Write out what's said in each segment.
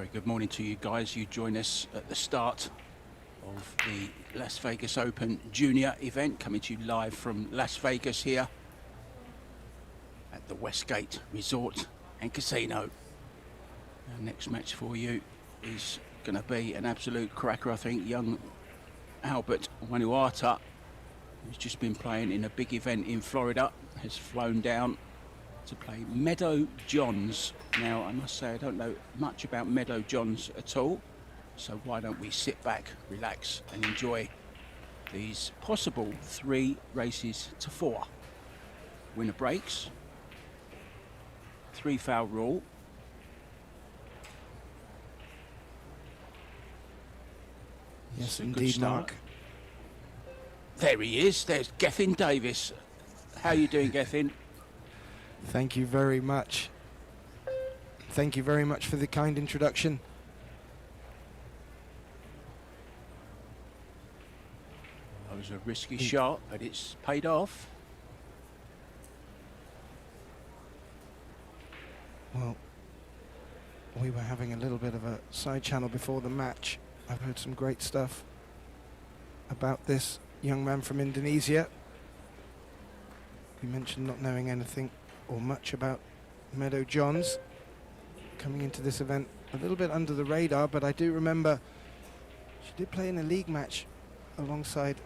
Very good morning to you guys. You join us at the start of the Las Vegas Open Junior event, coming to you live from Las Vegas here at the Westgate Resort and Casino. Our next match for you is going to be an absolute cracker, I think. Young Albert Wanuata, who's just been playing in a big event in Florida, has flown down to play Meadow Johns. Now, I must say I don't know much about Meadow Johns at all, so why don't we sit back, relax and enjoy these possible 3 races to 4. Winner breaks, 3 foul rule. Yes, indeed, Mark. There he is. There's Gethin Davis. How are you doing, Gethin? Thank you very much. Thank you very much for the kind introduction. That was a risky shot, but it's paid off. Well, we were having a little bit of a side channel before the match. I've heard some great stuff about this young man from Indonesia. We mentioned not knowing anything or much about Meadow Johns, coming into this event a little bit under the radar, but I do remember she did play in a league match alongside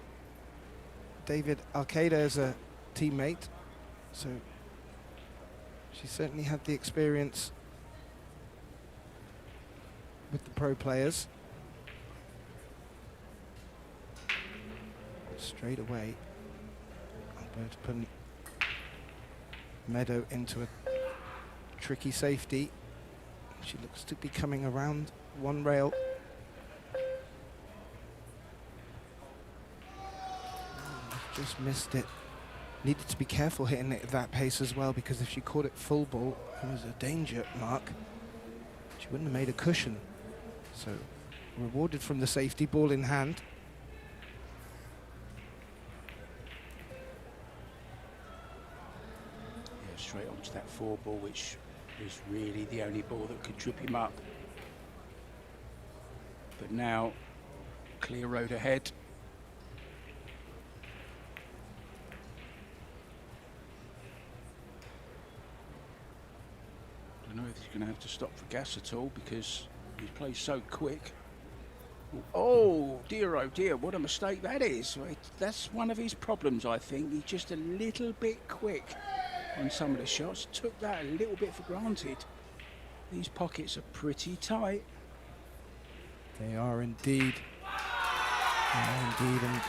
David Alcaida as a teammate, so she certainly had the experience with the pro players. Straight away, Alberta putting Meadow into a tricky safety. She looks to be coming around one rail. Just missed it. Needed to be careful hitting it at that pace as well, because if she caught it full ball, it was a danger mark. She wouldn't have made a cushion. So rewarded from the safety, ball in hand. Straight onto that 4 ball, which was really the only ball that could trip him up. But now, clear road ahead. I don't know if he's going to have to stop for gas at all, because he plays so quick. Oh dear, what a mistake that is. That's one of his problems, I think. He's just a little bit quick on some of the shots. Took that a little bit for granted. These pockets are pretty tight. They are indeed. They are indeed. And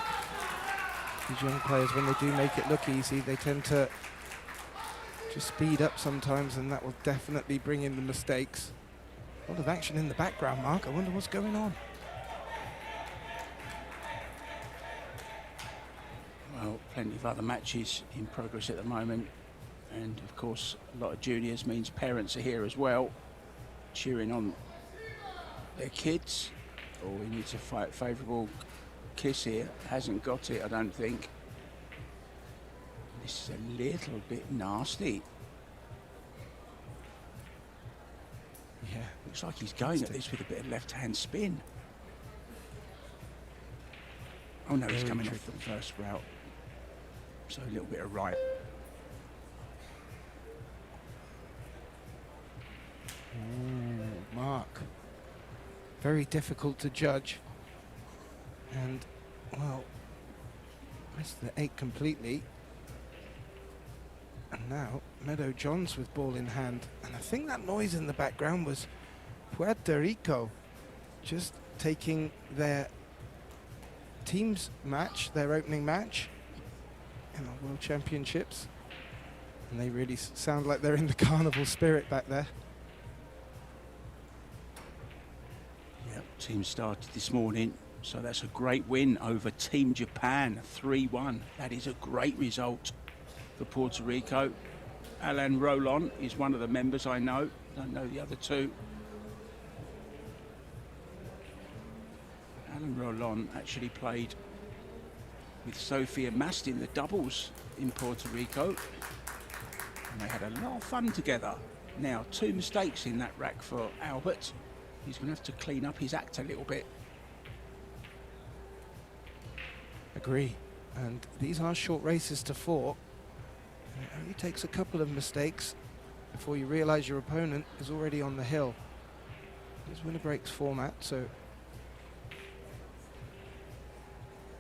these young players, when they do make it look easy, they tend to just speed up sometimes, and that will definitely bring in the mistakes. A lot of action in the background, Mark. I wonder what's going on. Well, plenty of other matches in progress at the moment. And of course, a lot of juniors means parents are here as well, cheering on their kids. Oh, he needs a favourable kiss here. Hasn't got it, I don't think. This is a little bit nasty. Yeah. Looks like he's going at this with a bit of left-hand spin. Oh no, he's coming off the first route. So a little bit of right. Mark, very difficult to judge, and well, missed the 8 completely. And now Meadow Johns with ball in hand, and I think that noise in the background was Puerto Rico just taking their team's match, their opening match in the World Championships, and they really sound like they're in the carnival spirit back there. Team started this morning, so that's a great win over Team Japan, 3-1. That is a great result for Puerto Rico. Alain Roland is one of the members I know. Don't know the other 2. Alain Roland actually played with Sophia Mast in the doubles in Puerto Rico, and they had a lot of fun together. Now, 2 mistakes in that rack for Albert. He's going to have to clean up his act a little bit. Agree. And these are short races to 4. And it only takes a couple of mistakes before you realise your opponent is already on the hill. It's winner breaks format, so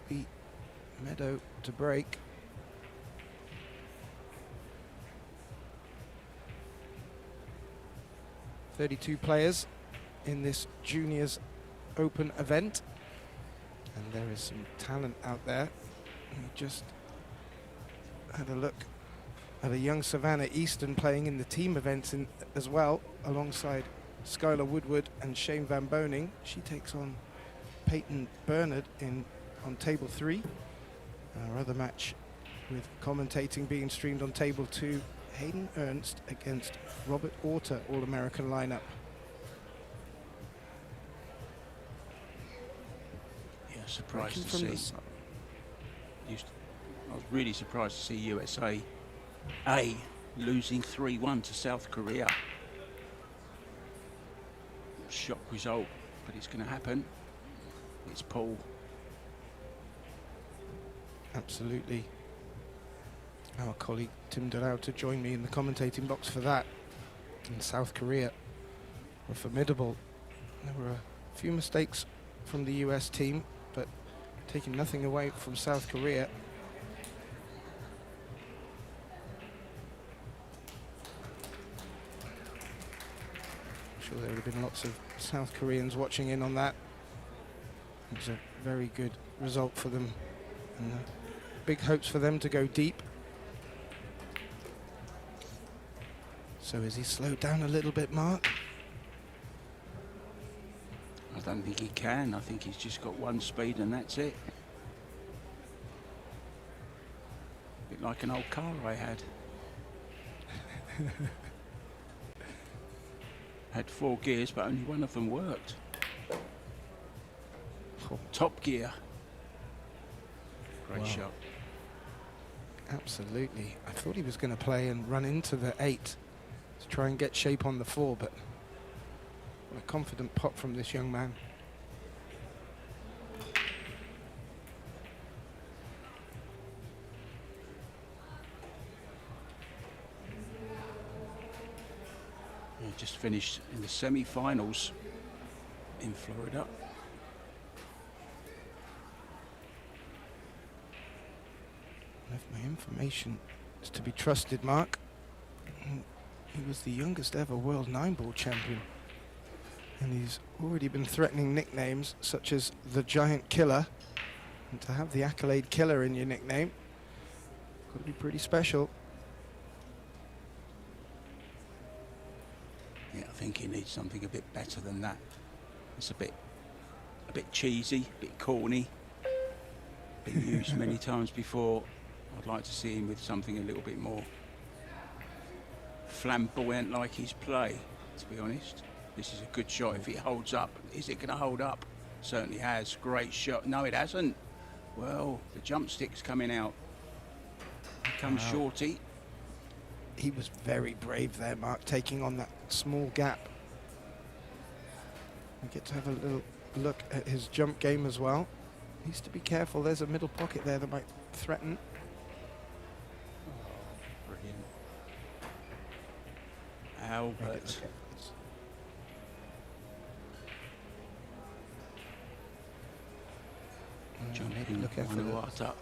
beat Meadow to break. "32 players in this Juniors Open event, and there is some talent out there. We just had a look at a young Savannah Easton playing in the team events as well, alongside Skylar Woodward and Shane Van Boning. She takes on Peyton Bernard on table 3. Our other match with commentating being streamed on table 2, Hayden Ernst against Robert Orter, All-American lineup. Yeah, surprised to see. I was really surprised to see USA A losing 3-1 to South Korea. Shock result, but it's going to happen. It's Paul. Absolutely. Our colleague Tim Dolau to join me in the commentating box for that. And South Korea were formidable. There were a few mistakes from the US team, but taking nothing away from South Korea. I'm sure there would have been lots of South Koreans watching in on that. It was a very good result for them, and big hopes for them to go deep. So is he slowed down a little bit, Mark? I don't think he can. I think he's just got one speed and that's it. A bit like an old car I had. Had 4 gears, but only one of them worked. Top gear. Great shot. Absolutely. I thought he was going to play and run into the 8 to try and get shape on the 4, but what a confident pot from this young man. He just finished in the semi-finals in Florida. If my information is to be trusted, Mark, he was the youngest ever world 9-ball champion. And he's already been threatening nicknames such as the Giant Killer. And to have the accolade Killer in your nickname, got to be pretty special. Yeah, I think he needs something a bit better than that. It's a bit cheesy, a bit corny. Been used many times before. I'd like to see him with something a little bit more flamboyant like his play, to be honest. This is a good shot if it holds up. Is it going to hold up? Certainly has. Great shot. No, it hasn't. Well, the jump stick's coming out. Here comes Shorty. He was very brave there, Mark, taking on that small gap. We get to have a little look at his jump game as well. Needs to be careful. There's a middle pocket there that might threaten. Brilliant. Albert. Jumping look out for Manuata.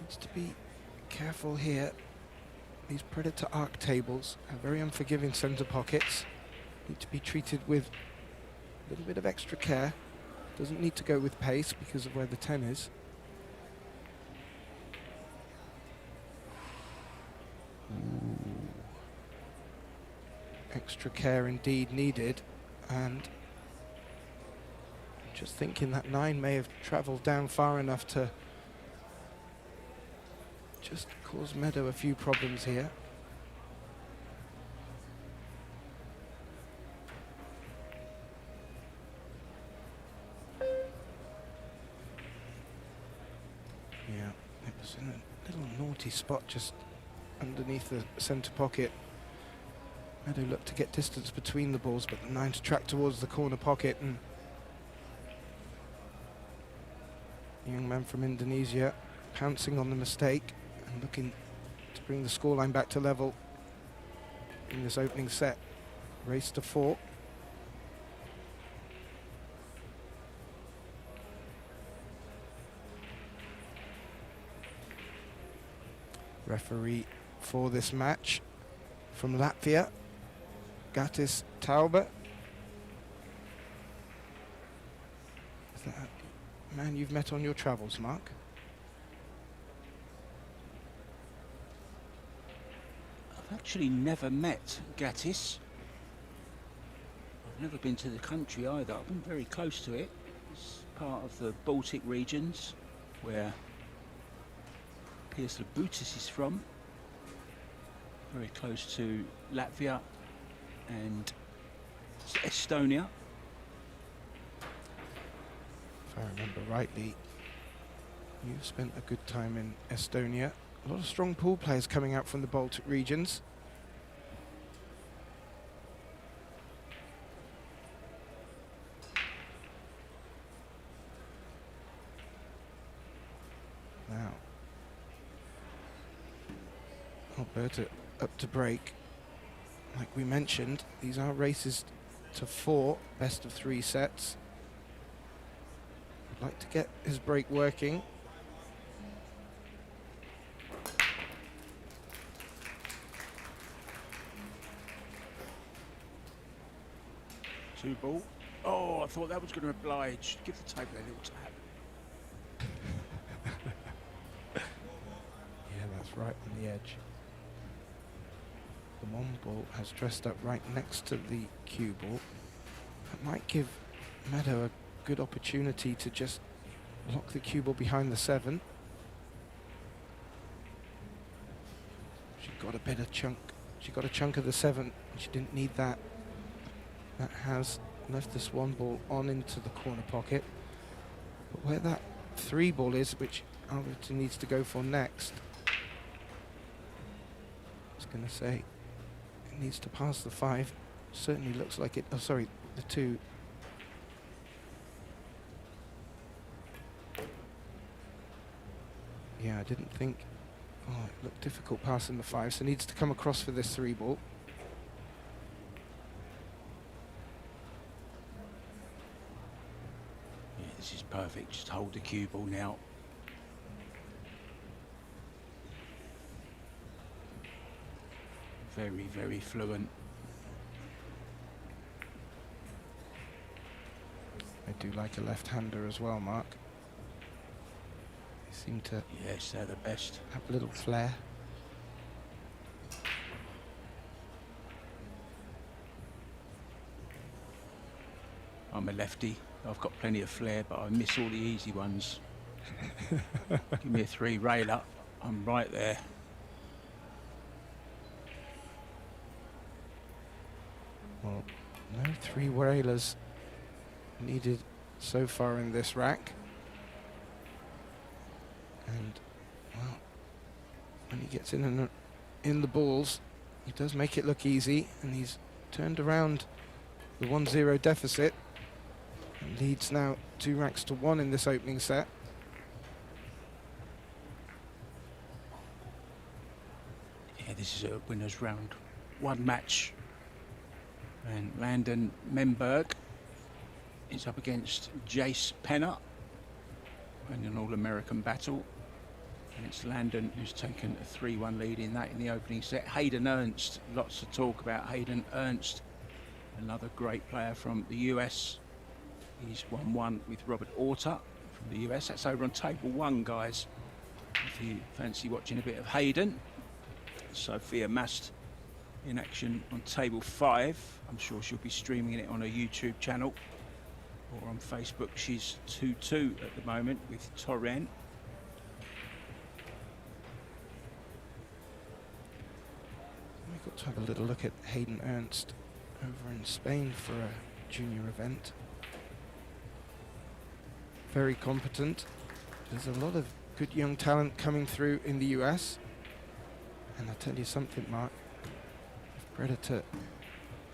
Needs to be careful here. These Predator arc tables have very unforgiving center pockets. Need to be treated with a little bit of extra care. Doesn't need to go with pace because of where the 10 is. Extra care indeed needed, and just thinking that 9 may have traveled down far enough to just cause Meadow a few problems here. Yeah, it was was in a little naughty spot just underneath the centre pocket. Meadow looked to get distance between the balls, but the 9 to track towards the corner pocket, and the young man from Indonesia pouncing on the mistake and looking to bring the scoreline back to level in this opening set. Race to 4. Referee for this match from Latvia, Gatis Taube. Is that a man you've met on your travels, Mark? I've actually never met Gatis. I've never been to the country either. I've been very close to it. It's part of the Baltic regions where Piers Labutis is from. Very close to Latvia and Estonia. If I remember rightly, you've spent a good time in Estonia. A lot of strong pool players coming out from the Baltic regions. Now, Alberta up to break. Like we mentioned, these are races to 4, best of 3 sets. I'd like to get his break working. Two ball. Oh, I thought that was going to oblige. Give the table a little tap. Yeah, that's right on the edge. The one ball has dressed up right next to the cue ball. That might give Meadow a good opportunity to just lock the cue ball behind the 7. She got a bit of chunk. She got a chunk of the 7. She didn't need that. That has left this one ball on into the corner pocket. But where that 3 ball is, which Appleton needs to go for next, I was going to say, it needs to pass the 5. Certainly looks like it. Oh, sorry, the 2. Yeah, I didn't think. Oh, it looked difficult passing the 5, so needs to come across for this 3 ball. Yeah, this is perfect. Just hold the cue ball now. Very, very fluent. I do like a left-hander as well, Mark. They seem to Yes, they're the best. have a little flair. I'm a lefty. I've got plenty of flair, but I miss all the easy ones. Give me a 3 railer. I'm right there. Well, no 3 railers needed so far in this rack. And, well, when he gets in the balls, he does make it look easy, and he's turned around the 1-0 deficit and leads now 2 racks to 1 in this opening set. Yeah, this is a winners round 1 match. And Landon Memberg is up against Jace Penner in an All-American battle. And it's Landon who's taken a 3-1 lead in that in the opening set. Hayden Ernst, lots to talk about Hayden Ernst, another great player from the US. He's 1-1 with Robert Orta from the US. That's over on table 1, guys. If you fancy watching a bit of Hayden. Sophia Mast in action on table 5. I'm sure she'll be streaming it on her YouTube channel or on Facebook. She's 2-2 at the moment with Torren. We've got to have a little look at Hayden Ernst over in Spain for a junior event. Very competent. There's a lot of good young talent coming through in the US. And I'll tell you something, Mark, if Predator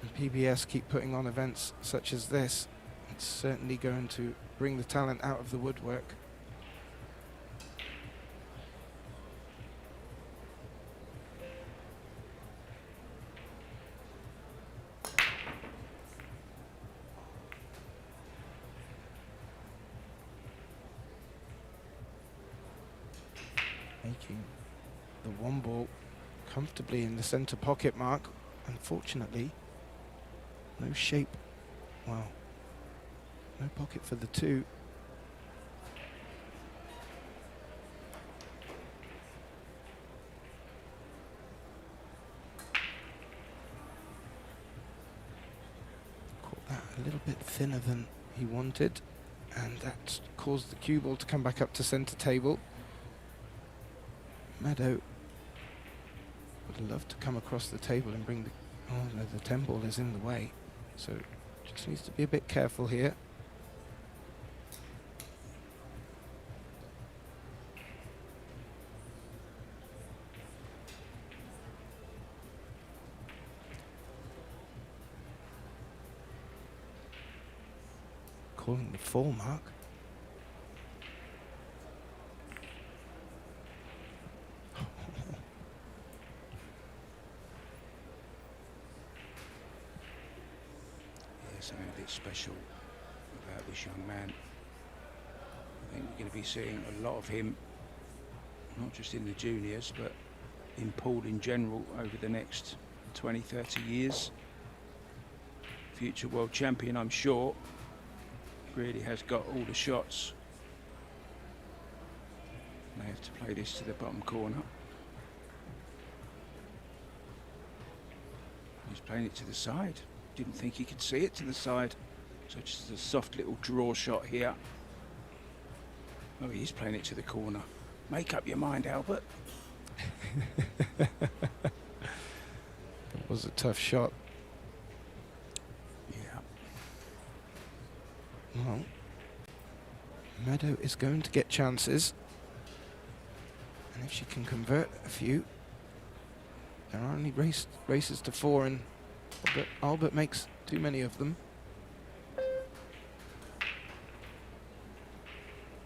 and PBS keep putting on events such as this, it's certainly going to bring the talent out of the woodwork. Making the one ball comfortably in the center pocket, Mark. Unfortunately, no shape. Well, no pocket for the two. Caught that a little bit thinner than he wanted, and that caused the cue ball to come back up to center table. Meadow would love to come across the table and bring the... Oh no, the 10 ball is in the way. So just needs to be a bit careful here. Calling the full mark. Something a bit special about this young man. I think we're going to be seeing a lot of him, not just in the juniors, but in pool in general over the next 20-30 years. Future world champion, I'm sure. Really has got all the shots. They have to play this to the bottom corner. He's playing it to the side. Didn't think he could see it to the side. So just a soft little draw shot here. Oh, he's playing it to the corner. Make up your mind, Albert. It was a tough shot. Yeah. Well, Meadow is going to get chances. And if she can convert a few, there are only races to 4, and Albert makes too many of them.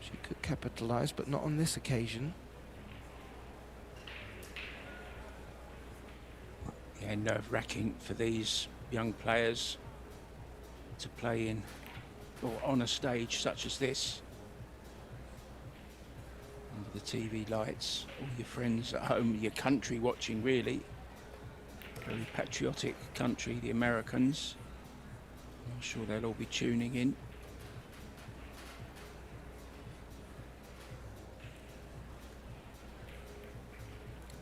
She could capitalize, but not on this occasion. Yeah, nerve-wracking for these young players to play in or on a stage such as this. Under the TV lights, all your friends at home, your country watching, really. Very patriotic country, the Americans. I'm sure they'll all be tuning in.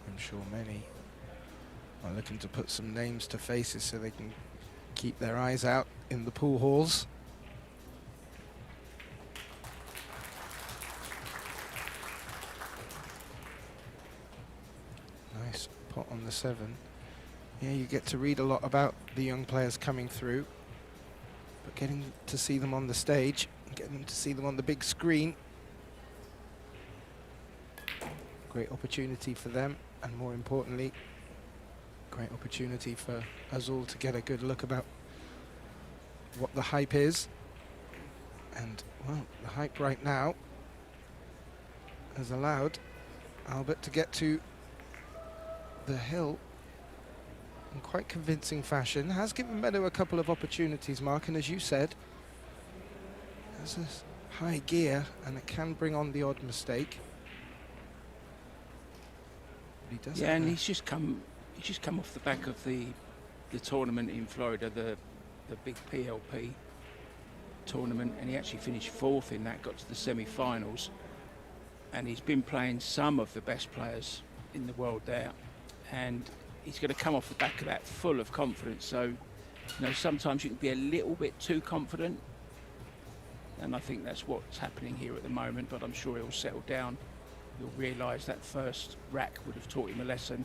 I'm sure many are looking to put some names to faces so they can keep their eyes out in the pool halls. Nice pot on the 7. Yeah, you get to read a lot about the young players coming through, but getting to see them on the stage, getting to see them on the big screen, great opportunity for them, and more importantly, great opportunity for us all to get a good look about what the hype is. And, well, the hype right now has allowed Albert to get to the hill in quite convincing fashion. Has given Meadow a couple of opportunities, Mark, and as you said, there's this high gear and it can bring on the odd mistake. But he does. Yeah, and he's just come off the back of the tournament in Florida, the big PLP tournament, and he actually finished 4th in that, got to the semi-finals, and he's been playing some of the best players in the world there, and he's going to come off the back of that full of confidence. So, you know, sometimes you can be a little bit too confident, and I think that's what's happening here at the moment, but I'm sure he'll settle down. He'll realise that first rack would have taught him a lesson.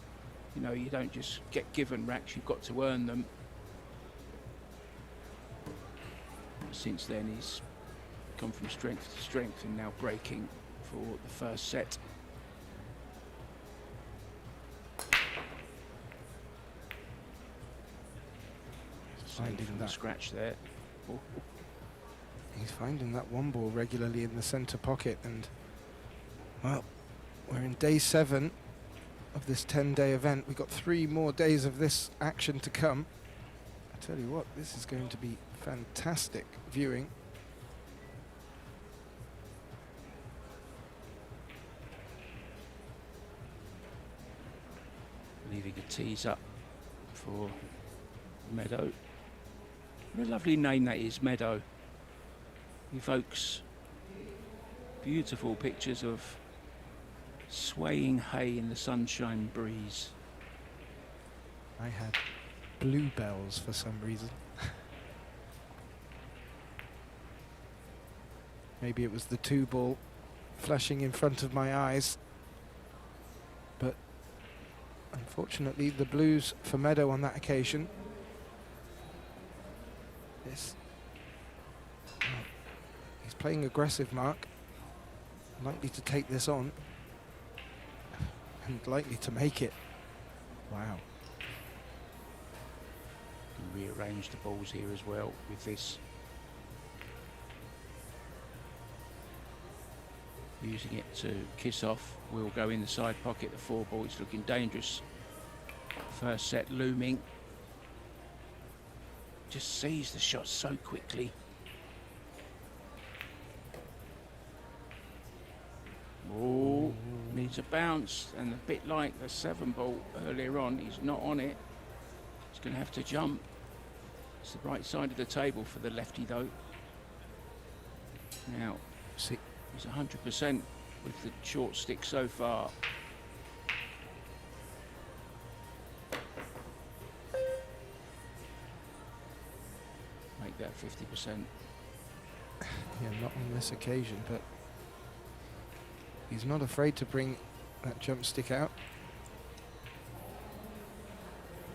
You know, you don't just get given racks, you've got to earn them. Since then, he's gone from strength to strength and now breaking for the first set. Finding From that scratch there. Oh. He's finding that one ball regularly in the centre pocket, and well, we're in day 7 of this 10-day event. We've got 3 more days of this action to come. I tell you what, this is going to be fantastic viewing. Leaving a tease up for Meadow. What a lovely name that is, Meadow. Evokes beautiful pictures of swaying hay in the sunshine breeze. I had bluebells for some reason. Maybe it was the 2 ball flashing in front of my eyes. But unfortunately, the blues for Meadow on that occasion. This. He's playing aggressive, Mark. Likely to take this on. And likely to make it. Wow. Can rearrange the balls here as well with this. Using it to kiss off. Will go in the side pocket. The 4 ball. It's looking dangerous. First set looming. Just sees the shot so quickly. Oh, needs a bounce, and a bit like the 7 ball earlier on, he's not on it. He's going to have to jump. It's the right side of the table for the lefty though. Now, See, he's 100% with the short stick so far. Make that 50%. yeah, not on this occasion, but he's not afraid to bring that jump stick out.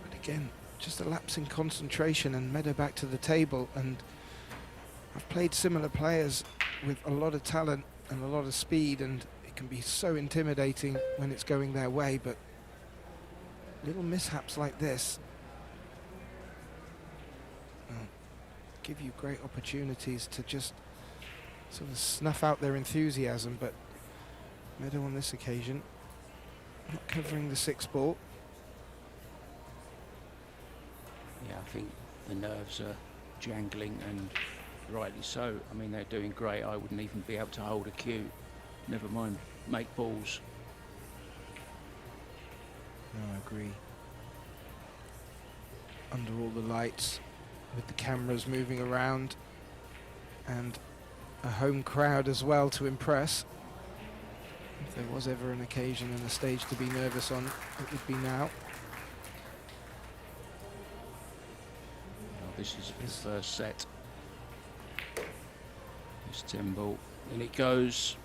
But again, just a lapse in concentration, and Meadow back to the table. And I've played similar players with a lot of talent and a lot of speed, and it can be so intimidating when it's going their way, but little mishaps like this give you great opportunities to just sort of snuff out their enthusiasm. But Meadow on this occasion not covering the 6 ball. Yeah, I think the nerves are jangling, and rightly so. I mean, they're doing great. I wouldn't even be able to hold a cue, never mind make balls. No, I agree. Under all the lights, with the cameras moving around, and a home crowd as well to impress. If there was ever an occasion and a stage to be nervous on, it would be now. Well, this is the first set. This 10 ball, and it goes.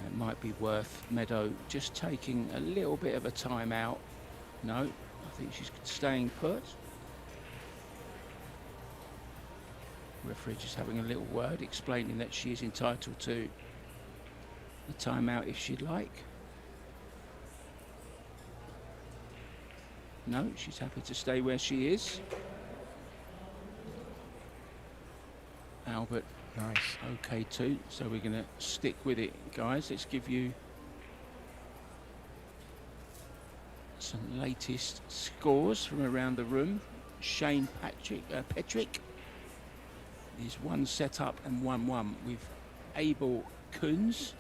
It might be worth Meadow just taking a little bit of a time out. No, I think she's staying put. Referee just having a little word explaining that she is entitled to a timeout if she'd like. No, she's happy to stay where she is. Albert, Nice. okay too, so we're going to stick with it, guys. Let's give you some latest scores from around the room. Shane Petrick is 1 set up and 1-1 with Abel Koons.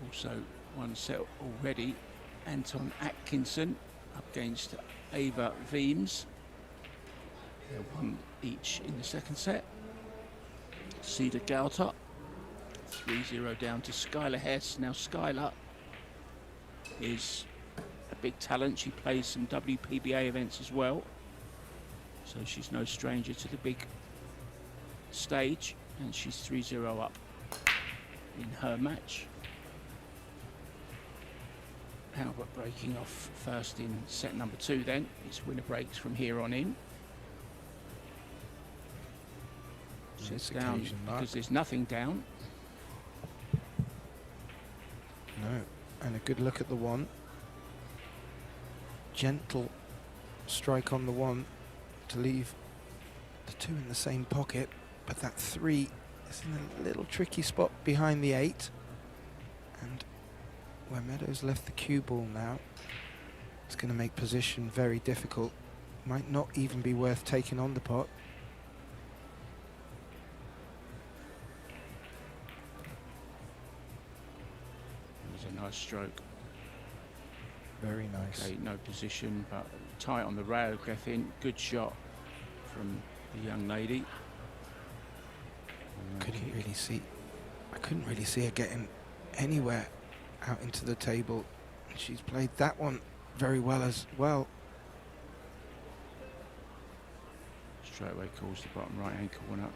Also 1 set already. Anton Atkinson up against Ava Weems. They're 1 each in the second set. Cedar Gauta 3-0 down to Skylar Hess. Now Skylar is a big talent. She plays some WPBA events as well, so she's no stranger to the big stage, and she's 3-0 up in her match. Albert breaking off first in set number 2 then. It's winner breaks from here on in. Sits down because there's nothing down. No, and a good look at the one. Gentle strike on the one to leave the 2 in the same pocket, but that 3 is in a little tricky spot behind the 8. And where Meadows left the cue ball now, it's going to make position very difficult. Might not even be worth taking on the pot. It was a nice stroke. Very nice. Okay, no position, but tight on the rail, Gethin. Good shot from the young lady. Couldn't really see. I couldn't really see her getting anywhere out into the table. She's played that one very well as well. Straight away calls the bottom right ankle one up.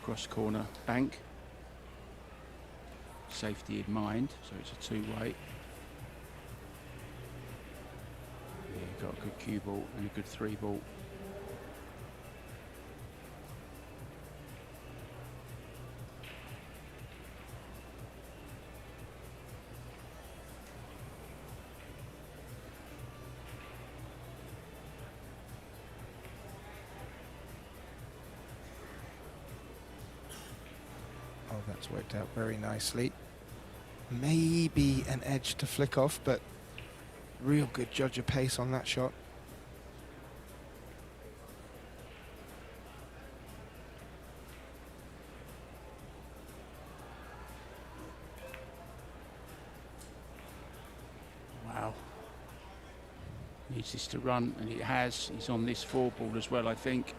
Cross corner, bank. Safety in mind, so it's a 2-way. Yeah, got a good cue ball and a good 3 ball. Oh, that's worked out very nicely. Maybe an edge to flick off, but real good judge of pace on that shot. Wow. Needs this to run, and it has. He's on this 4 ball as well, I think.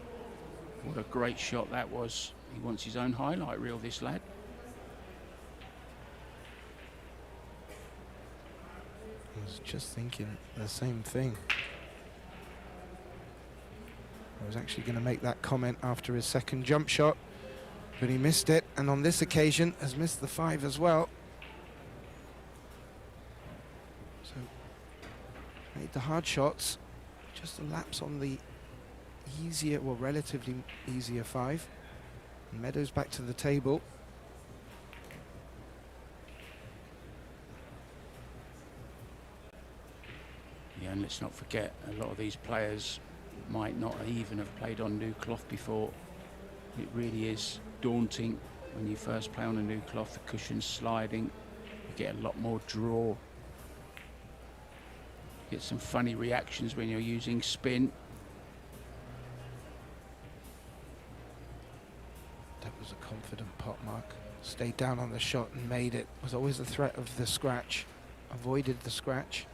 What a great shot that was. He wants his own highlight reel, this lad. I was just thinking the same thing. I was actually going to make that comment after his second jump shot, but he missed it, and on this occasion has missed the 5 as well. So made the hard shots, just a lapse on the easier, well, relatively easier 5. And Meadows back to the table. Yeah, and let's not forget, a lot of these players might not even have played on new cloth before. It really is daunting when you first play on a new cloth, the cushion's sliding, you get a lot more draw. Get some funny reactions when you're using spin. That was a confident pot, Mark. Stayed down on the shot and made it. Was always the threat of the scratch. Avoided the scratch.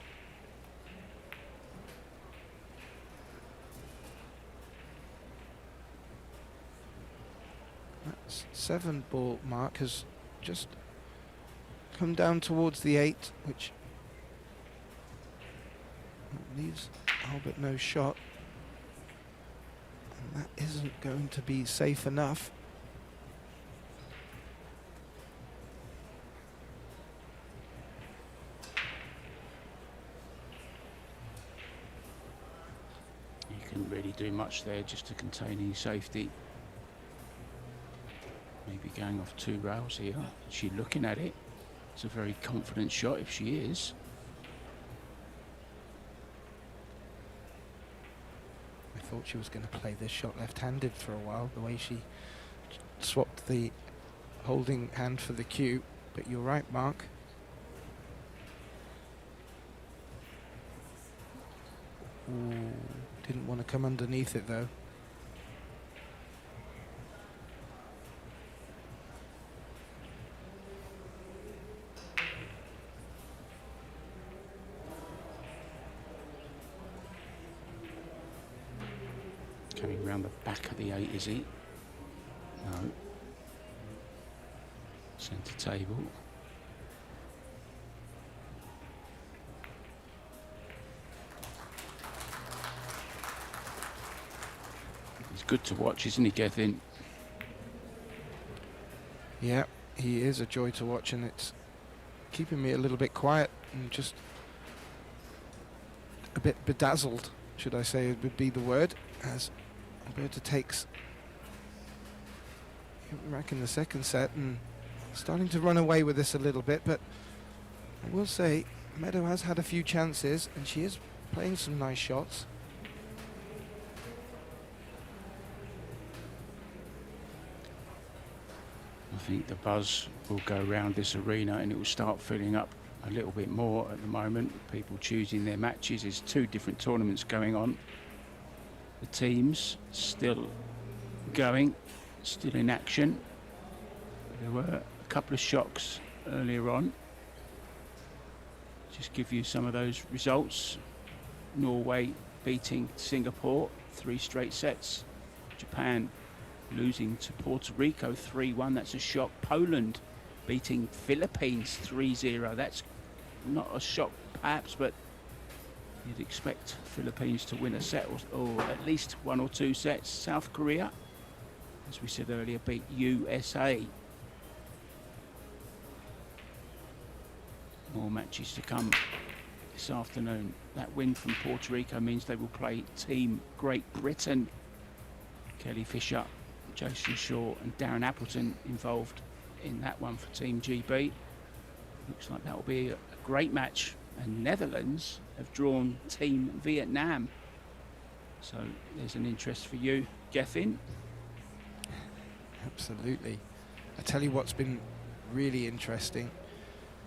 That 7 ball mark has just come down towards the 8, which leaves Albert no shot. And that isn't going to be safe enough. Couldn't really do much there just to contain any safety. Maybe going off 2 rails here. Is she looking at it? It's a very confident shot if she is. I thought she was going to play this shot left-handed for a while, the way she swapped the holding hand for the cue, but you're right, Mark. Ooh, didn't want to come underneath it though. Coming round the back of the 8, is he? No. Centre table. He's good to watch, isn't he, Gethin? Yeah, he is a joy to watch, and it's keeping me a little bit quiet and just a bit bedazzled, should I say, would be the word, as Alberta takes back in the second set and starting to run away with this a little bit, but I will say Meadow has had a few chances and she is playing some nice shots. I think the buzz will go around this arena and it will start filling up a little bit more at the moment. People choosing their matches. There's 2 different tournaments going on. The teams still going, still in action. There were a couple of shocks earlier on. Just give you some of those results. Norway beating Singapore 3 straight sets. Japan losing to Puerto Rico 3-1. That's a shock. Poland beating Philippines 3-0. That's not a shock perhaps, but you'd expect Philippines to win a set or at least 1 or 2 sets. South Korea, as we said earlier, beat USA. More matches to come this afternoon. That win from Puerto Rico means they will play Team Great Britain. Kelly Fisher, Jason Shaw and Darren Appleton involved in that one for Team GB. Looks like that will be a great match. And Netherlands have drawn Team Vietnam. So there's an interest for you, Gethin. Absolutely. I tell you what's been really interesting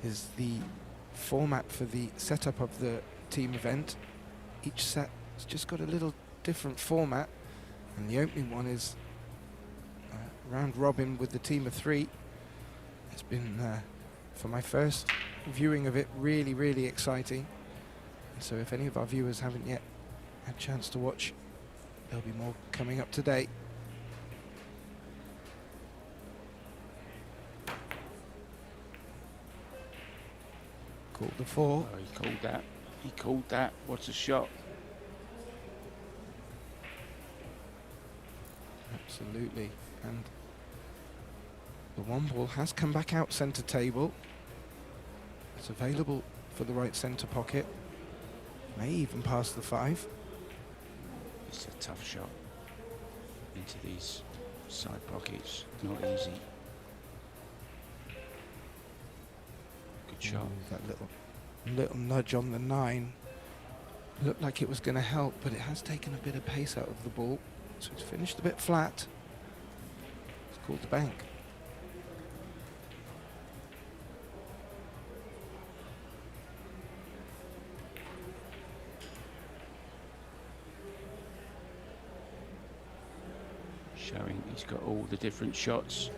is the format for the setup of the team event. Each set has just got a little different format, and the opening one is round robin with the team of 3. It's been, for my first viewing of it, really, really exciting. And so if any of our viewers haven't yet had a chance to watch, there'll be more coming up today. Called the 4. Oh, he called that. He called that. What a shot. Absolutely. And the 1 ball has come back out centre table. It's available for the right centre pocket. May even pass the 5. It's a tough shot into these side pockets. Not easy. Good shot. That little nudge on the 9 looked like it was going to help, but it has taken a bit of pace out of the ball, so it's finished a bit flat. It's called the bank. Showing he's got all the different shots.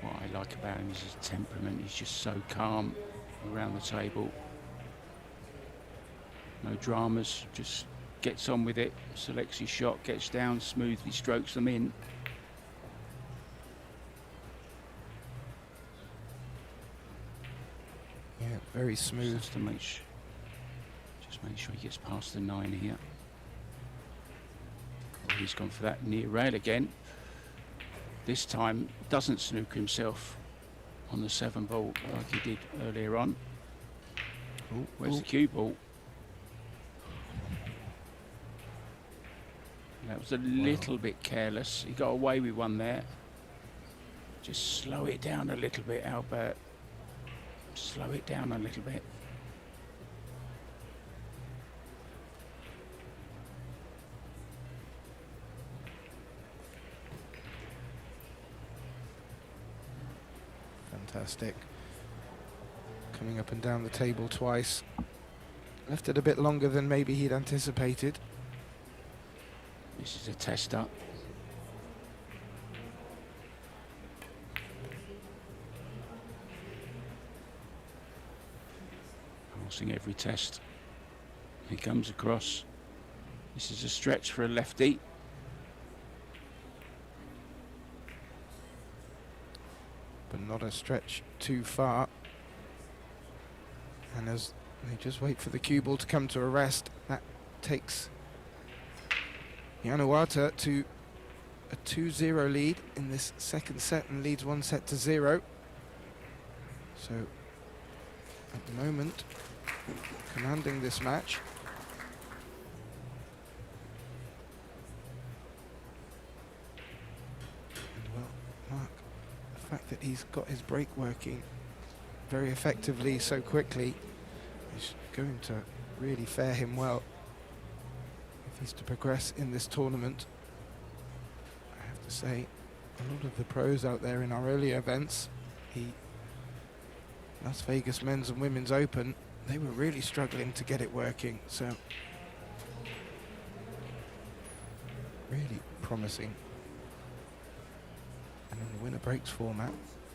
What I like about him is his temperament. He's just so calm around the table. No dramas, just gets on with it, selects his shot, gets down, smoothly strokes them in. Yeah, very smooth. Just to make sure he gets past the 9 here. Oh, he's gone for that near rail again. This time doesn't snook himself on the 7 ball like he did earlier on. Ooh, Where's ooh. the cue ball? That was a little bit careless. He got away with one there. Just slow it down a little bit, Albert. Slow it down a little bit. Fantastic. Coming up and down the table twice. Left it a bit longer than maybe he'd anticipated. This is a tester. Passing every test. He comes across. This is a stretch for a lefty. But not a stretch too far. And as they just wait for the cue ball to come to a rest, that takes Yanuata to a 2-0 lead in this second set and leads 1 set to 0. So at the moment, commanding this match. fact that he's got his break working very effectively so quickly is going to really fare him well if he's to progress in this tournament. I have to say, a lot of the pros out there in our earlier events, the Las Vegas Men's and Women's Open, they were really struggling to get it working, so really promising. And in the winner breaks format,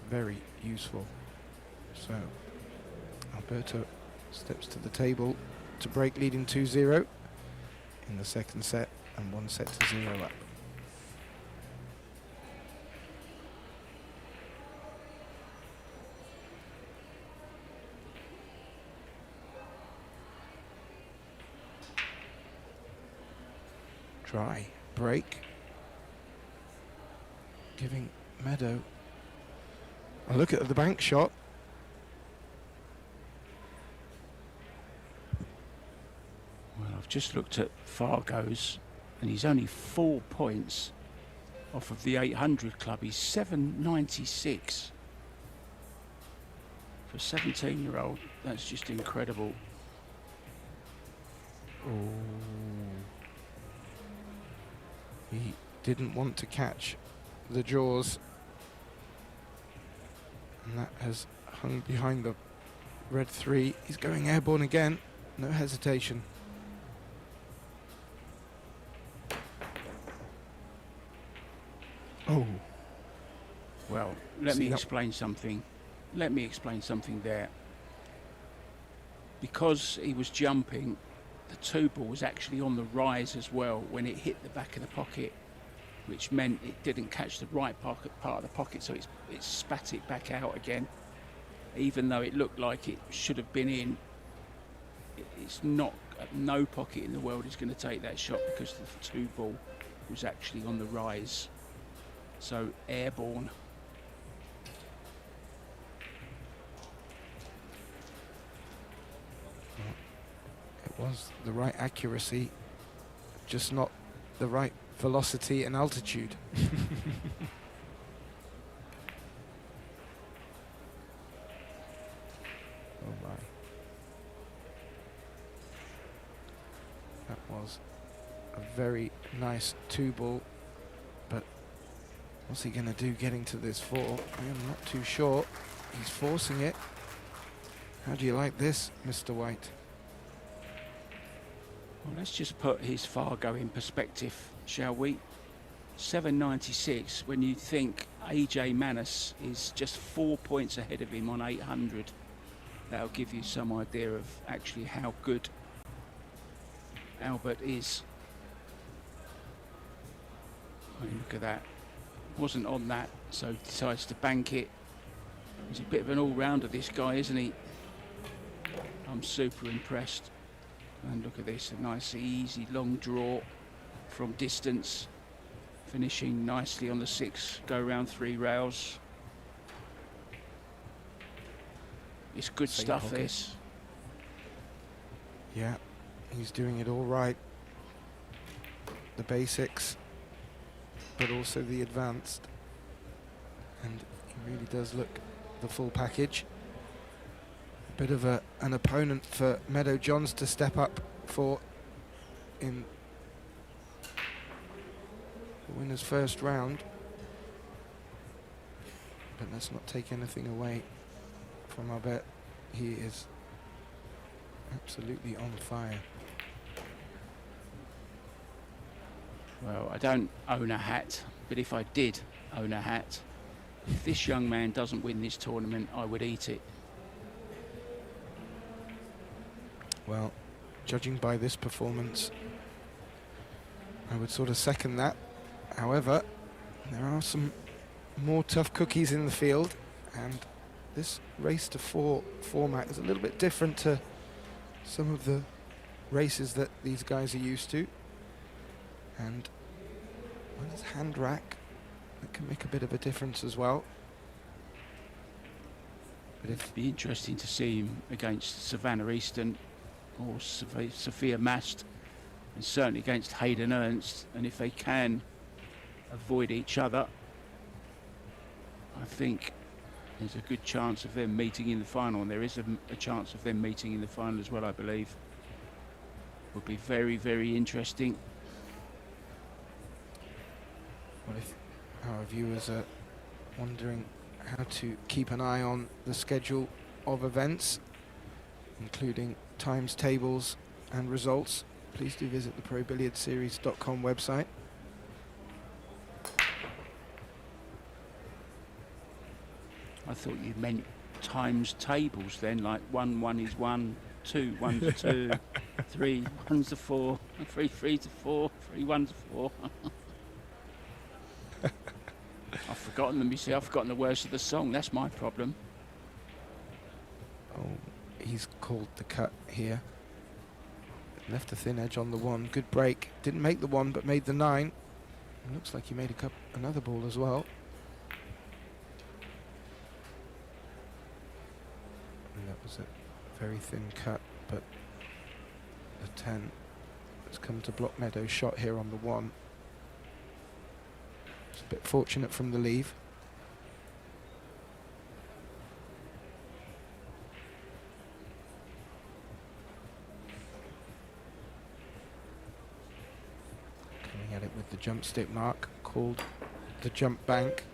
very useful. So Alberto steps to the table to break, leading 2-0 in the second set, and 1-0 up. Try break, giving Meadow a look at the bank shot. Well, I've just looked at Fargo's, and he's only 4 points off of the 800 club. He's 796. For a 17-year-old, that's just incredible. Oh. He didn't want to catch the jaws, and that has hung behind the red 3. He's going airborne again, no hesitation. Oh. Well, let me explain something. Let me explain something there. Because he was jumping, the 2-ball was actually on the rise as well when it hit the back of the pocket, which meant it didn't catch the right part of the pocket, so it spat it back out again. Even though it looked like it should have been in, it's not. No pocket in the world is going to take that shot because the 2-ball was actually on the rise. So airborne. It was the right accuracy, just not the right velocity and altitude. Oh my. That was a very nice 2-ball, but what's he going to do getting to this 4? I'm not too sure. He's forcing it. How do you like this, Mr. White? Well, let's just put his Fargo in perspective, shall we? 796, when you think AJ Manis is just 4 points ahead of him on 800. That'll give you some idea of actually how good Albert is. I mean, look at that. Wasn't on that, so decides to bank it. He's a bit of an all-rounder, this guy, isn't he? I'm super impressed. And look at this, a nice easy long draw from distance, finishing nicely on the 6, go around 3 rails. It's good stuff, this. Yeah, he's doing it all right. The basics, but also the advanced. And he really does look the full package. Bit of an opponent for Meadow Johns to step up for in the winner's first round. But let's not take anything away from Albert. He is absolutely on fire. Well, I don't own a hat, but if I did own a hat, if this young man doesn't win this tournament, I would eat it. Well, judging by this performance, I would sort of second that. However, there are some more tough cookies in the field, and this race to 4 format is a little bit different to some of the races that these guys are used to. And well, there's hand rack that can make a bit of a difference as well. But It'd be interesting to see him against Savannah Easton or Sophia Mast, and certainly against Hayden Ernst, and if they can avoid each other, I think there's a good chance of them meeting in the final, and there is a chance of them meeting in the final as well, I believe. Would be very, very interesting. Well, if our viewers are wondering how to keep an eye on the schedule of events, including times tables and results, please do visit the ProBilliardSeries.com website. I thought you meant times tables then, like 1 is 1, 2 1's a 2, 3 1's a 4, 3 3's a 4, 3 1's a 4. I've forgotten them, you see, I've forgotten the words of the song, that's my problem. Oh, he's called the cut here. Left a thin edge on the 1, good break. Didn't make the 1, but made the 9. It looks like he made another ball as well. And that was a very thin cut, but the 10 has come to block Meadows' shot here on the 1. It's a bit fortunate from the leave. Coming at it with the jump stick mark, called the jump bank.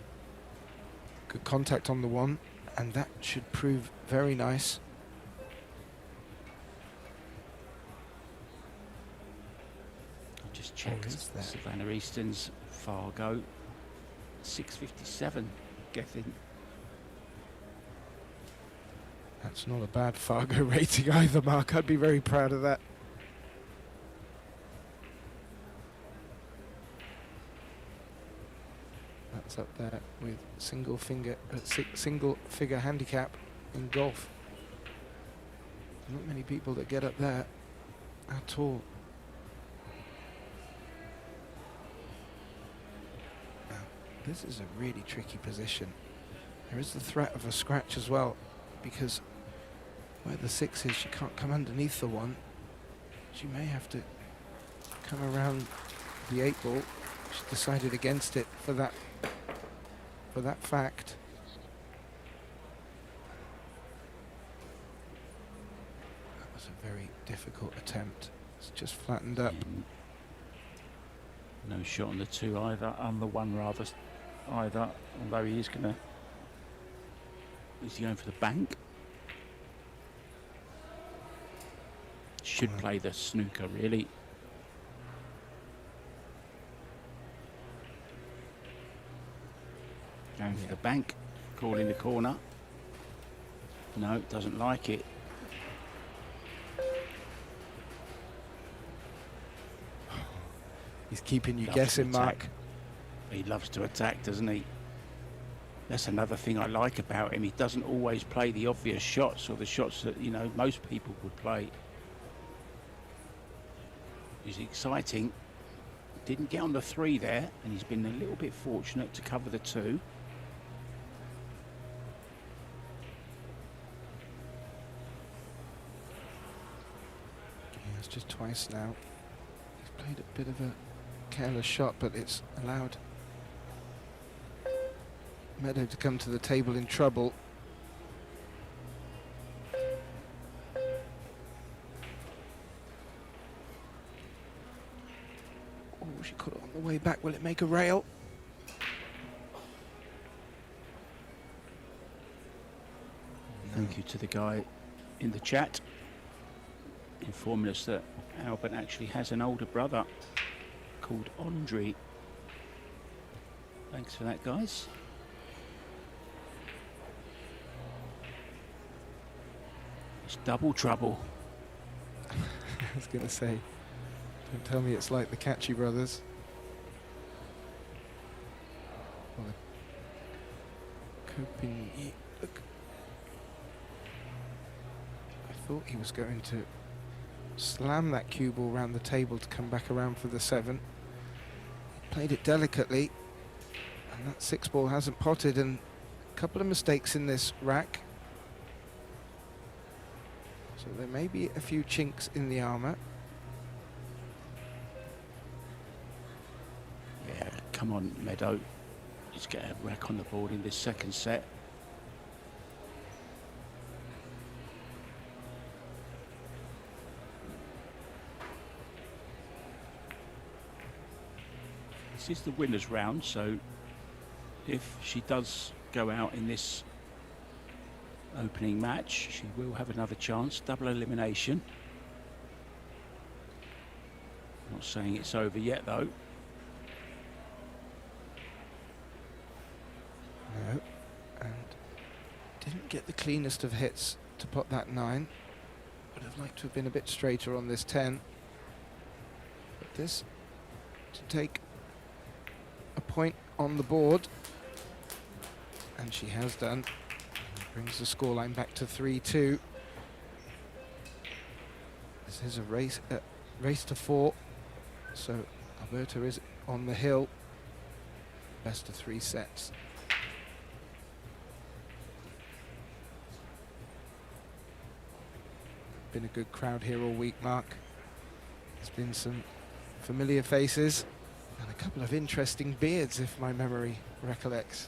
Good contact on the 1, and that should prove very nice. I'll just check Savannah Easton's Fargo. 6.57, guessing. That's not a bad Fargo rating either, Mark. I'd be very proud of that. That's up there with single figure handicap in golf. Not many people that get up there at all. Now, this is a really tricky position. There is the threat of a scratch as well, because where the 6 is, she can't come underneath the 1. She may have to come around the 8 ball. She decided against it for that fact. That was a very difficult attempt. It's just flattened up. No shot on the 2 either, on the 1 rather either, although he is going to... Is he going for the bank? Should play the snooker, really. Going for the bank, calling the corner. No, doesn't like it. He's keeping you guessing, Mark. He loves to attack, doesn't he? That's another thing I like about him. He doesn't always play the obvious shots, or the shots that, you know, most people would play. He's exciting. Didn't get on the 3 there, and he's been a little bit fortunate to cover the 2. It's just twice now. He's played a bit of a careless shot, but it's allowed Meadow to come to the table in trouble. Oh, she caught it on the way back. Will it make a rail? Thank you to the guy in the chat informing us that Albert actually has an older brother called Andre. Thanks for that, guys. It's double trouble. I was going to say, don't tell me it's like the Catchy brothers. Well, look. I thought he was going to slam that cue ball around the table to come back around for the 7. He played it delicately, and that 6 ball hasn't potted, and a couple of mistakes in this rack. So there may be a few chinks in the armour. Yeah, come on, Meadow. Let's get a rack on the board in this second set. This is the winner's round, so if she does go out in this opening match, she will have another chance. Double elimination. Not saying it's over yet, though. No, and didn't get the cleanest of hits to pot that 9. Would have liked to have been a bit straighter on this 10. But this to take a point on the board, and she has done. Brings the scoreline back to 3-2. This is a race to 4, so Alberta is on the hill. Best of 3 sets. Been a good crowd here all week, Mark. There's been some familiar faces and a couple of interesting beards, if my memory recollects.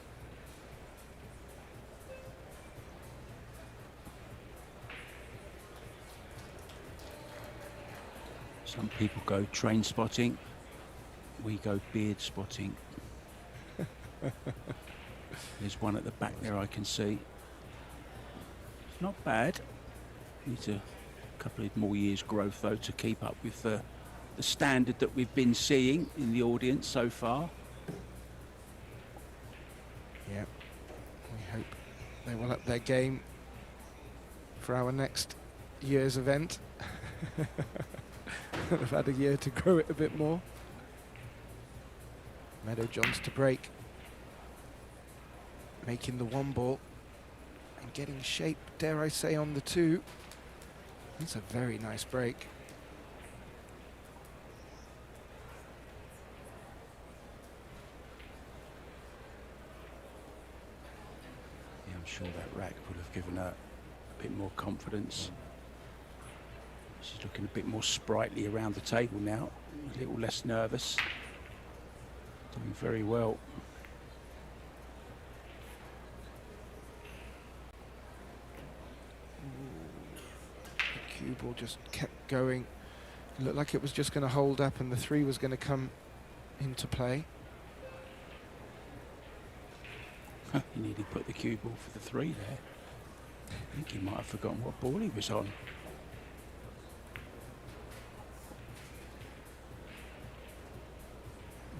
Some people go train spotting, we go beard spotting. There's one at the back there I can see. It's not bad. Needs a couple of more years growth though to keep up with the standard that we've been seeing in the audience so far. Yeah, we hope they will up their game for our next year's event. They've had a year to grow it a bit more. Meadow Johns to break, making the 1 ball and getting shape, dare I say, on the 2. That's a very nice break. Yeah, I'm sure that rack would have given her a bit more confidence. She's looking a bit more sprightly around the table now, a little less nervous. Doing very well. The cue ball just kept going. It looked like it was just going to hold up and the 3 was going to come into play. He nearly put the cue ball for the 3 there. I think he might have forgotten what ball he was on.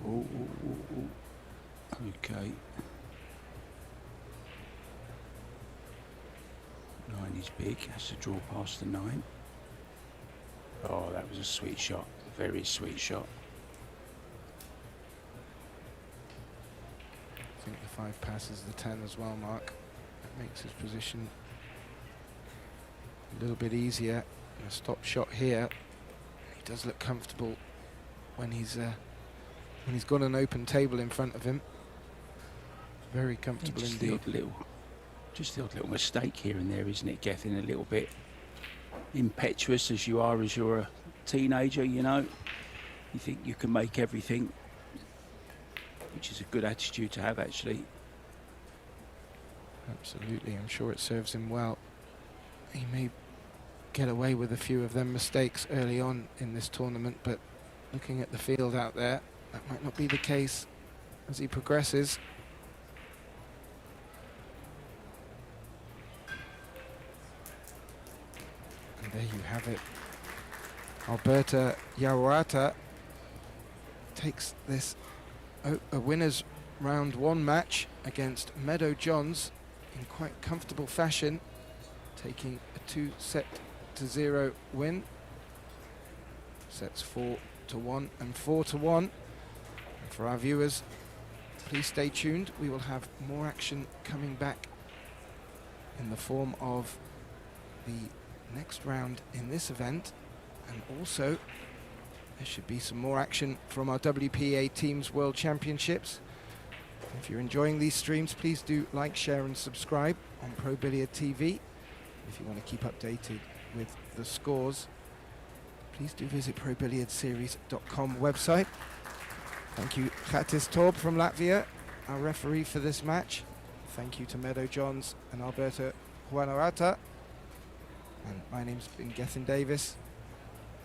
Ooh, ooh, ooh, ooh. Okay. 9 is big, has to draw past the 9. Oh, that was a sweet shot, very sweet shot. I think the 5 passes the 10 as well, Mark. That makes his position a little bit easier. A stop shot here. He does look comfortable when he's got an open table in front of him. Very comfortable indeed. Just the odd little mistake here and there, isn't it? Getting a little bit impetuous as you are as you're a teenager, you know. You think you can make everything, which is a good attitude to have, actually. Absolutely, I'm sure it serves him well. He may get away with a few of them mistakes early on in this tournament, but looking at the field out there, that might not be the case as he progresses. And there you have it. Alberta Yawarata takes this a winner's round 1 match against Meadow Johns in quite comfortable fashion, taking a 2-0 win. Sets 4-1 and 4-1. And for our viewers, please stay tuned. We will have more action coming back in the form of the next round in this event, and also there should be some more action from our WPA Teams World Championships. If you're enjoying these streams, please do like, share and subscribe on Pro Billiard TV. If you want to keep updated with the scores, please do visit ProBilliardSeries.com website. Thank you, Khatis Torb from Latvia, our referee for this match. Thank you to Meadow Johns and Alberto Juanorata. And my name's been Gethin Davis.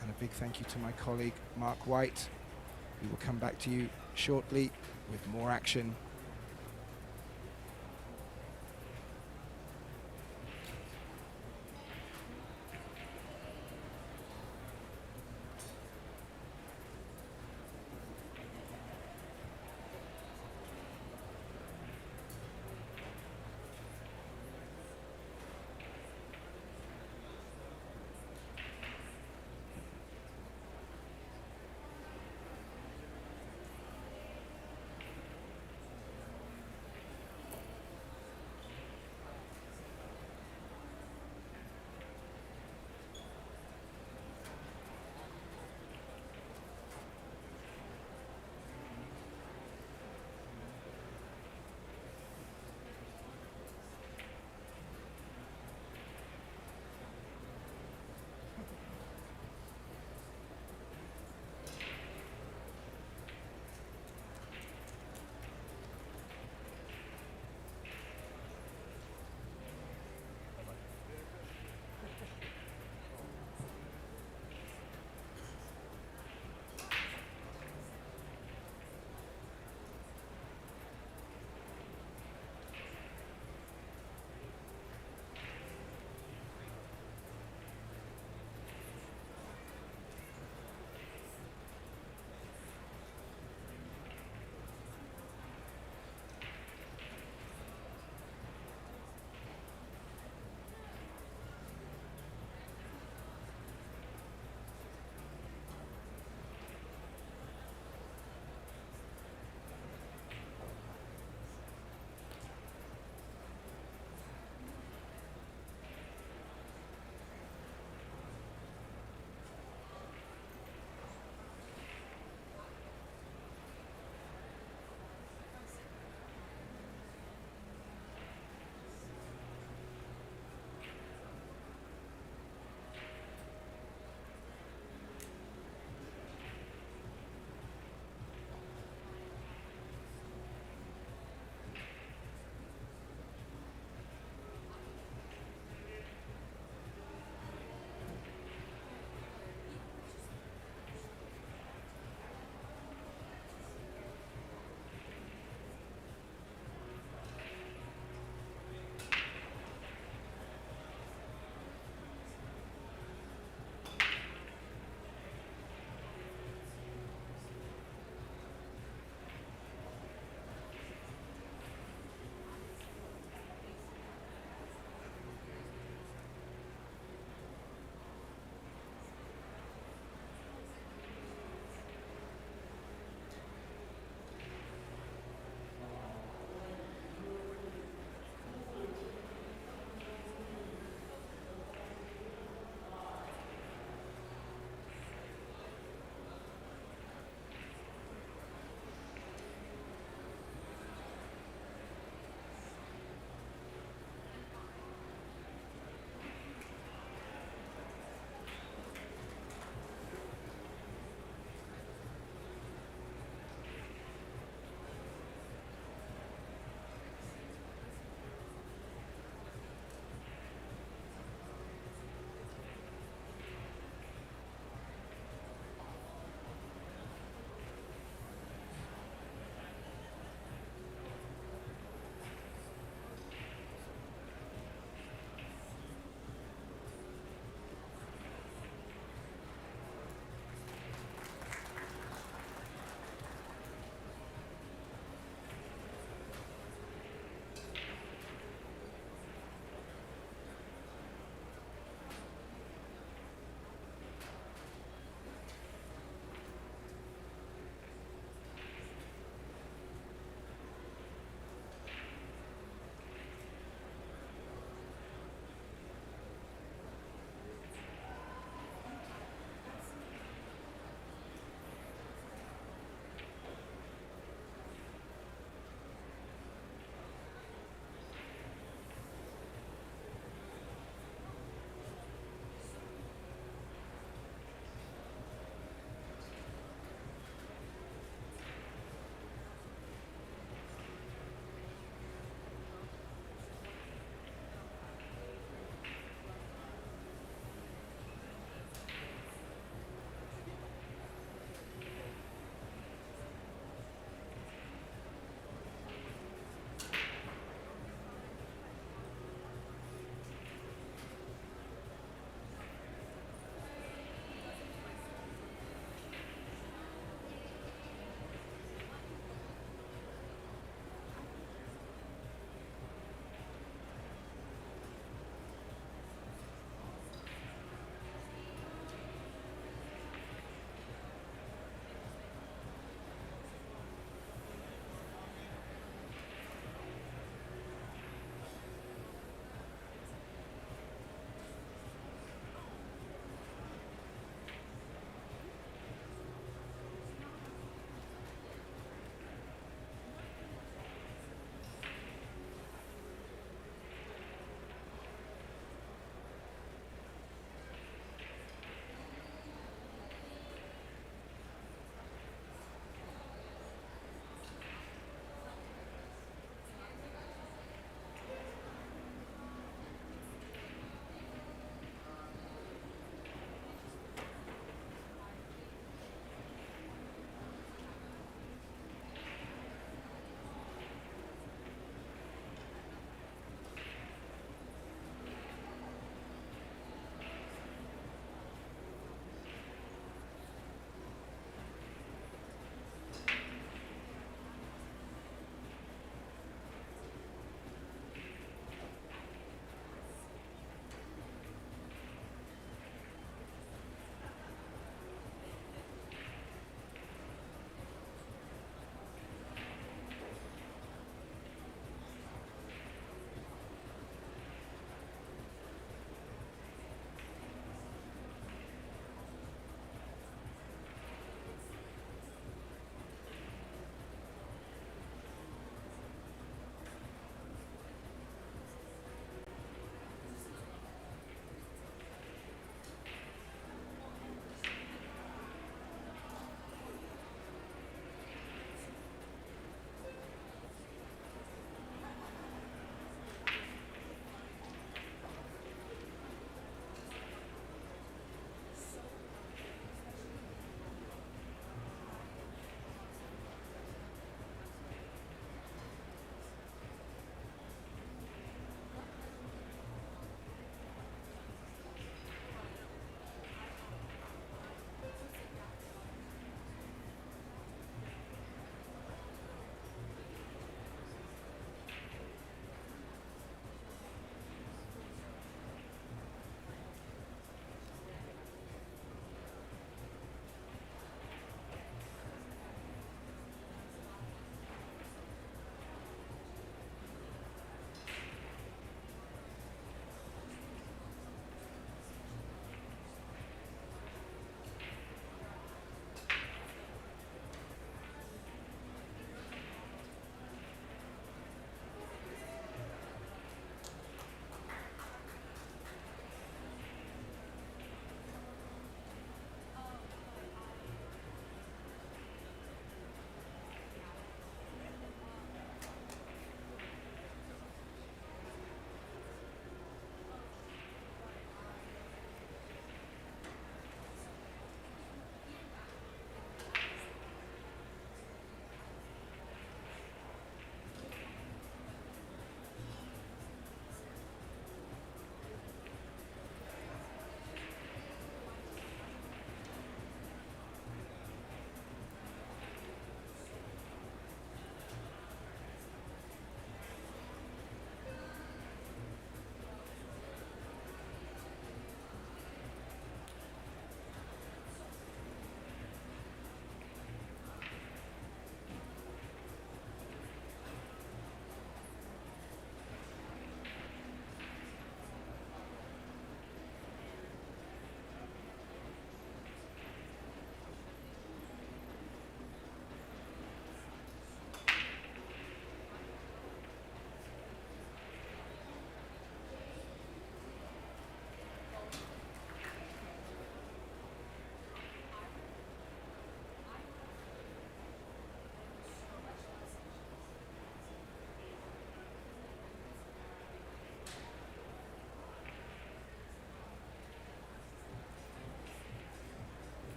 And a big thank you to my colleague Mark White. We will come back to you shortly with more action.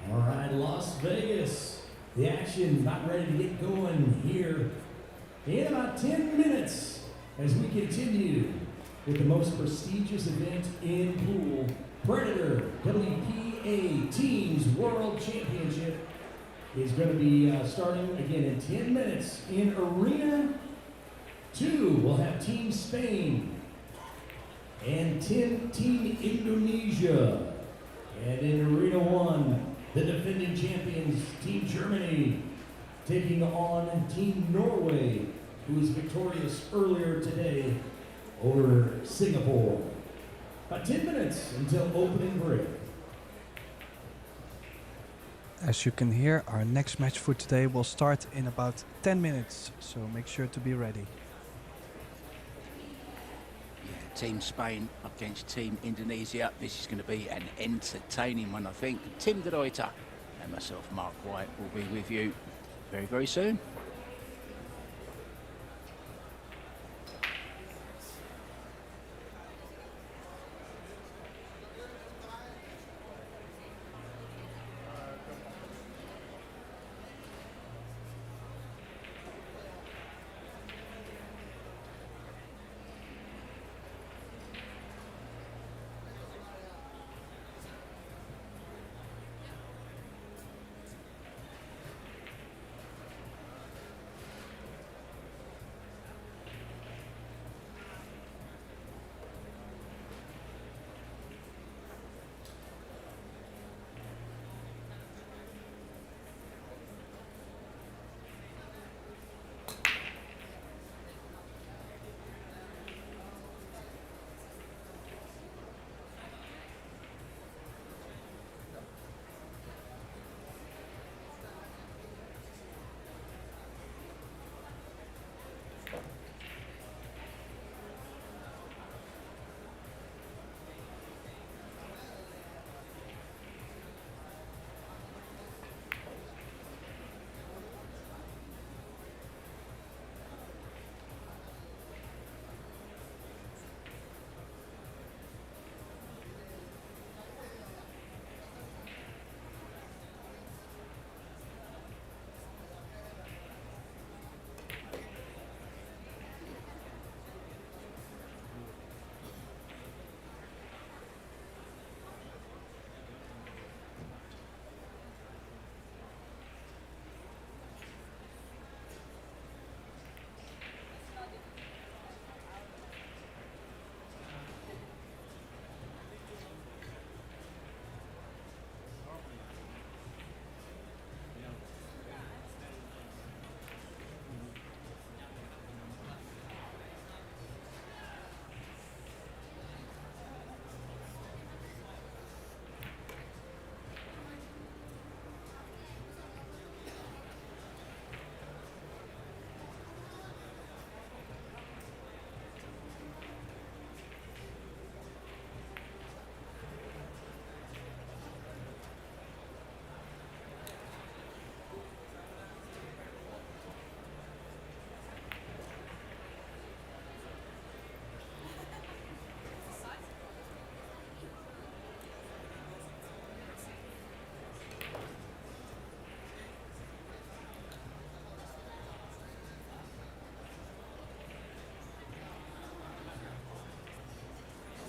All right, Las Vegas. The action about ready to get going here in about 10 minutes as we continue with the most prestigious event in pool, Predator WPA Teams World Championship is going to be starting again in 10 minutes in Arena 2. We'll have Team Spain and Team Indonesia. And in Arena 1, the defending champions, Team Germany, taking on Team Norway, who was victorious earlier today over Singapore. About 10 minutes until opening break. As you can hear, our next match for today will start in about 10 minutes, so make sure to be ready. Yeah, Team Spain against Team Indonesia. This is going to be an entertaining one, I think. Tim de Ruyter and myself, Mark White, will be with you very, very soon.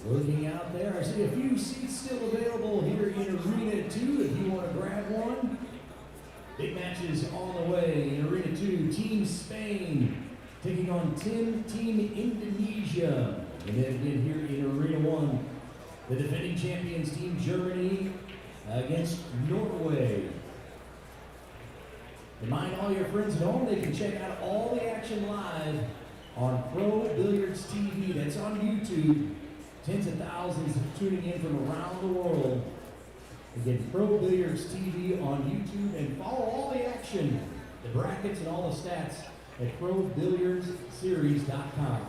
Looking out there, I see a few seats still available here in Arena 2 if you want to grab one. Big matches on the way in Arena 2. Team Spain taking on Team Indonesia. And then again here in Arena 1, the defending champions, Team Germany, against Norway. Remind all your friends at home they can check out all the action live on Pro Billiards TV. That's on YouTube. Tens of thousands tuning in from around the world. Again, Pro Billiards TV on YouTube, and follow all the action, the brackets and all the stats at ProBilliardsSeries.com.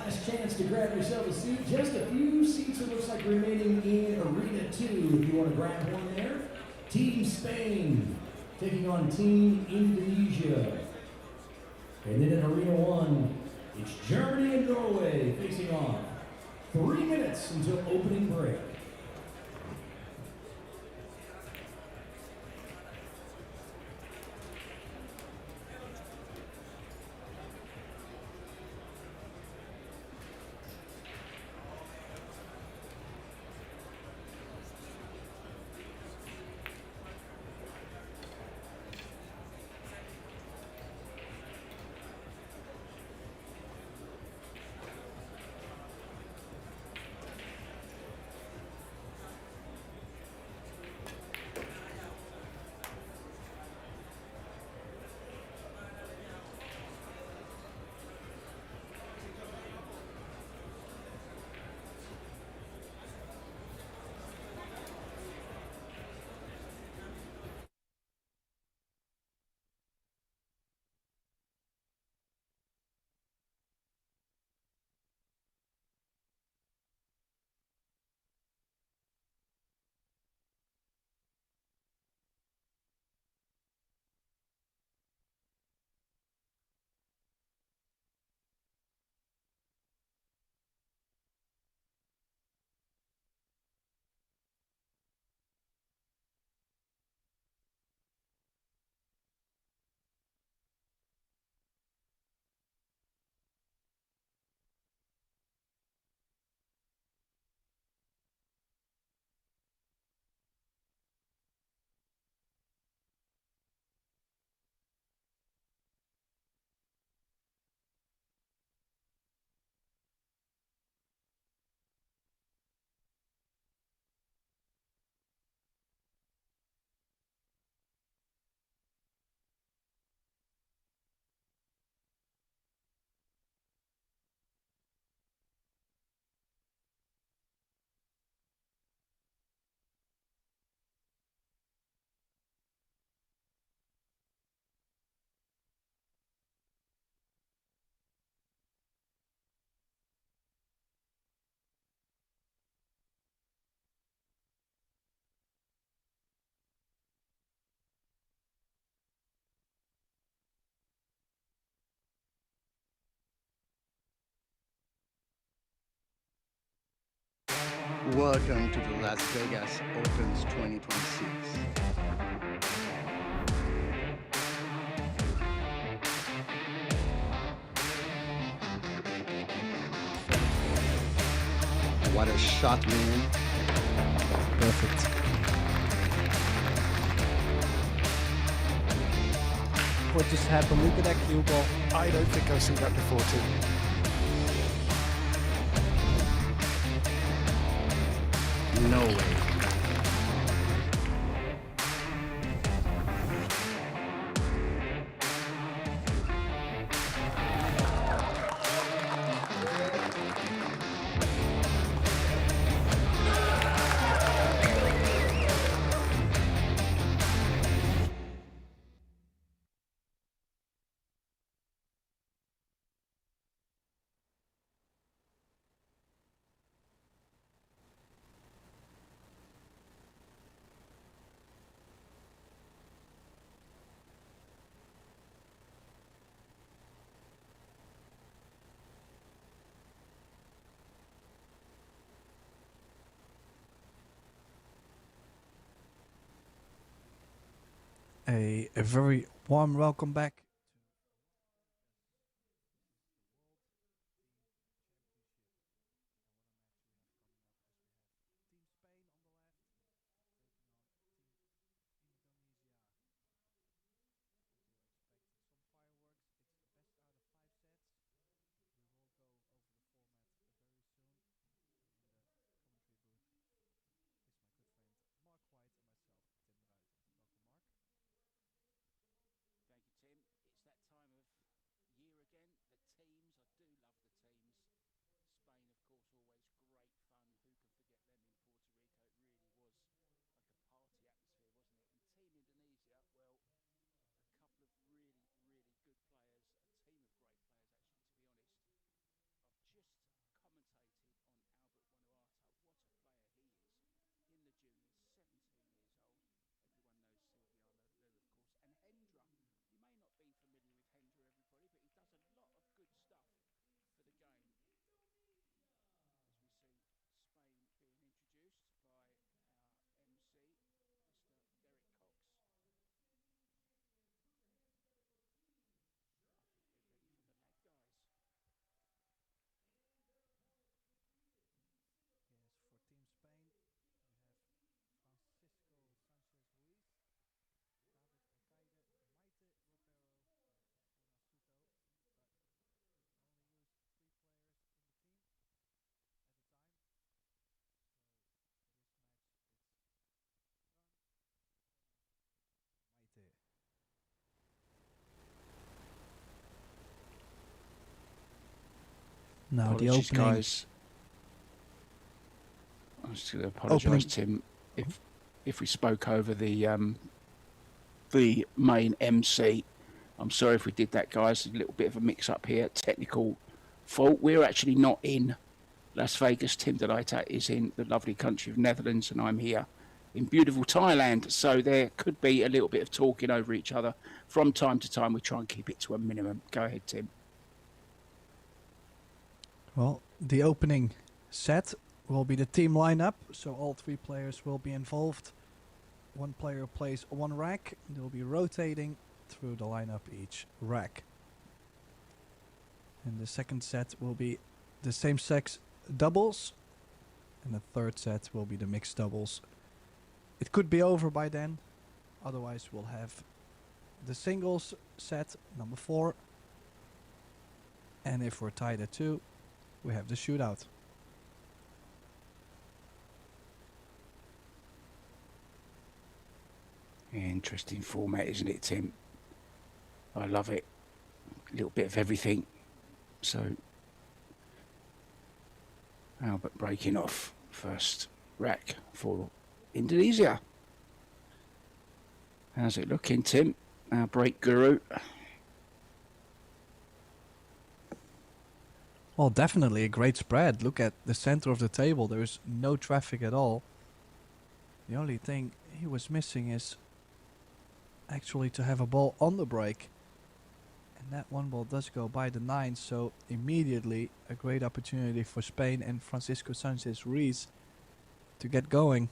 last chance to grab yourself a seat. Just a few seats, it looks like, remaining in Arena 2. If you want to grab one there. Team Spain taking on Team Indonesia. And then in Arena 1, it's Germany and Norway facing off. 3 minutes until opening break. Welcome to the Las Vegas Opens 2026. What a shot, man. Perfect. What just happened? Look at that cue ball. I don't think I've seen that before, too. No way. A very warm welcome back. Thank you, Tim. Now the Apologies, opening. guys. I was going to apologise, Opening. Tim, if we spoke over the main MC. I'm sorry if we did that, guys. A little bit of a mix-up here, technical fault. We're actually not in Las Vegas. Tim de Laeta is in the lovely country of Netherlands, and I'm here in beautiful Thailand. So there could be a little bit of talking over each other from time to time. We try and keep it to a minimum. Go ahead, Tim. Well, the opening set will be the team lineup, so all 3 players will be involved. 1 player plays 1 rack. They'll be rotating through the lineup each rack. And the second set will be the same sex doubles, and the third set will be the mixed doubles. It could be over by then, otherwise we'll have the singles set, number 4, and if we're tied at 2, we have the shootout. Interesting format, isn't it, Tim? I love it. A little bit of everything. So, Albert breaking off first rack for Indonesia. How's it looking, Tim? Our break guru. Well, definitely a great spread. Look at the center of the table. There's no traffic at all. The only thing he was missing is actually to have a ball on the break. And that 1 ball does go by the 9, so immediately a great opportunity for Spain and Francisco Sanchez Ruiz to get going.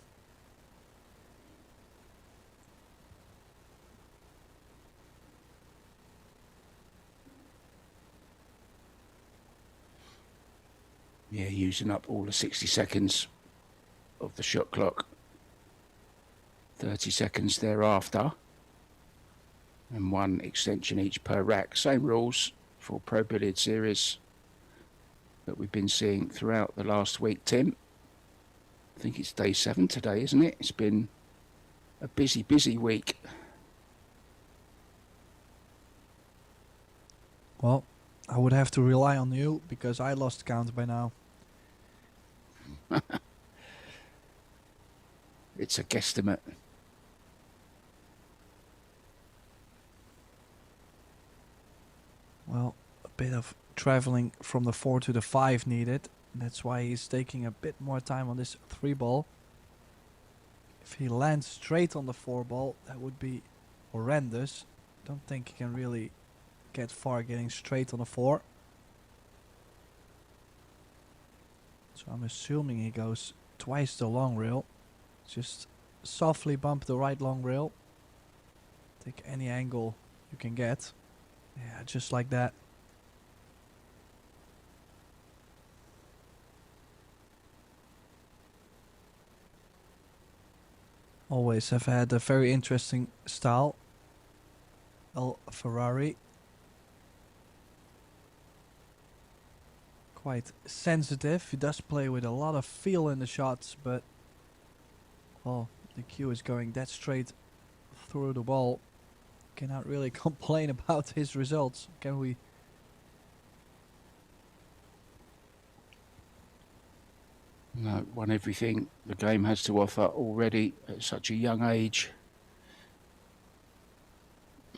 Yeah, using up all the 60 seconds of the shot clock. 30 seconds thereafter. And 1 extension each per rack. Same rules for Pro Billiard Series that we've been seeing throughout the last week, Tim. I think it's day 7 today, isn't it? It's been a busy, busy week. Well, I would have to rely on you because I lost count by now. It's a guesstimate. Well, a bit of traveling from the 4 to the 5 needed. That's why he's taking a bit more time on this 3 ball. If he lands straight on the 4 ball, that would be horrendous. Don't think he can really get far getting straight on the 4. So I'm assuming he goes twice the long rail. Just softly bump the right long rail. Take any angle you can get. Yeah, just like that. Always have had a very interesting style. El Ferrari. Quite sensitive. He does play with a lot of feel in the shots, but well, the cue is going that straight through the ball. Cannot really complain about his results, can we? No, won everything the game has to offer already at such a young age.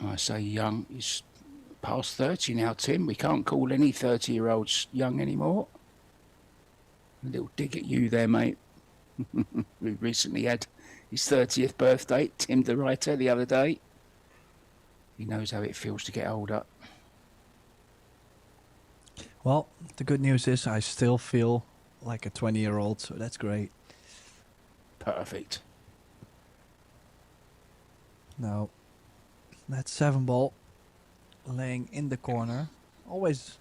I say young, he's past 30 now, Tim. We can't call any 30-year-olds young anymore. A little dig at you there, mate. We recently had his 30th birthday, Tim de Laeta, the other day. He knows how it feels to get older. Well, the good news is I still feel like a 20-year-old, so that's great. Perfect. Now, that 7 ball laying in the corner. Always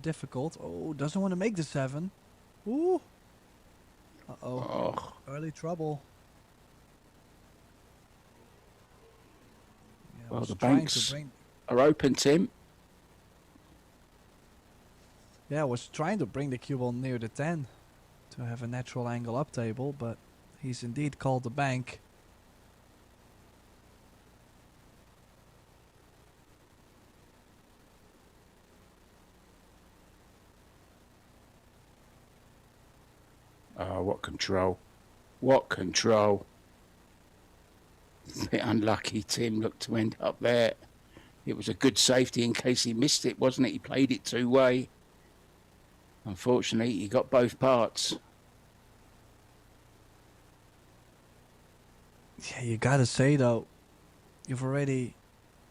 difficult. Oh, doesn't want to make the 7. Ooh. Uh-oh. Oh, Early trouble. Yeah, well, was the trying to banks bring- are open, Tim. Yeah, I was trying to bring the cue ball near the 10 to have a natural angle up table, but he's indeed called the bank. Oh, what control. What control. Bit unlucky, Tim looked to end up there. It was a good safety in case he missed it, wasn't it? He played it two-way. Unfortunately, he got both parts. Yeah, you gotta say though, you've already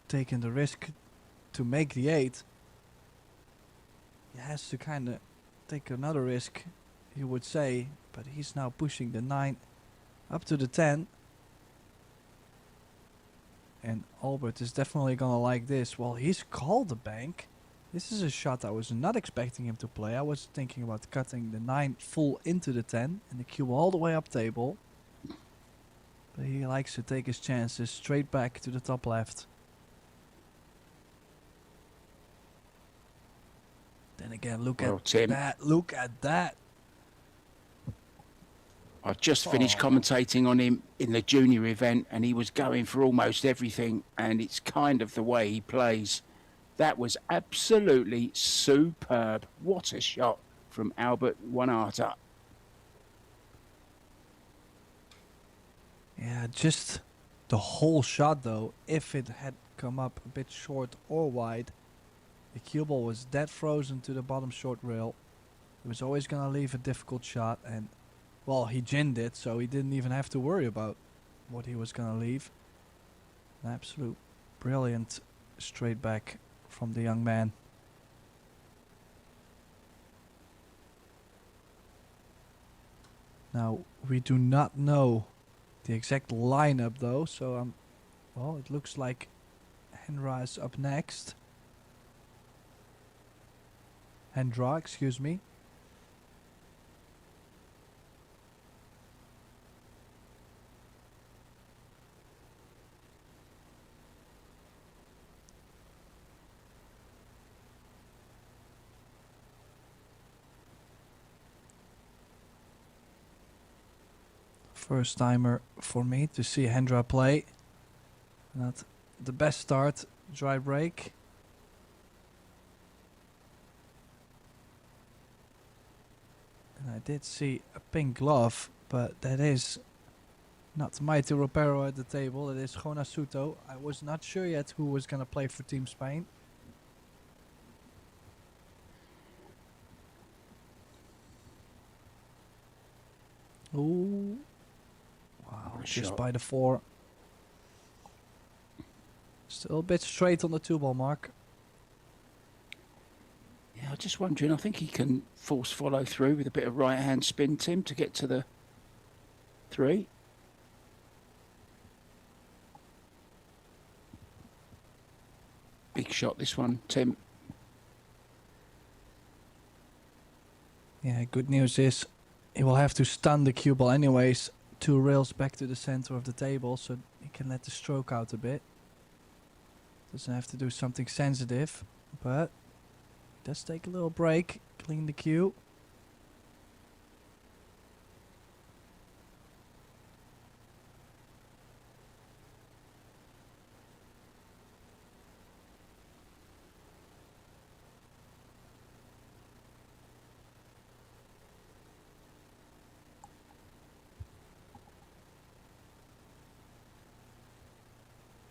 taken the risk to make the 8. He has to kind of take another risk, you would say, but he's now pushing the 9 up to the 10. And Albert is definitely gonna like this. Well, he's called the bank. This is a shot I was not expecting him to play. I was thinking about cutting the 9 full into the 10 and the cue all the way up table. But he likes to take his chances straight back to the top left. Then again, look Well, at Tim, that. Look at that. I've just finished commentating on him in the junior event, and he was going for almost everything, and it's kind of the way he plays. That was absolutely superb. What a shot from Albert Wanata. Yeah, just the whole shot though. If it had come up a bit short or wide, the cue ball was dead frozen to the bottom short rail. It was always going to leave a difficult shot, and well, he ginned it, so he didn't even have to worry about what he was going to leave. An absolute brilliant straight back from the young man. Now, we do not know the exact lineup though, so well, it looks like Hendra is up next. Hendra, excuse me. First timer for me to see Hendra play. Not the best start, dry break. And I did see a pink glove, but that is not Maite Ropero at the table. It is Jona Suto. I was not sure yet who was going to play for Team Spain. Ooh. Wow, just by the 4. Still a bit straight on the 2-ball mark. Yeah, I'm just wondering, I think he can force follow through with a bit of right hand spin, Tim, to get to the 3. Big shot this one, Tim. Yeah, good news is he will have to stun the cue ball anyways. 2 rails back to the center of the table, so he can let the stroke out a bit. Doesn't have to do something sensitive, but does take a little break, clean the cue.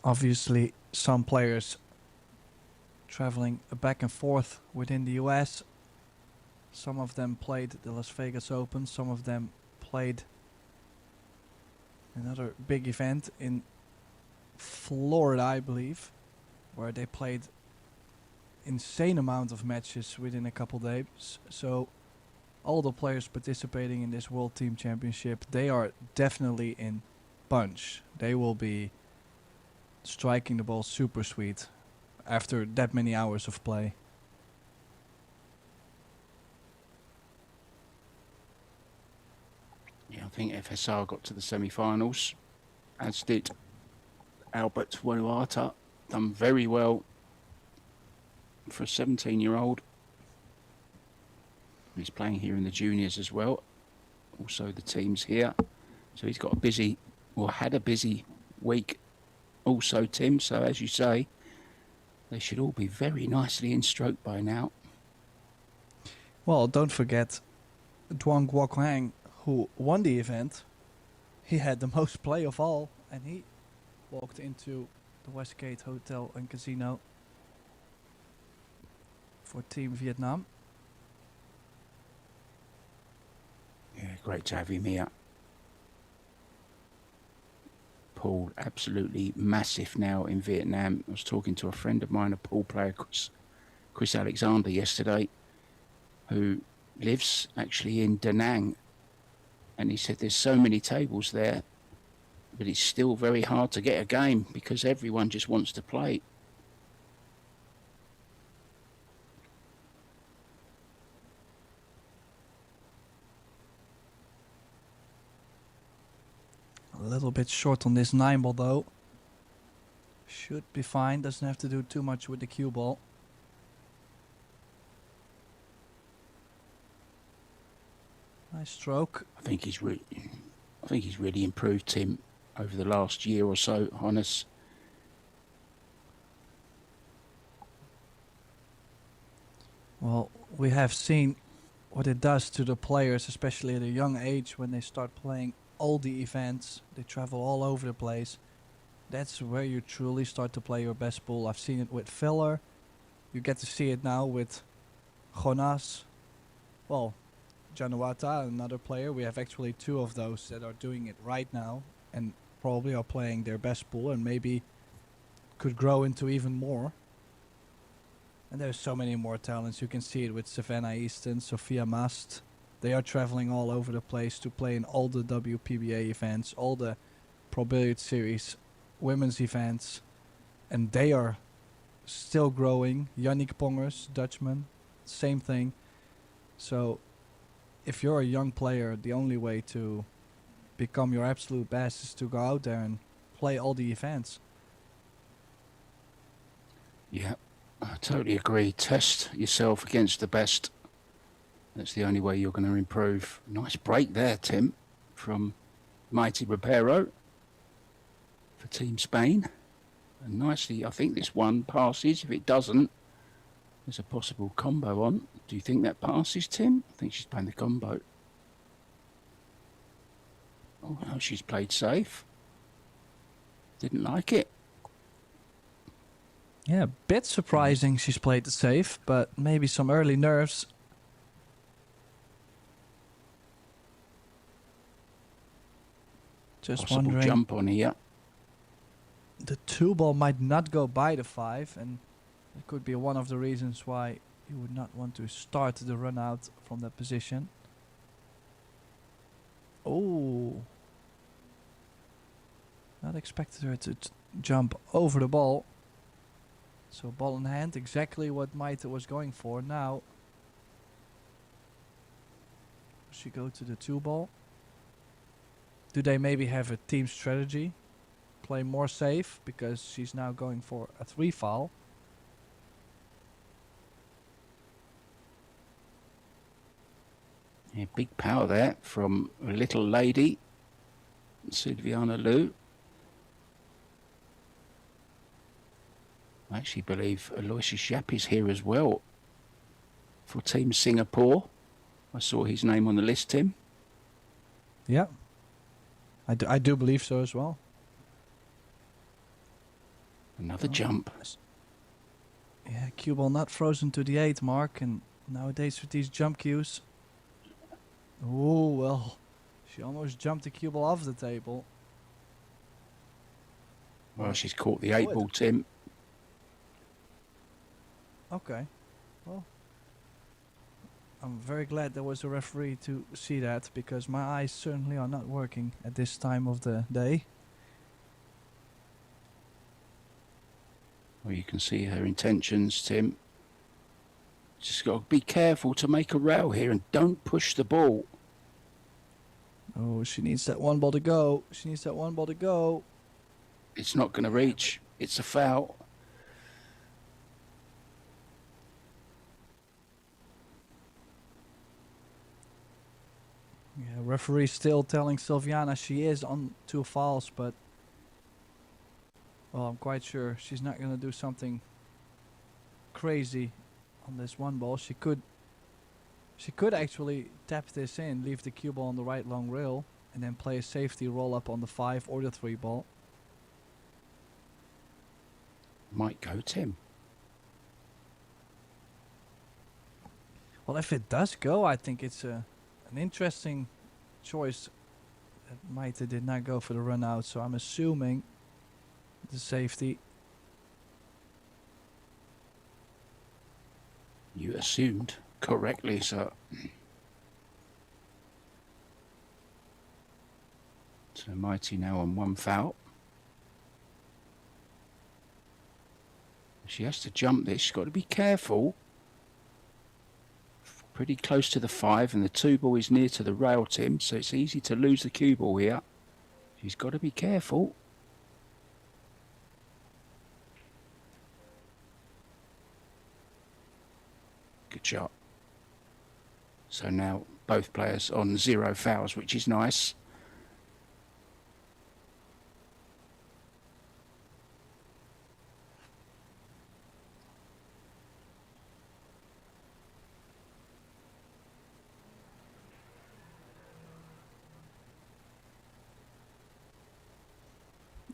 Obviously, some players traveling back and forth within the US. Some of them played the Las Vegas Open, some of them played another big event in Florida, I believe, where they played insane amount of matches within a couple days. So all the players participating in this World Team Championship, they are definitely in punch. They will be striking the ball super sweet after that many hours of play. Yeah, I think FSR got to the semi-finals, as did Albert Wanuata. Done very well for a 17-year-old. He's playing here in the juniors as well. Also the teams here. So he's got a busy, or had a busy week also, Tim. So as you say, they should all be very nicely in stroke by now. Well, don't forget Duong Guoquang, who won the event, he had the most play of all, and he walked into the Westgate Hotel and Casino for Team Vietnam. Yeah, great to have him here. Pool absolutely massive now in Vietnam. I was talking to a friend of mine, a pool player, Chris Alexander, yesterday, who lives actually in Da Nang, and he said there's so many tables there, but it's still very hard to get a game because everyone just wants to play. A little bit short on this 9 ball though. Should be fine, doesn't have to do too much with the cue ball. Nice stroke. I think he's really improved, Tim, over the last year or so, Hannes. Well, we have seen what it does to the players, especially at a young age when they start playing all the events. They travel all over the place. That's where you truly start to play your best pool. I've seen it with Filler. You get to see it now with Jonas. Well, Januata, another player. We have actually 2 of those that are doing it right now and probably are playing their best pool and maybe could grow into even more. And there's so many more talents. You can see it with Savannah Easton, Sophia Mast. They are traveling all over the place to play in all the WPBA events, all the Pro Billiard Series women's events. And they are still growing. Yannick Pongers, Dutchman, same thing. So if you're a young player, the only way to become your absolute best is to go out there and play all the events. Yeah, I totally agree. Test yourself against the best. That's the only way you're going to improve. Nice break there, Tim, from Mighty Ribeiro for Team Spain. And nicely, I think this one passes. If it doesn't, there's a possible combo on. Do you think that passes, Tim? I think she's playing the combo. Oh, no, she's played safe. Didn't like it. Yeah, a bit surprising she's played it safe, but maybe some early nerves. Just Possible wondering. Jump on here. The 2 ball might not go by the 5, and it could be one of the reasons why you would not want to start the run out from that position. Oh. Not expected her to jump over the ball. So ball in hand, exactly what Maite was going for. Now she go to the 2 ball. Do they maybe have a team strategy? Play more safe because she's now going for a 3 foul. Yeah, big power there from a little lady, Silviana Liu. I actually believe Aloysius Yap is here as well for Team Singapore. I saw his name on the list, Tim. Yeah. I do believe so as well. Another jump. Yeah, cue ball not frozen to the 8 mark, and nowadays with these jump cues. Oh, well, she almost jumped the cue ball off the table. Well, she's caught the 8 ball, Tim. Okay, well, I'm very glad there was a referee to see that, because my eyes certainly are not working at this time of the day. Well, you can see her intentions, Tim. Just got to be careful to make a row here and don't push the ball. Oh, she needs that 1 ball to go. She needs that 1 ball to go. It's not going to reach. It's a foul. Yeah, referee still telling Silviana she is on 2 fouls, but well, I'm quite sure she's not going to do something crazy on this 1 ball. She could She could actually tap this in, leave the cue ball on the right long rail, and then play a safety roll up on the 5 or the 3 ball. Might go Tim. Well, if it does go, I think it's an interesting choice. Maite did not go for the run out, so I'm assuming the safety. You assumed correctly, sir. So Mighty now on 1 foul. She has to jump this. She's got to be careful. Pretty close to the 5, and the 2 ball is near to the rail, Tim, so it's easy to lose the cue ball here. She's got to be careful. Good shot. So now both players on 0 fouls, which is nice.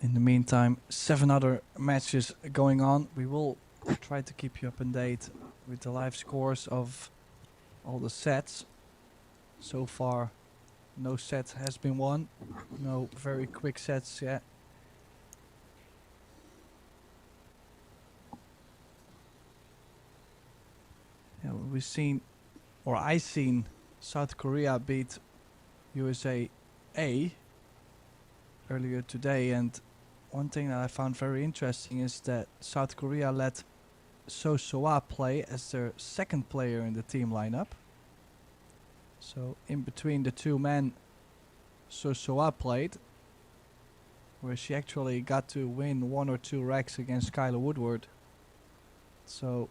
In the meantime, 7 other matches going on. We will try to keep you up to date with the live scores of all the sets. So far, no set has been won. No very quick sets yet. Yeah, we've seen, or I seen, South Korea beat USA A earlier today, and one thing that I found very interesting is that South Korea let So Soa play as their second player in the team lineup. So in between the 2 men, So Soa played, where she actually got to win 1 or 2 racks against Kyla Woodward. So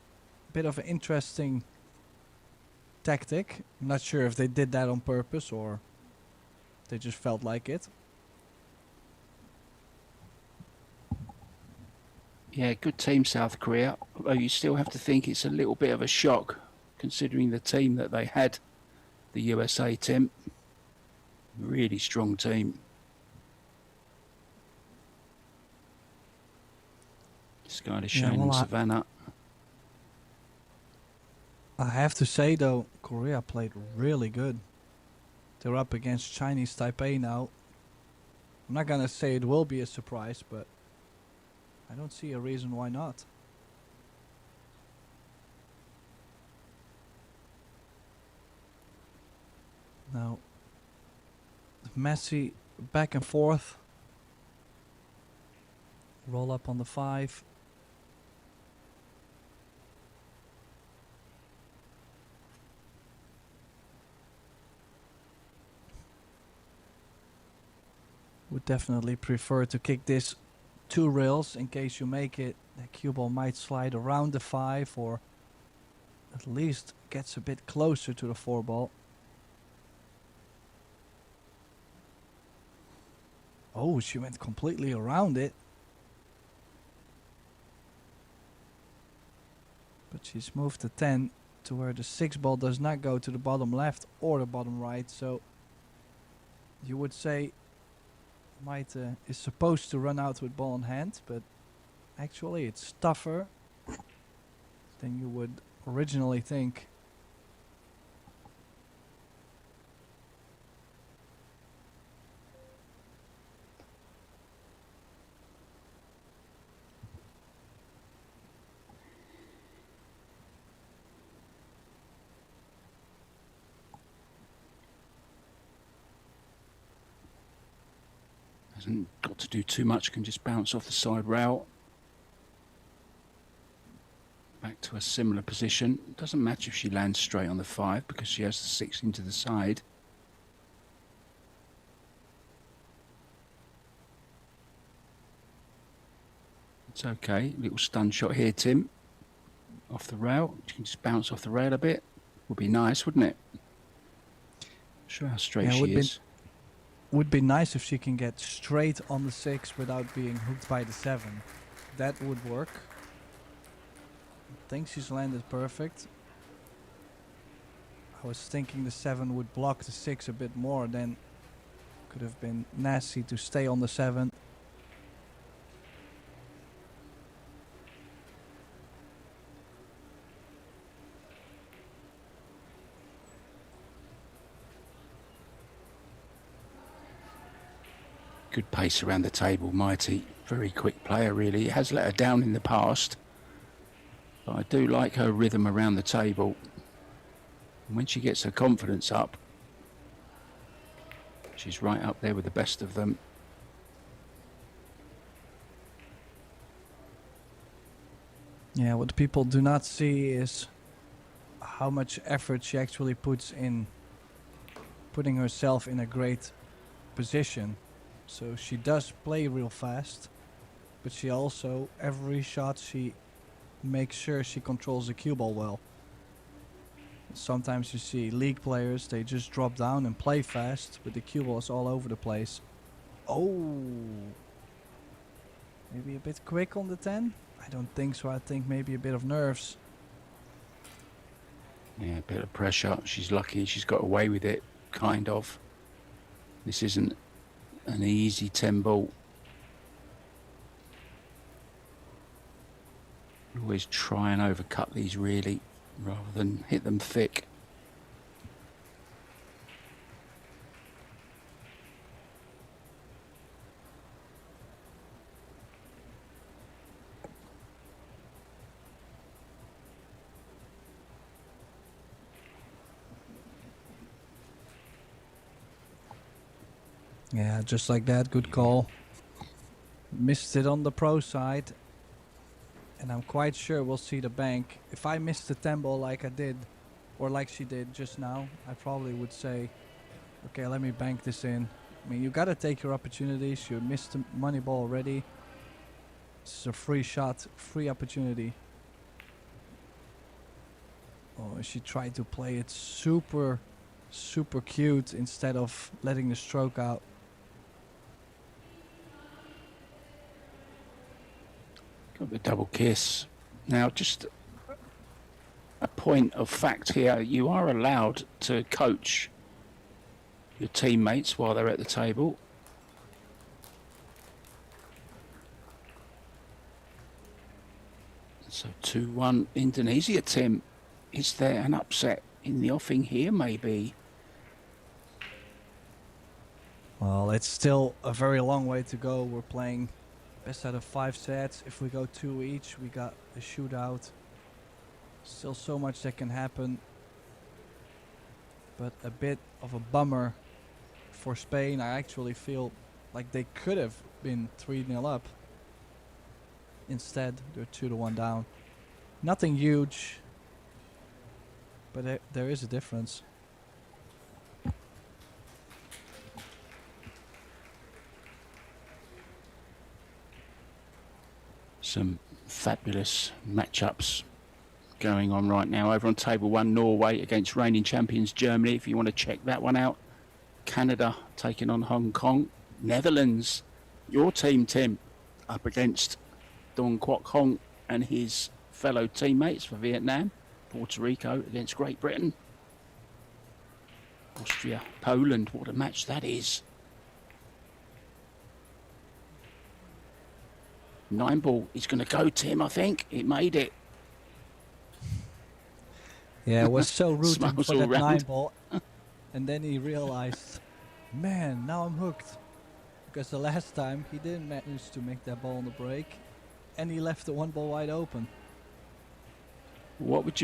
a bit of an interesting tactic. I'm not sure if they did that on purpose or they just felt like it. Yeah, good team, South Korea. Although you still have to think it's a little bit of a shock, considering the team that they had, the USA team. Really strong team. Skylar Shane and Savannah. I have to say though, Korea played really good. They're up against Chinese Taipei now. I'm not gonna say it will be a surprise, but I don't see a reason why not. Now, messy back and forth. Roll up on the 5. Would definitely prefer to kick this 2 rails in case you make it. The cue ball might slide around the 5 or at least gets a bit closer to the 4 ball. Oh, she went completely around it. But she's moved the 10 to where the 6 ball does not go to the bottom left or the bottom right. So you would say Maite is supposed to run out with ball in hand, but actually it's tougher than you would originally think. Hasn't got to do too much, can just bounce off the side rail. Back to a similar position. Doesn't matter if she lands straight on the 5 because she has the 6 into the side. It's okay. Little stun shot here, Tim. Off the rail. You can just bounce off the rail a bit. Would be nice, wouldn't it? Show how straight she is. Would be nice if she can get straight on the 6 without being hooked by the 7. That would work. I think she's landed perfect. I was thinking the 7 would block the 6 a bit more, then could have been nasty to stay on the 7. Good pace around the table, Mighty. Very quick player, really. It has let her down in the past. But I do like her rhythm around the table. And when she gets her confidence up, she's right up there with the best of them. Yeah, what people do not see is how much effort she actually puts in putting herself in a great position. So she does play real fast, but she also, every shot she makes sure she controls the cue ball well. Sometimes you see league players, they just drop down and play fast, but the cue ball is all over the place. Oh, maybe a bit quick on the 10? I don't think so. I think maybe a bit of nerves. Yeah, a bit of pressure. She's lucky she's got away with it, kind of. This isn't an easy 10 ball. Always try and overcut these really, rather than hit them thick. Yeah, just like that, good call. Missed it on the pro side. And I'm quite sure we'll see the bank. If I missed the 10 ball like I did, or like she did just now, I probably would say, okay, let me bank this in. I mean, you gotta take your opportunities. You missed the money ball already. This is a free shot, free opportunity. Oh, she tried to play it super, super cute instead of letting the stroke out. Got the double kiss. Now, just a point of fact here, you are allowed to coach your teammates while they're at the table. So 2-1 Indonesia, Tim. Is there an upset in the offing here, maybe? Well, it's still a very long way to go. We're playing best out of 5 sets. If we go 2 each, we got a shootout. Still so much that can happen. But a bit of a bummer for Spain. I actually feel like they could have been 3-0 up. Instead, they're 2-1 down. Nothing huge, but there is a difference. Some fabulous matchups going on right now. Over on table 1, Norway against reigning champions Germany, if you want to check that one out. Canada taking on Hong Kong. Netherlands, your team, Tim, up against Dong Kwok Hong and his fellow teammates for Vietnam. Puerto Rico against Great Britain. Austria, Poland, what a match that is. 9 ball is going to go, Tim, I think. It made it. Yeah, it was so rooting Smiles for all that round. 9 ball. And then he realized, man, now I'm hooked. Because the last time he didn't manage to make that ball on the break. And he left the 1 ball wide open. What would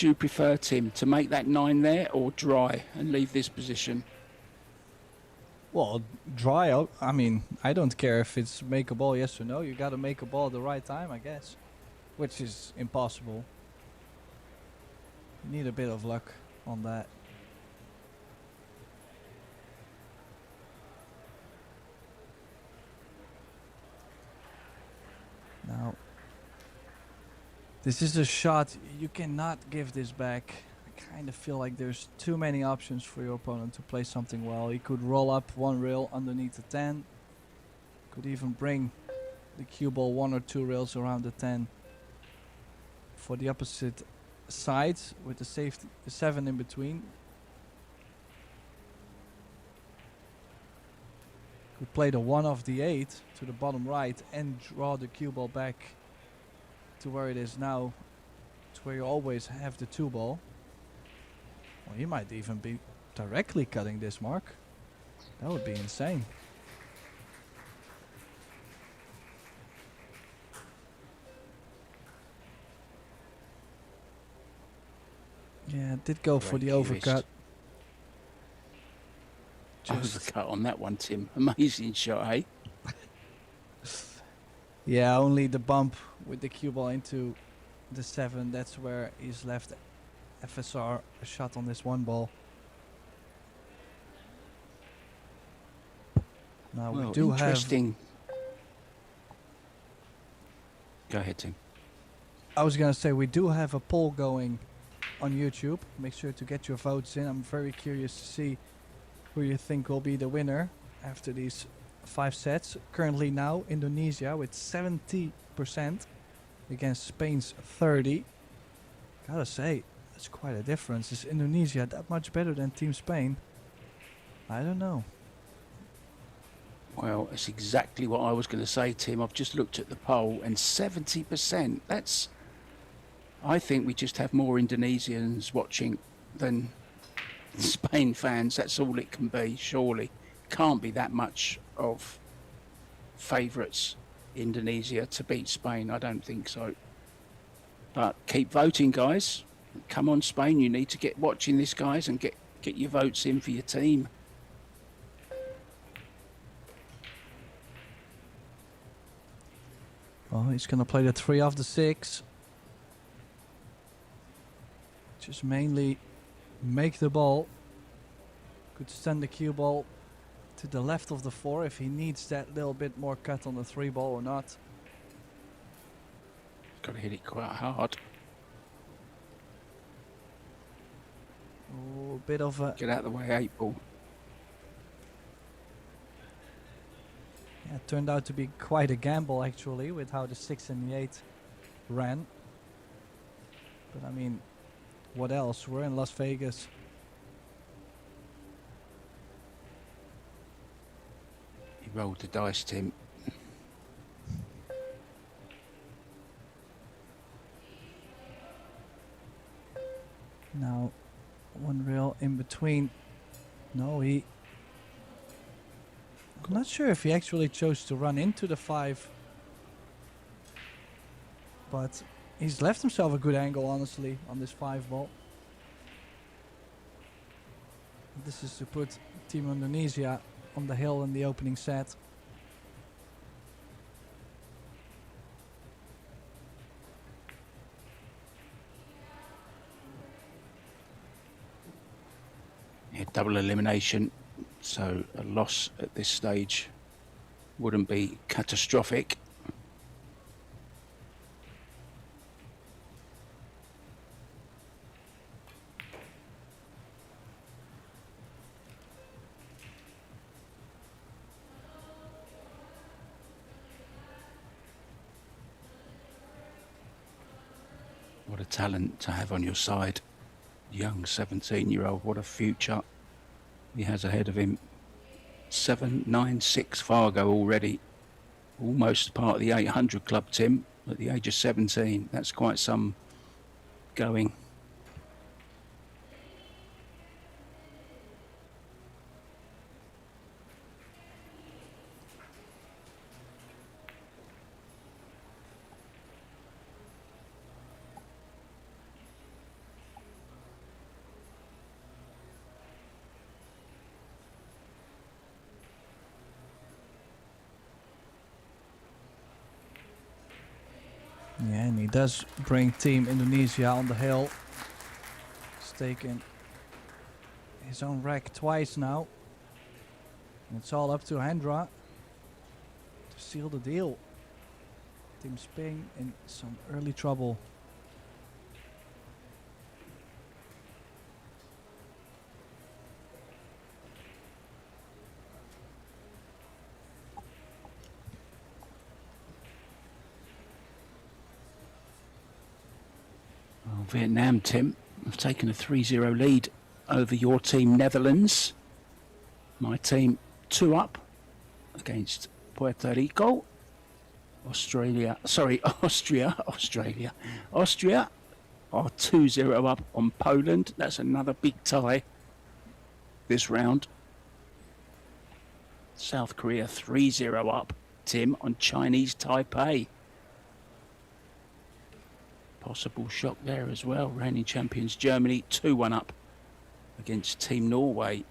you prefer, Tim, to make that 9 there or dry and leave this position? Well, dry out. I mean, I don't care if it's make a ball, yes or no. You gotta make a ball at the right time, I guess. Which is impossible. You need a bit of luck on that. Now, this is a shot. You cannot give this back. I kind of feel like there's too many options for your opponent to play something well. He could roll up 1 rail underneath the 10. Could even bring the cue ball 1 or 2 rails around the 10 for the opposite sides with the safety, the 7 in between. Could play the 1 off the 8 to the bottom right and draw the cue ball back to where it is now, to where you always have the 2 ball. Well, he might even be directly cutting this mark. That would be insane. Yeah, did go for the overcut. Overcut on that one, Tim. Amazing shot, eh? Yeah, only the bump with the cue ball into the 7. That's where he's left FSR a shot on this 1 ball. Now Well, we do have. interesting. Go ahead, Tim. I was gonna say we do have a poll going on YouTube. Make sure to get your votes in. I'm very curious to see who you think will be the winner after these 5 sets. Currently now Indonesia with 70% against Spain's 30. Gotta say, that's quite a difference. Is Indonesia that much better than Team Spain? I don't know. Well, it's exactly what I was going to say, Tim. I've just looked at the poll, and 70%. That's. I think we just have more Indonesians watching than Spain fans. That's all it can be, surely. Can't be that much of favourites Indonesia to beat Spain. I don't think so. But keep voting, guys. Come on, Spain. You need to get watching this, guys, and get your votes in for your team. Well, he's gonna play the 3 off the 6. Just mainly make the ball. Could send the cue ball to the left of the 4 if he needs that little bit more cut on the 3 ball or not. Got to hit it quite hard. Oh, a bit of a. Get out of the way, 8 ball. Yeah, it turned out to be quite a gamble actually with how the 6 and the 8 ran. But I mean, what else? We're in Las Vegas. He rolled the dice, Tim. Now, 1 rail in between. No, he. I'm not sure if he actually chose to run into the 5. But he's left himself a good angle, honestly, on this 5 ball. This is to put Team Indonesia on the hill in the opening set. Yeah, double elimination. So a loss at this stage wouldn't be catastrophic. What a talent to have on your side. Young 17-year-old, what a future he has ahead of him. 796 Fargo already. Almost part of the 800 club, Tim, at the age of 17. That's quite some going. Yeah, and he does bring Team Indonesia on the hill. He's taken his own rack twice now. And it's all up to Hendra to seal the deal. Team Spain in some early trouble. Well, Vietnam, Tim, have taken a 3-0 lead over your team, Netherlands. My team 2 up against Puerto Rico. Austria are 2-0 up on Poland. That's another big tie this round. South Korea 3-0 up, Tim, on Chinese Taipei. Possible shock there as well. Reigning champions Germany 2-1 up against Team Norway.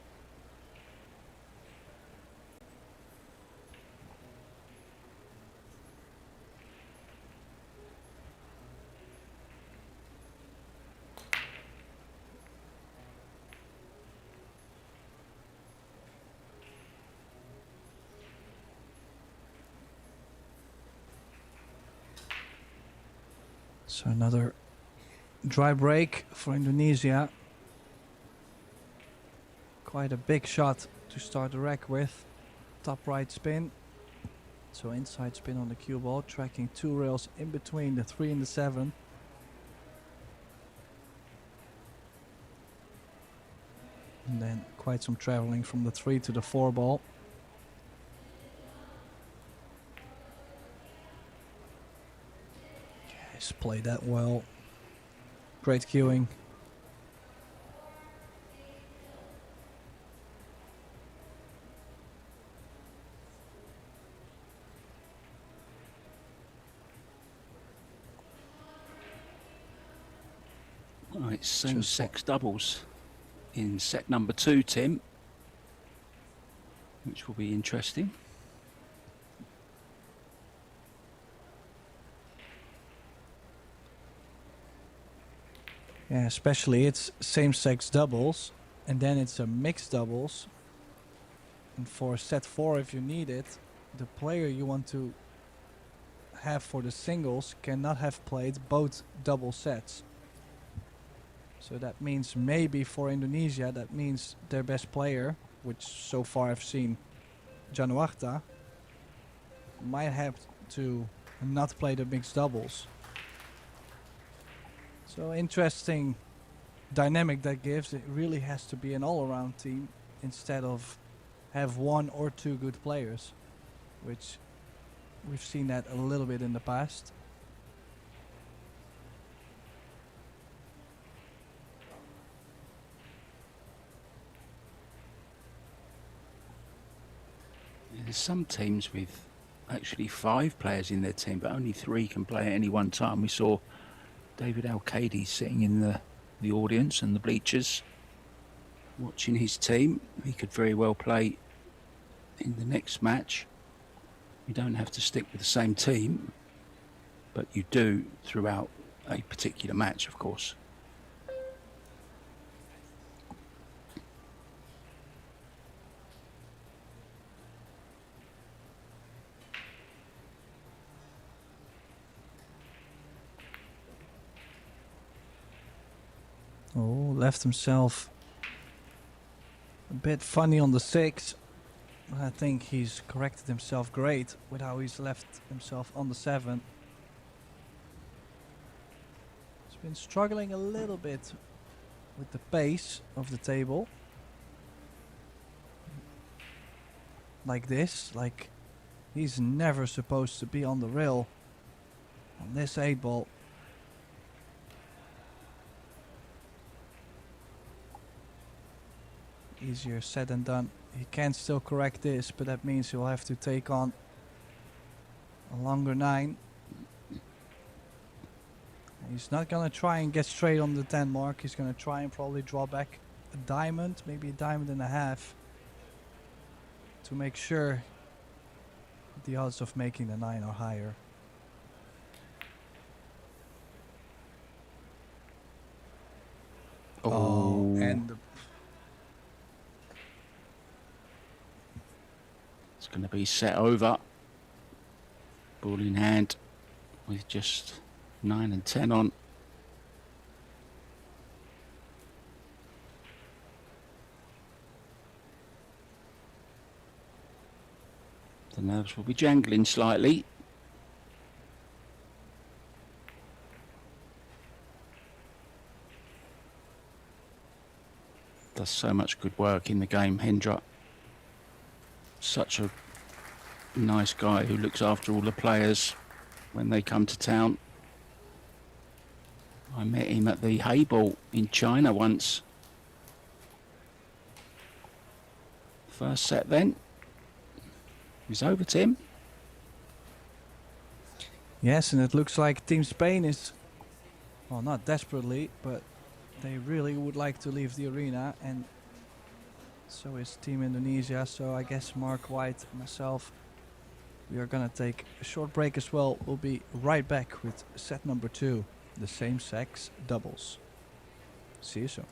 So another dry break for Indonesia. Quite a big shot to start the rack with. Top right spin. So inside spin on the cue ball, tracking 2 rails in between the 3 and the 7. And then quite some traveling from the 3 to the 4 ball. Yes, played that well. Great cueing. Right, same sex doubles in set number 2, Tim, which will be interesting. Yeah, especially it's same-sex doubles, and then it's a mixed doubles. And for set 4, if you need it, the player you want to have for the singles cannot have played both double sets. So that means maybe for Indonesia, that means their best player, which so far I've seen Januarta, might have to not play the mixed doubles. So interesting dynamic that gives. It really has to be an all-around team instead of have 1 or 2 good players, which we've seen that a little bit in the past. There's some teams with actually 5 players in their team, but only 3 can play at any one time. We saw David Al-Qadi sitting in the audience and the bleachers watching his team. He could very well play in the next match. You don't have to stick with the same team, but you do throughout a particular match, of course. Oh, left himself a bit funny on the 6. I think he's corrected himself great with how he's left himself on the 7. He's been struggling a little bit with the pace of the table. Like this, like he's never supposed to be on the rail on this 8 ball. Easier said than done. He can still correct this, but that means he'll have to take on a longer 9. He's not gonna try and get straight on the 10 mark. He's gonna try and probably draw back a diamond, maybe a diamond and a half, to make sure the odds of making the 9 are higher. Oh, and the it's going to be set over. Ball in hand with just 9 and 10 on. The nerves will be jangling slightly. does so much good work in the game, Hendra. Such a nice guy who looks after all the players when they come to town. I met him at the hay ball in China once. First set then. He's over, Tim. Yes, and it looks like Team Spain is, well, not desperately, but they really would like to leave the arena, and so is Team Indonesia. So I guess Mark White and myself, we are gonna take a short break as well. We'll be right back with set number 2, the same-sex doubles. See you soon.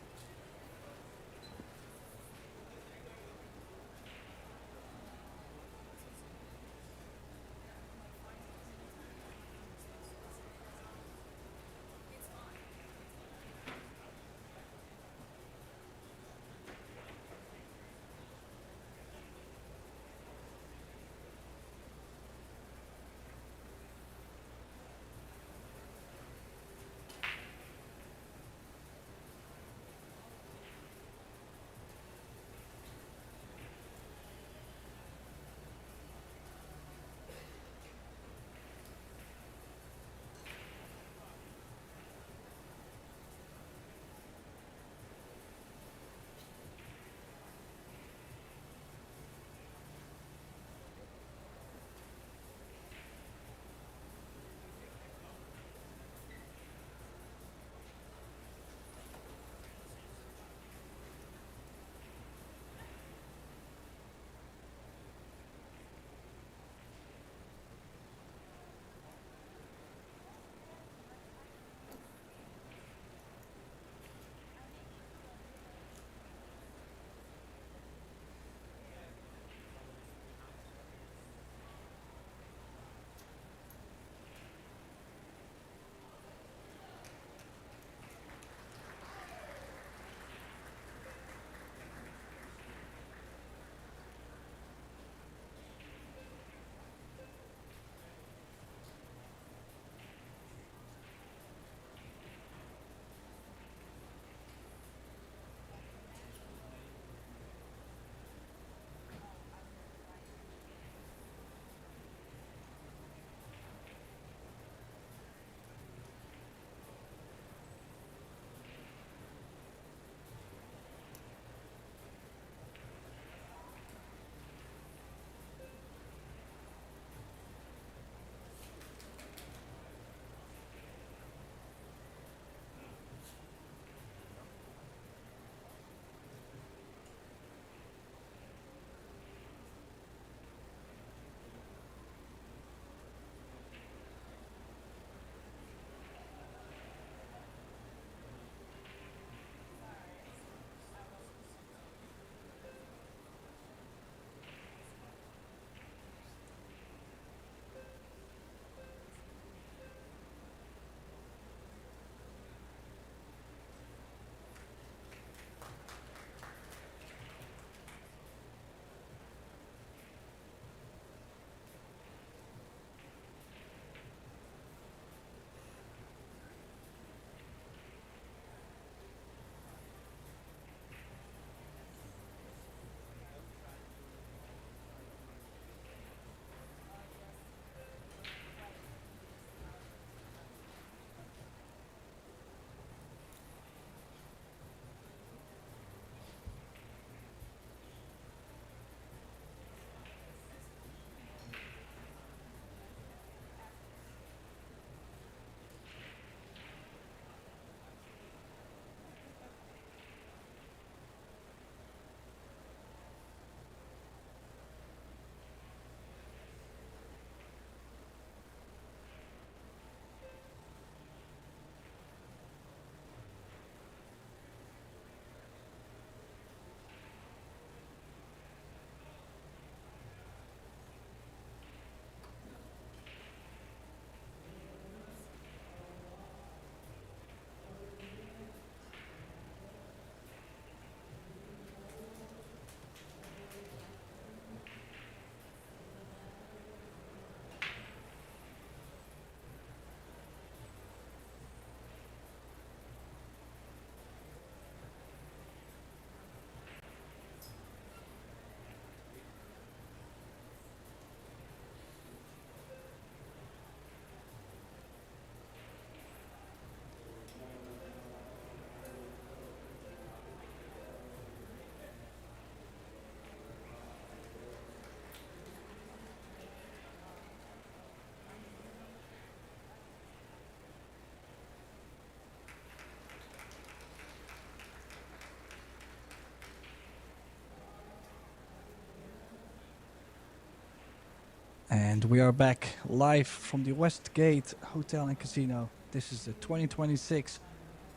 And we are back live from the Westgate Hotel and Casino. This is the 2026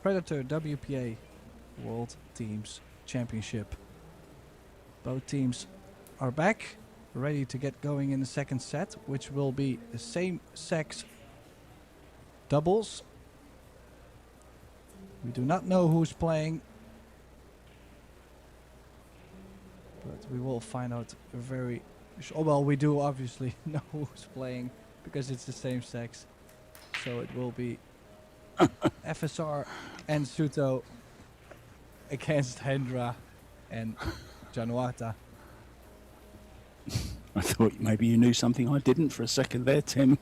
Predator WPA World Teams Championship. Both teams are back, ready to get going in the second set, which will be the same sex doubles. We do not know who's playing, but we will find out very. Oh, well, we do obviously know who's playing because it's the same sex. So it will be FSR and Suto against Hendra and Januata. I thought maybe you knew something I didn't for a second there, Tim.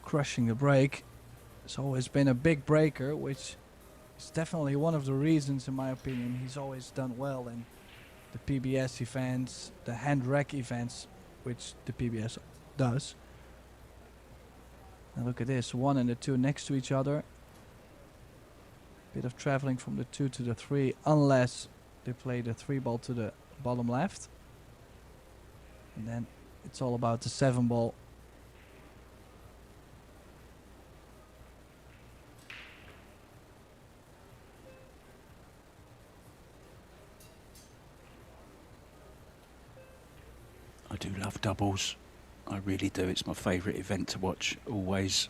Crushing the break. It's always been a big breaker, which is definitely one of the reasons, in my opinion, he's always done well in the PBS events, the hand rack events, which the PBS does. Now look at this, 1 and the 2 next to each other. Bit of traveling from the 2 to the 3, unless they play the 3 ball to the bottom left. And then it's all about the 7 ball. I do love doubles. I really do. It's my favourite event to watch, always.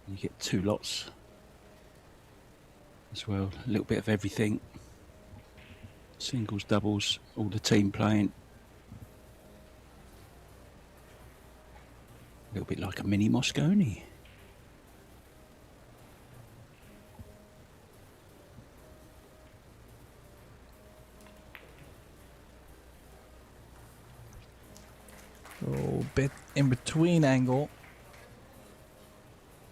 You get 2 lots as well. A little bit of everything. Singles, doubles, all the team playing. A little bit like a mini Moscone. So bit in between angle.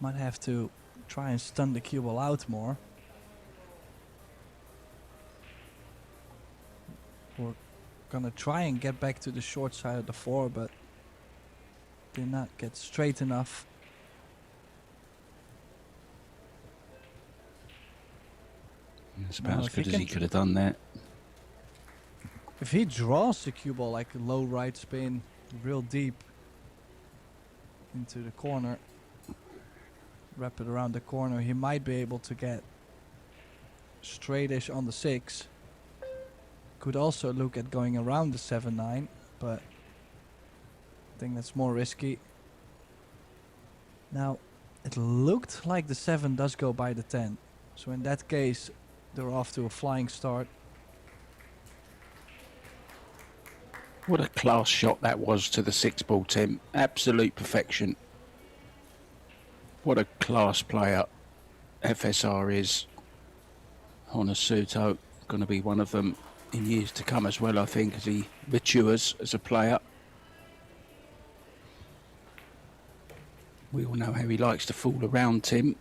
Might have to try and stun the cue ball out more. We're gonna try and get back to the short side of the 4, but did not get straight enough. It's about Now, as if he good as can he could have done that. If he draws the cue ball like a low right spin, real deep into the corner, wrap it around the corner, he might be able to get straightish on the 6. Could also look at going around the 7-9, but I think that's more risky. Now, it looked like the 7 does go by the 10, so in that case they're off to a flying start. What a class shot that was to the 6 ball, Tim. Absolute perfection. What a class player FSR is. Honasuto, going to be one of them in years to come as well, I think, as he matures as a player. We all know how he likes to fool around, Tim.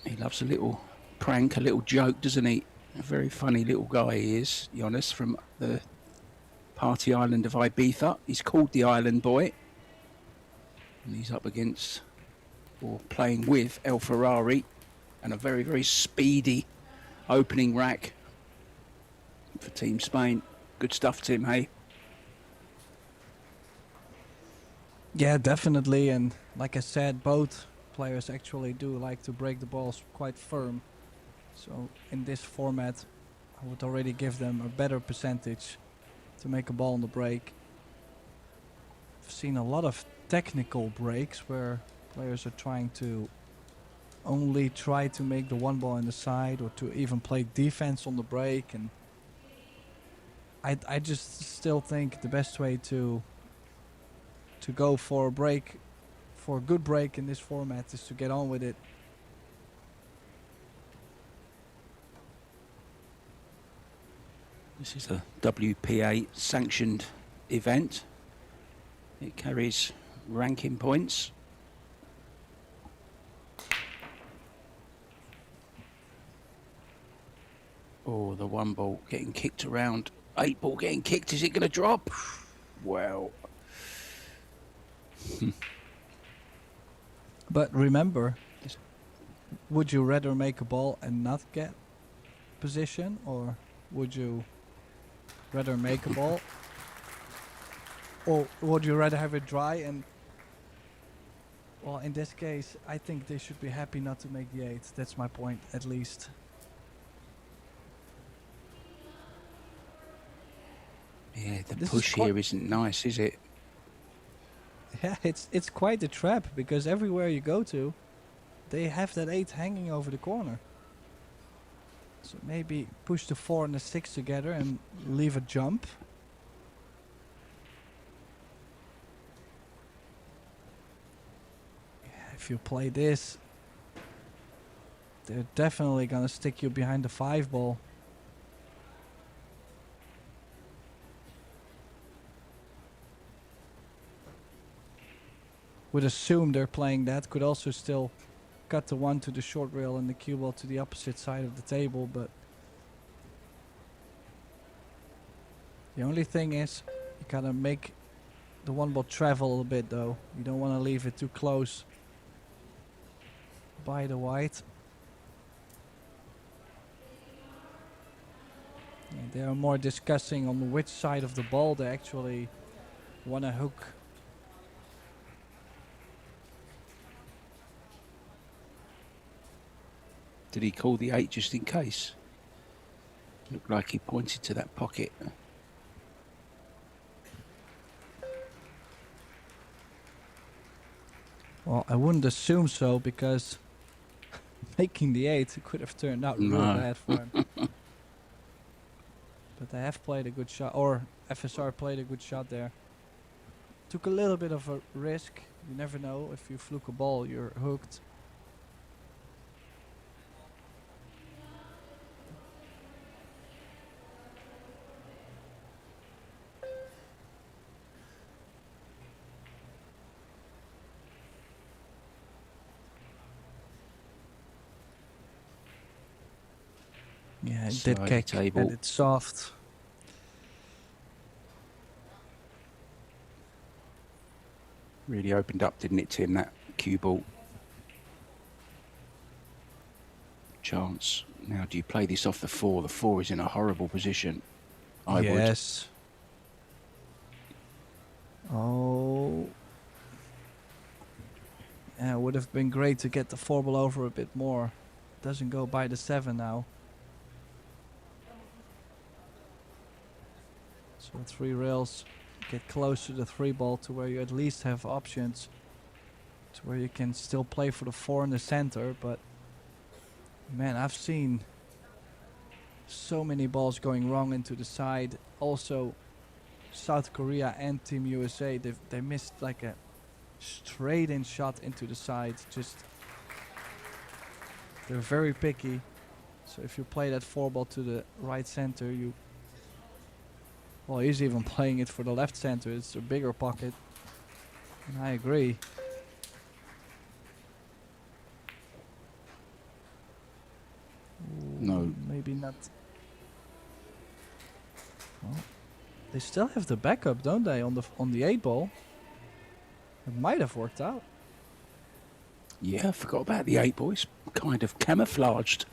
He loves a little prank, a little joke, doesn't he? A very funny little guy he is, Jonas, from the party island of Ibiza. He's called the Island Boy. And he's up against, or playing with, El Ferrari, and a very, very speedy opening rack for Team Spain. Good stuff, Tim, hey? Yeah, definitely, and like I said, both players actually do like to break the balls quite firm. So in this format, I would already give them a better percentage to make a ball on the break. I've seen a lot of technical breaks where players are trying to only try to make the 1 ball in the side, or to even play defense on the break, and I just still think the best way to go for a break, for a good break in this format, is to get on with it. This is a WPA sanctioned event. It carries ranking points. Oh, the 1 ball getting kicked around. 8 ball getting kicked. Is it going to drop? Well. But remember, would you rather make a ball and not get position, or would you rather make a ball, or would you rather have it dry? And well, in this case, I think they should be happy not to make the 8. That's my point, at least. Yeah, the This is push quite- here isn't nice, is it? Yeah, it's quite a trap, because everywhere you go to, they have that 8 hanging over the corner. So maybe push the 4 and the 6 together and leave a jump. Yeah, if you play this, they're definitely gonna stick you behind the 5 ball. Would assume they're playing that. Could also still cut the 1 to the short rail and the cue ball to the opposite side of the table, but the only thing is you gotta make the 1 ball travel a little bit though. You don't want to leave it too close by the white. And they are more discussing on which side of the ball they actually want to hook. Did he call the 8 just in case? Looked like he pointed to that pocket. Well, I wouldn't assume so, because making the 8 could have turned out real No. bad for him. But they have played a good shot, or FSR played a good shot there. Took a little bit of a risk. You never know, if you fluke a ball, you're hooked. Yeah, it did Slide kick, table. and it's soft. Really opened up, didn't it, Tim, that cue ball? Chance. Now, do you play this off the 4? The 4 is in a horrible position. I would. Yes. Oh. Yeah, it would have been great to get the 4 ball over a bit more. Doesn't go by the 7 now. So 3 rails, get close to the 3 ball to where you at least have options. To where you can still play for the 4 in the center, but man, I've seen so many balls going wrong into the side. Also, South Korea and Team USA, they missed like a straight in shot into the side. Just they're very picky. So if you play that 4 ball to the right center, you well, he's even playing it for the left center. It's a bigger pocket. And I agree. No. Maybe not. Well, they still have the backup, don't they, on the 8 ball? It might have worked out. Yeah, I forgot about the 8 ball. It's kind of camouflaged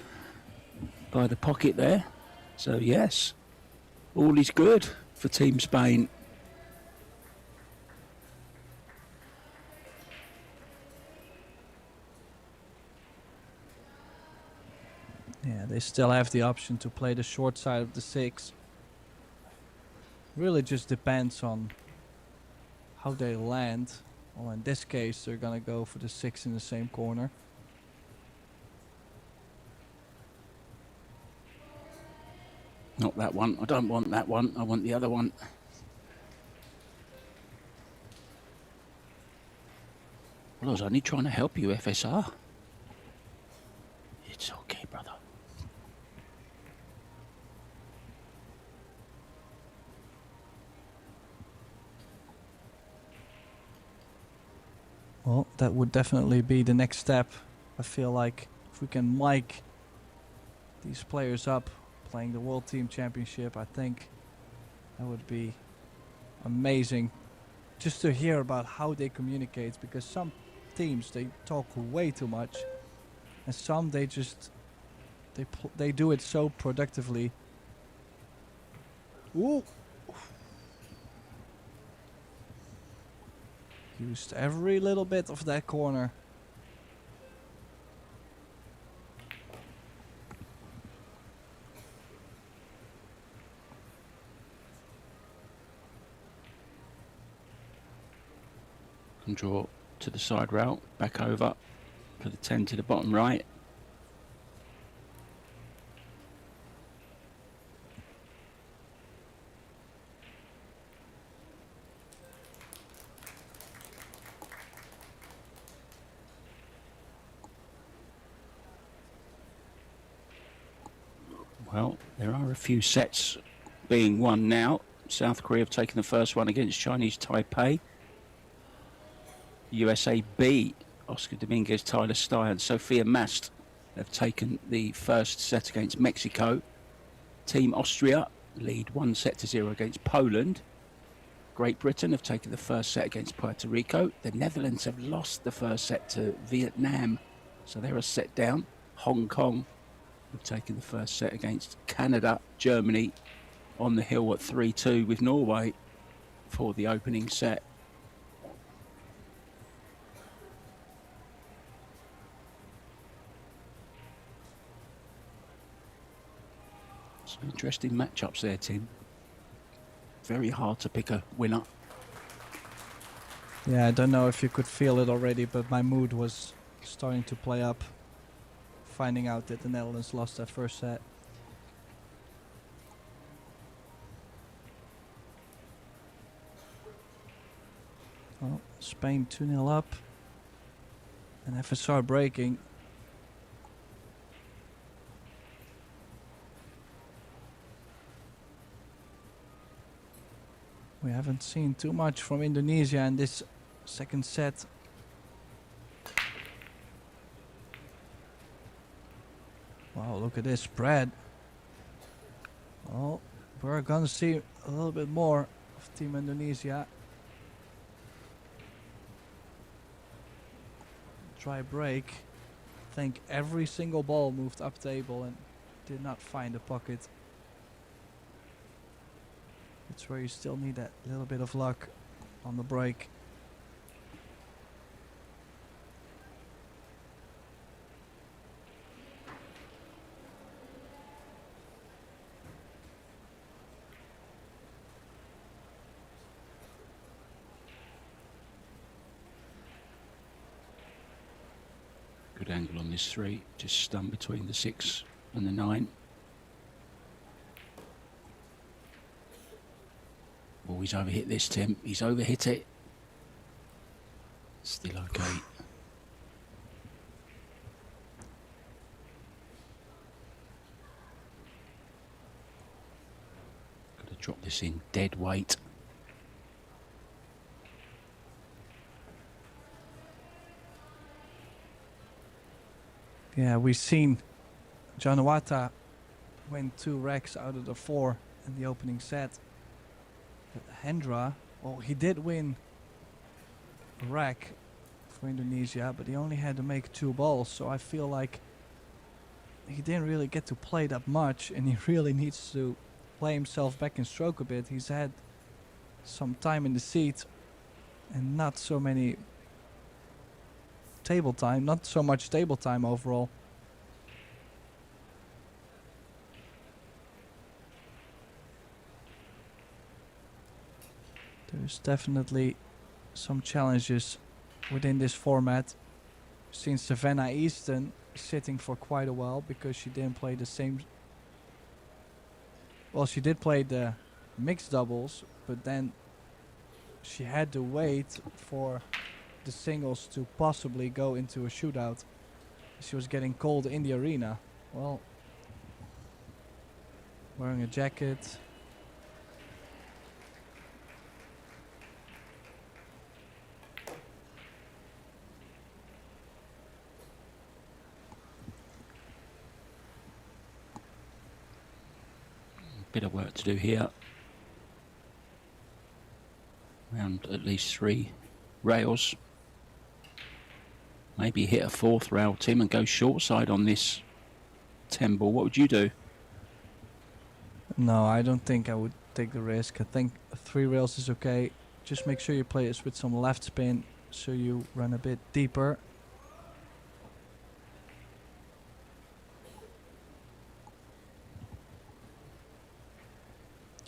by the pocket there. So, yes, all is good for Team Spain. Yeah, they still have the option to play the short side of the 6. Really just depends on how they land. Well, in this case, they're gonna go for the 6 in the same corner. Not that one. I don't want that one. I want the other one. Well, I was only trying to help you, FSR. It's okay, brother. Well, that would definitely be the next step. I feel like if we can mic these players up playing the World Team Championship, I think that would be amazing just to hear about how they communicate, because teams. They talk way too much, and some they just they do it so productively. Ooh. Used every little bit of that corner. Can draw to the side rail, back over for the 10 to the bottom right. Well, there are a few sets being won now. South Korea have taken the first one against Chinese Taipei. USA B, Oscar Dominguez, Tyler Steyer and Sophia Mast have taken the first set against Mexico. Team Austria lead 1-0 against Poland. Great Britain have taken the first set against Puerto Rico. The Netherlands have lost the first set to Vietnam, so they're a set down. Hong Kong have taken the first set against Canada. Germany on the hill at 3-2 with Norway for the opening set. Some interesting matchups there, Tim. Very hard to pick a winner. Yeah, I don't know if you could feel it already, but my mood was starting to play up, finding out that the Netherlands lost that first set. Well, Spain 2-0 up. And if it starts breaking, we haven't seen too much from Indonesia in this second set. Wow, look at this spread. Well, we're gonna see a little bit more of Team Indonesia. Try break. I think every single ball moved up table and did not find a pocket. That's where you still need that little bit of luck on the break. Good angle on this 3, just stunned between the 6 and the 9. Oh, he's overhit this, Tim. He's overhit it. Still okay. Got to drop this in dead weight. Yeah, we've seen Janawata win 2 racks out of the 4 in the opening set. But Hendra, well, he did win a rack for Indonesia, but he only had to make 2 balls, so I feel like he didn't really get to play that much, and he really needs to play himself back in stroke a bit. He's had some time in the seat and not so many table time, not so much table time overall. There's definitely some challenges within this format. We've seen Savannah Easton sitting for quite a while because she didn't play the same. Well, she did play the mixed doubles, but then she had to wait for the singles to possibly go into a shootout. She was getting cold in the arena. Well, wearing a jacket. Bit of work to do here. Around at least 3 rails. Maybe hit a fourth rail, Tim, and go short side on this 10 ball. What would you do? No, I don't think I would take the risk. I think 3 rails is okay. Just make sure you play this with some left spin so you run a bit deeper.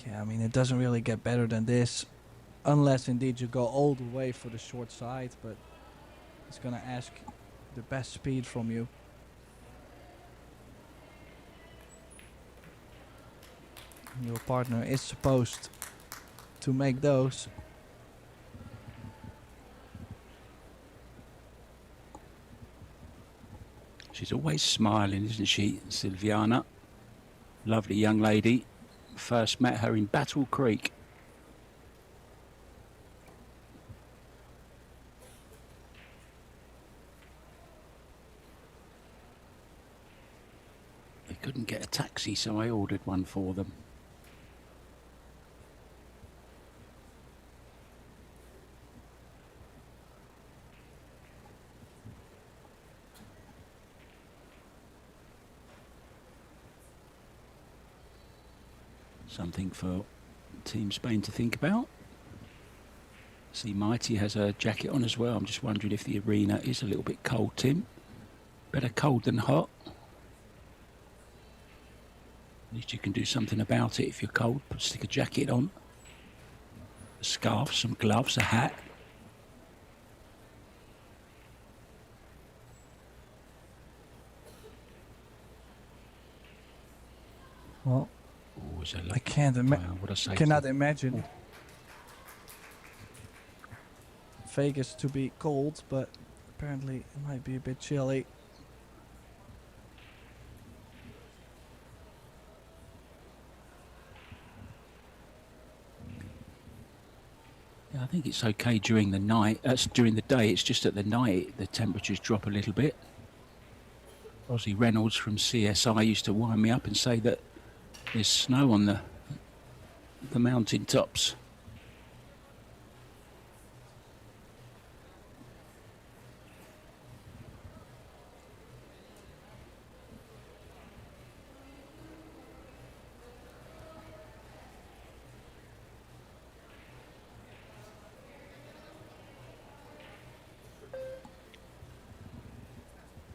Yeah, I mean, it doesn't really get better than this. Unless indeed you go all the way for the short side, but it's going to ask the best speed from you. Your partner is supposed to make those. She's always smiling, isn't she, Silviana? Lovely young lady. First met her in Battle Creek. They couldn't get a taxi, so I ordered one for them. Something for Team Spain to think about. See, Mighty has a jacket on as well. I'm just wondering if the arena is a little bit cold, Tim. Better cold than hot. At least you can do something about it if you're cold. Stick a jacket on. A scarf, some gloves, a hat. Well, Oh, is I can't cannot imagine Vegas to be cold, but apparently it might be a bit chilly. Yeah, I think it's okay during the night. During the day. It's just at the night the temperatures drop a little bit. Ozzy Reynolds from CSI used to wind me up and say that there's snow on the mountain tops.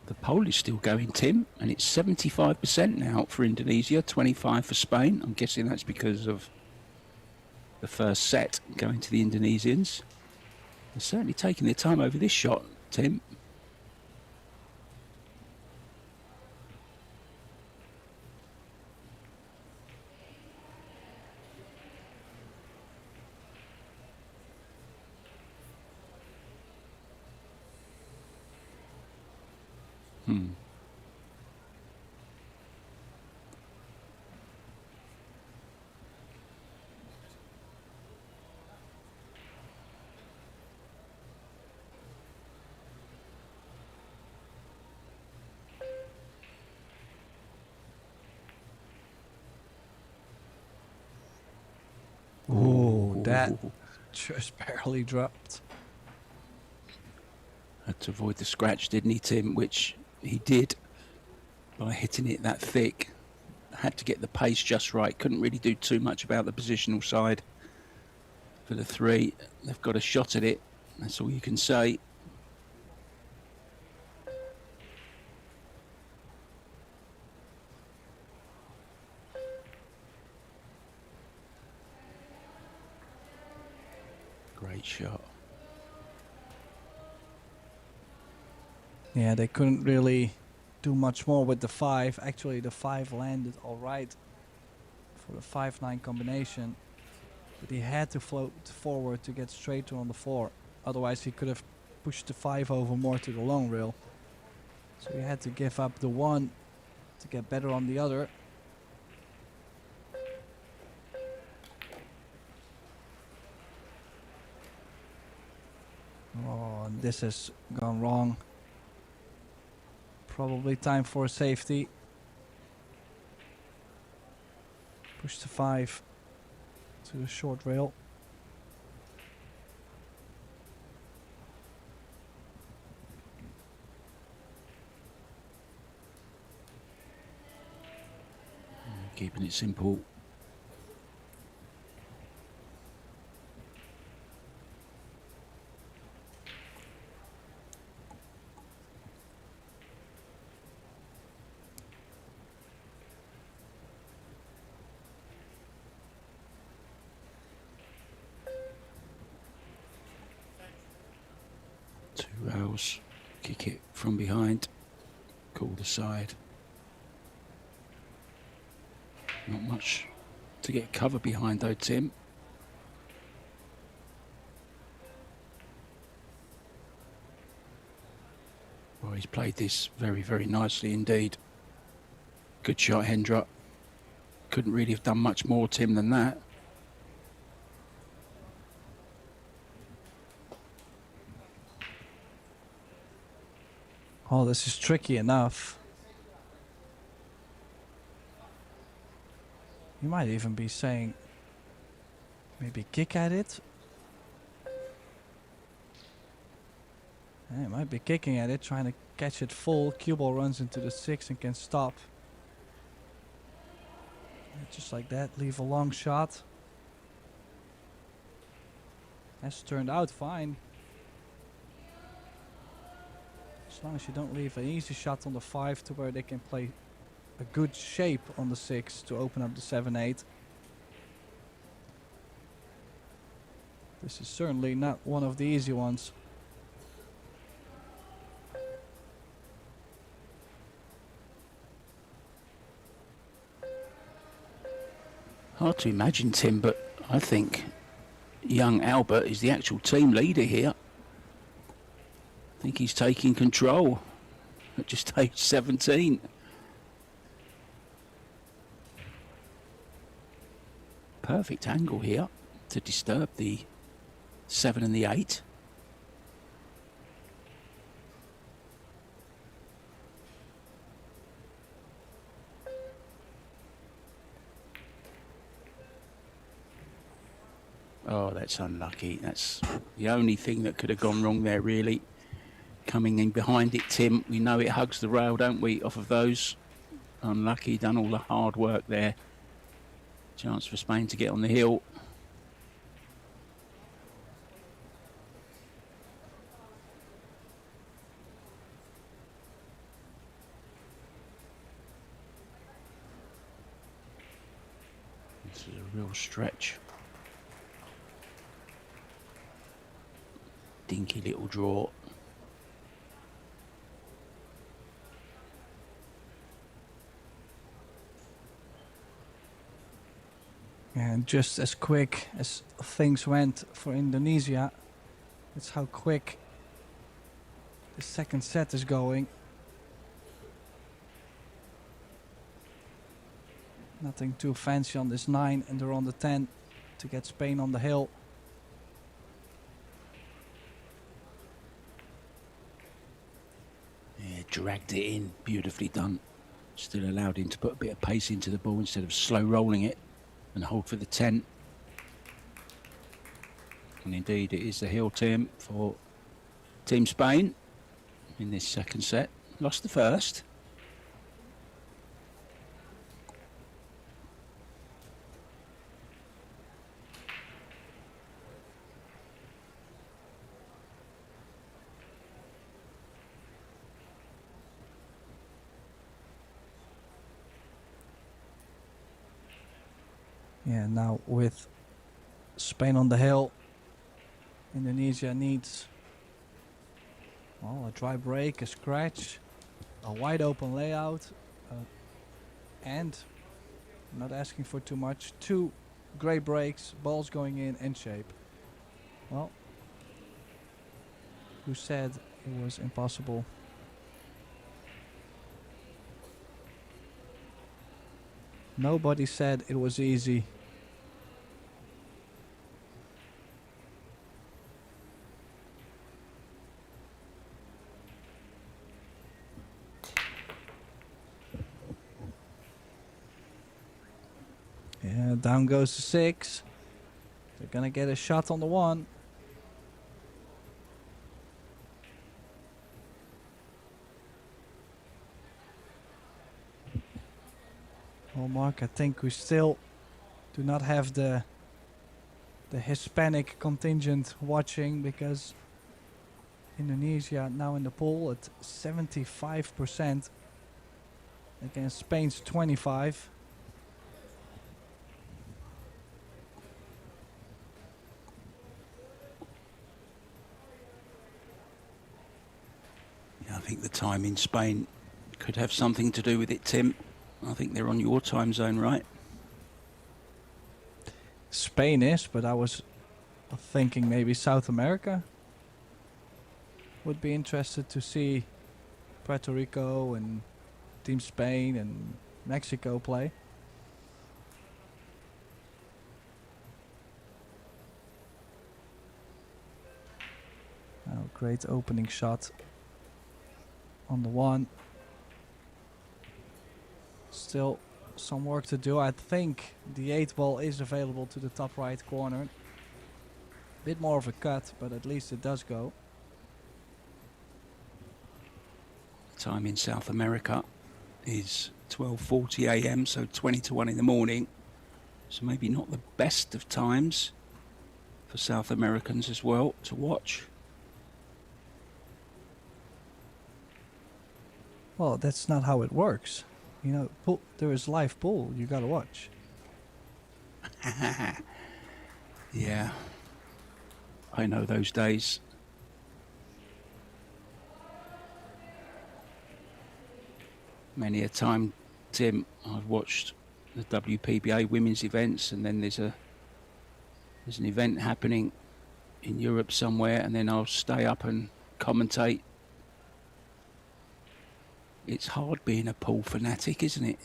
The poll is still going, Tim, and it's 75% now for Indonesia, 25% for Spain. I'm guessing that's because of the first set going to the Indonesians. They're certainly taking their time over this shot, Tim. Oh, that just barely dropped. Had to avoid the scratch, didn't he, Tim? Which he did by hitting it that thick. Had to get the pace just right. Couldn't really do too much about the positional side for the 3. They've got a shot at it. That's all you can say. Great shot. Yeah, they couldn't really do much more with the 5. Actually, the 5 landed all right for the 5-9 combination, but he had to float forward to get straighter on the 4. Otherwise, he could have pushed the 5 over more to the long rail. So he had to give up the 1 to get better on the other. Oh, and this has gone wrong. Probably time for a safety. Push the 5 to the short rail. it simple. Two rails, kick it from behind, call the side. Not much to get cover behind though, Tim. Well, he's played this very, very nicely indeed. Good shot, Hendra. Couldn't really have done much more, Tim, than that. Oh, this is tricky enough. You might even be saying maybe kick at it. Yeah, it might be kicking at it, trying to catch it full. Cue ball runs into the 6 and can stop. Yeah, just like that, leave a long shot. Has turned out fine. As long as you don't leave an easy shot on the 5 to where they can play a good shape on the 6 to open up the 7-8. This is certainly not one of the easy ones. Hard to imagine, Tim, but I think young Albert is the actual team leader here. I think he's taking control at just age 17. Perfect angle here to disturb the 7 and the 8. Oh, that's unlucky. That's the only thing that could have gone wrong there, really. Coming in behind it, Tim. We know it hugs the rail, don't we, off of those. Unlucky, done all the hard work there. Chance for Spain to get on the hill. This is a real stretch. Dinky little draw. And just as quick as things went for Indonesia, that's how quick the second set is going. Nothing too fancy on this 9, and they're on the 10 to get Spain on the hill. Yeah, dragged it in, beautifully done. Still allowed him to put a bit of pace into the ball instead of slow rolling it and hold for the 10. And indeed it is the hill, Tim, for Team Spain in this second set. Lost the first. Yeah, now with Spain on the hill, Indonesia needs, well, a dry break, a scratch, a wide open layout, and not asking for too much, 2 great breaks, balls going in and shape. Well, who said it was impossible? Nobody said it was easy. Yeah, down goes the 6. They're gonna get a shot on the 1. Mark, I think we still do not have the Hispanic contingent watching, because Indonesia now in the poll at 75% against Spain's 25. Yeah, I think the time in Spain could have something to do with it, Tim. I think they're on your time zone, right? Spain is, but I was thinking maybe South America would be interested to see Puerto Rico and Team Spain and Mexico play. Oh, great opening shot on the one. Still some work to do. I think the 8 ball is available to the top right corner. Bit more of a cut, but at least it does go. Time in South America is 12:40 a.m., so 20 to 1 in the morning. So maybe not the best of times for South Americans as well to watch. Well, that's not how it works. You know, there is live pool. You gotta watch. Yeah, I know those days. Many a time, Tim, I've watched the WPBA women's events, and then there's an event happening in Europe somewhere, and then I'll stay up and commentate. It's hard being a pool fanatic, isn't it?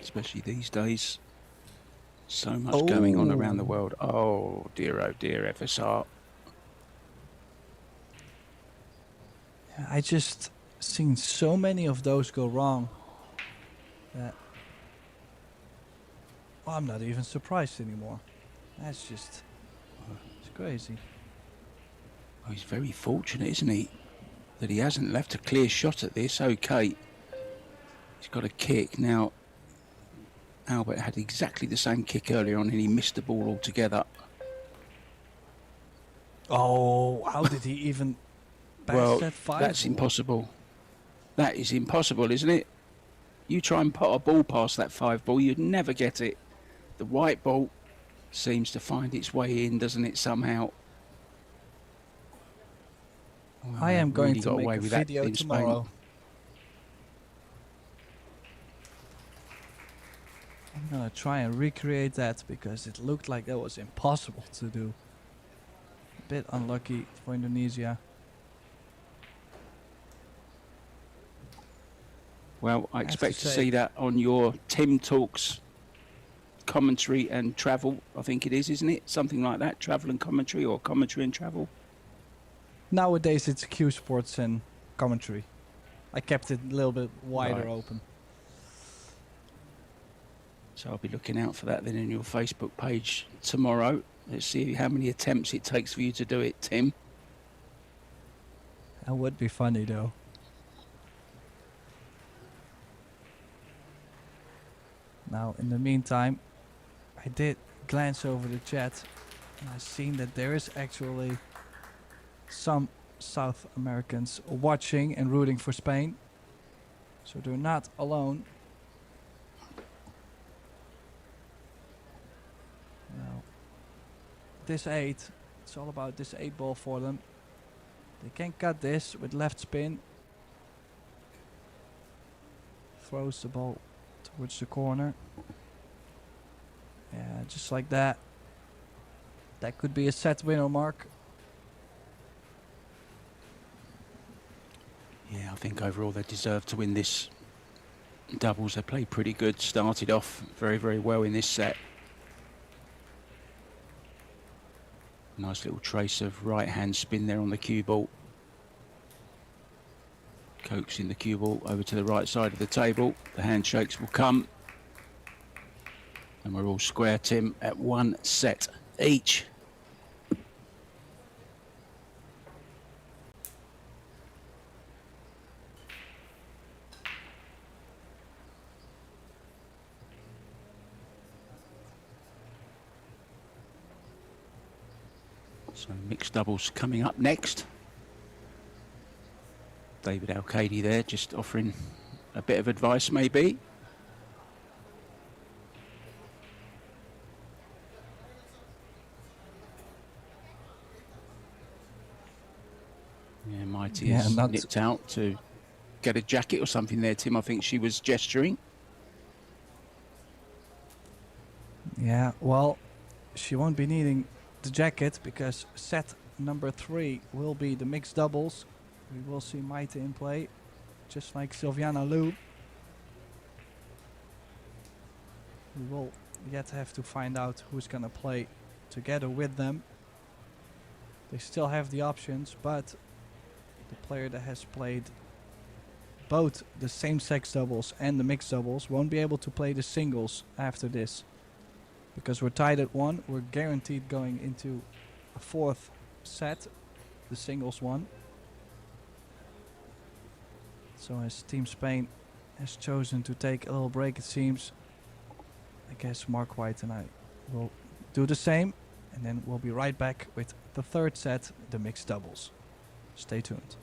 Especially these days. So much going on around the world. Oh dear, FSR. I just seen so many of those go wrong that, well, I'm not even surprised anymore. That's just, it's crazy. Oh, he's very fortunate, isn't he? That he hasn't left a clear shot at this. Okay. He's got a kick. Now, Albert had exactly the same kick earlier on and he missed the ball altogether. Oh, how did he even pass Well, that 5 that's ball? impossible. That is impossible, isn't it? You try and put a ball past that 5 ball, you'd never get it. The white ball seems to find its way in, doesn't it, somehow? Well, I am going really to got make away a with that video in Spain. tomorrow. I'm gonna try and recreate that because it looked like that was impossible to do. A bit unlucky for Indonesia. Well, I have to expect to say- see that on your Tim Talks commentary and travel, I think it is, isn't it? Something like that, travel and commentary, or commentary and travel. Nowadays it's Q Sports and commentary. I kept it a little bit wider Right. open. So I'll be looking out for that then in your Facebook page tomorrow. Let's see how many attempts it takes for you to do it, Tim. That would be funny though. Now, in the meantime, I did glance over the chat and I've seen that there is actually some South Americans watching and rooting for Spain. So they're not alone. Now, this 8, it's all about this 8 ball for them. They can cut this with left spin. Throws the ball towards the corner. Yeah, just like that. That could be a set winner, Mark. Yeah, I think overall they deserve to win this doubles. They played pretty good, started off very, very well in this set. Nice little trace of right-hand spin there on the cue ball. Coaxing the cue ball over to the right side of the table. The handshakes will come. And we're all square, Tim, at 1 set each. So mixed doubles coming up next. David Al-Kadi there, just offering a bit of advice maybe. Yeah, Mighty Yeah, has not- nipped out to get a jacket or something there, Tim. I think she was gesturing. Yeah, well, she won't be needing the jacket because set number 3 will be the mixed doubles. We will see Maite in play, just like Sylviana Lou. We will yet have to find out who's gonna play together with them. They still have the options, but the player that has played both the same-sex doubles and the mixed doubles won't be able to play the singles after this. Because we're tied at 1, we're guaranteed going into a 4th set, the singles one. So as Team Spain has chosen to take a little break, it seems, I guess Mark White and I will do the same, and then we'll be right back with the 3rd set, the mixed doubles. Stay tuned.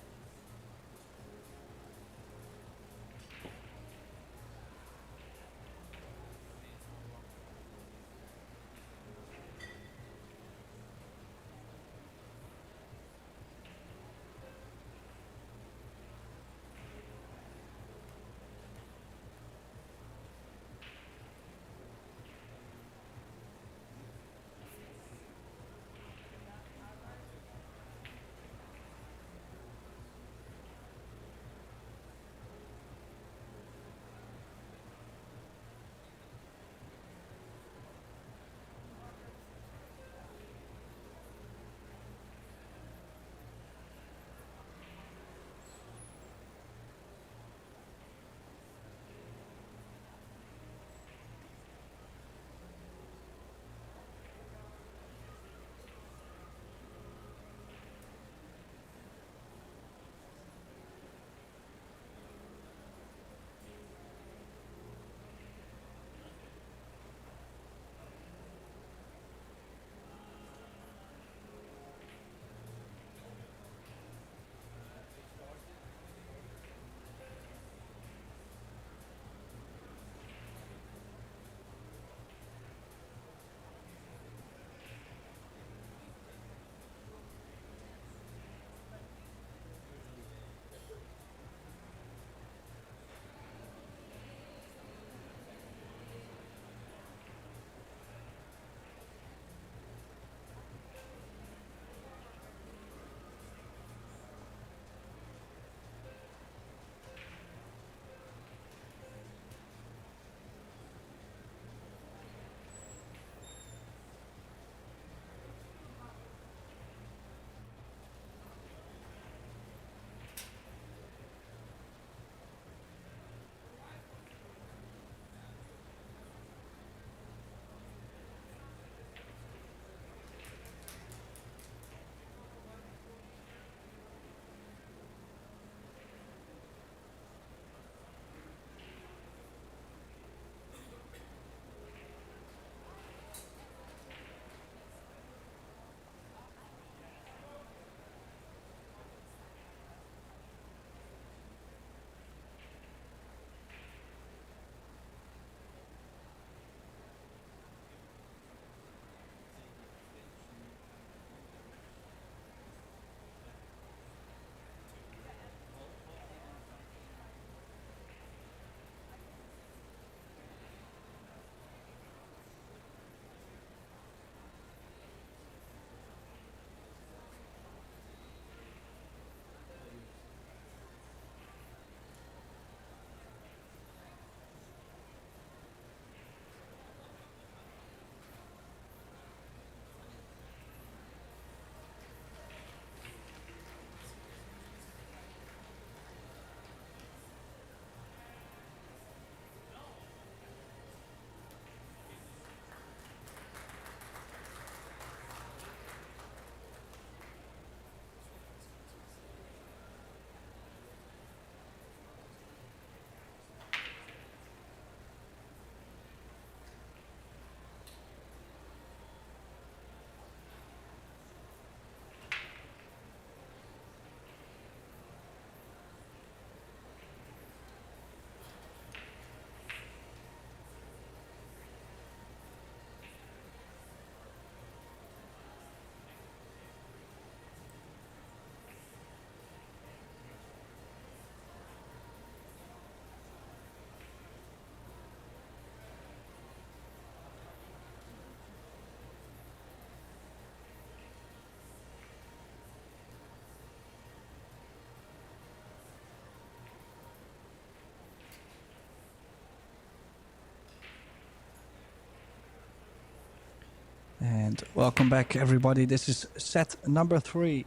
And welcome back, everybody. This is set number 3.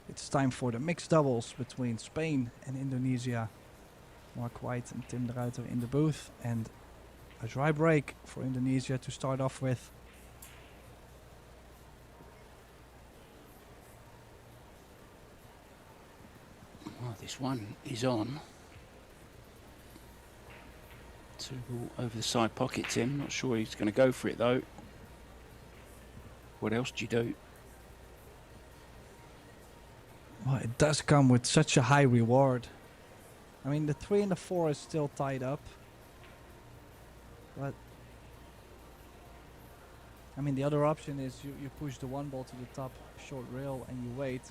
It's time for the mixed doubles between Spain and Indonesia. Mark White and Tim de Ruiter in the booth, and a dry break for Indonesia to start off with. Well, this one is on. 2 ball over the side pocket, Tim. Not sure he's going to go for it, though. What else do you do? Well, it does come with such a high reward. I mean, the 3 and the 4 is still tied up. But I mean, the other option is you push the 1 ball to the top short rail and you wait.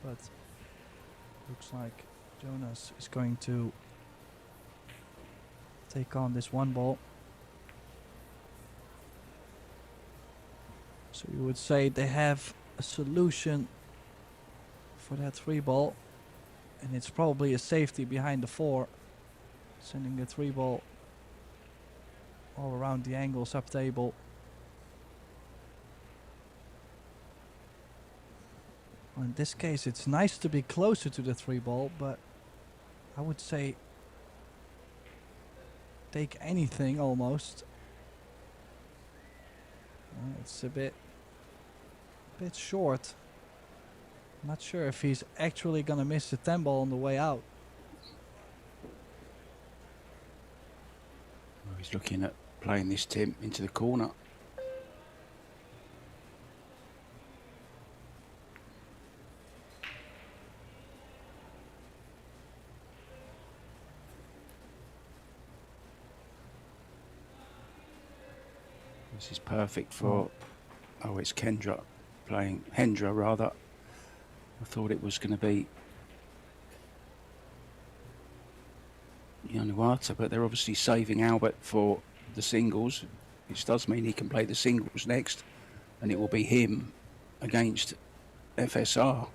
But looks like Jonas is going to take on this 1 ball. So you would say they have a solution for that 3 ball, and it's probably a safety behind the 4, sending the 3 ball all around the angles up table. Well, in this case, it's nice to be closer to the 3 ball, but I would say take anything almost. It's a bit short. Not sure if he's actually gonna miss the 10 ball on the way out. Well, he's looking at playing this, Tim, into the corner. This is perfect for... Oh, it's Kendra playing... Hendra, rather. I thought it was going to be Yanuata, but they're obviously saving Albert for the singles, which does mean he can play the singles next, and it will be him against FSR.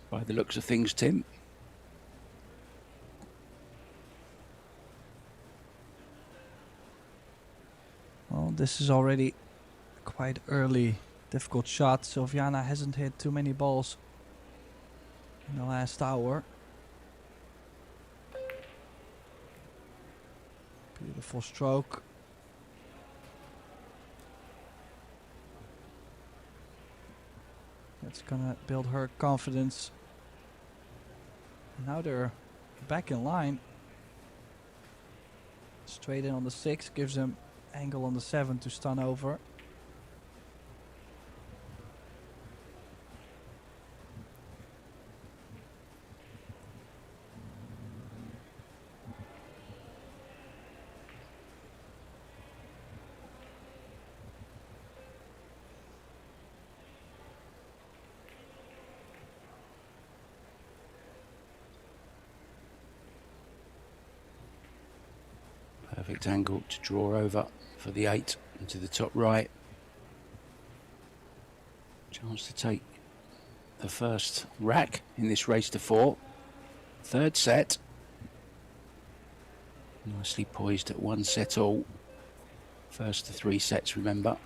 By the looks of things, Tim. Well, this is already quite early. Difficult shot. Sylviana hasn't hit too many balls in the last hour. Beautiful stroke. That's gonna build her confidence. Now they're back in line. Straight in on the 6 gives them angle on the 7 to stun over. Perfect angle to draw over for the 8 into the top right. Chance to take the first rack in this race to 4. Third set. Nicely poised at 1 set all. First to 3 sets, remember.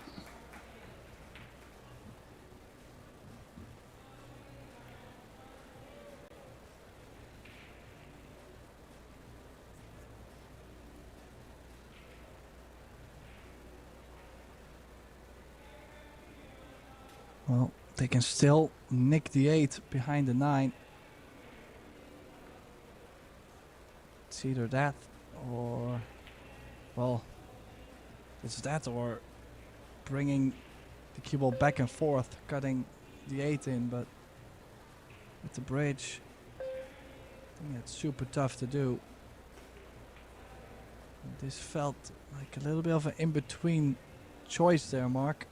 Well, they can still nick the 8 behind the 9. It's either that or, well, it's that or bringing the cue ball back and forth, cutting the 8 in, but with the bridge, I think it's super tough to do. This felt like a little bit of an in-between choice there, Mark.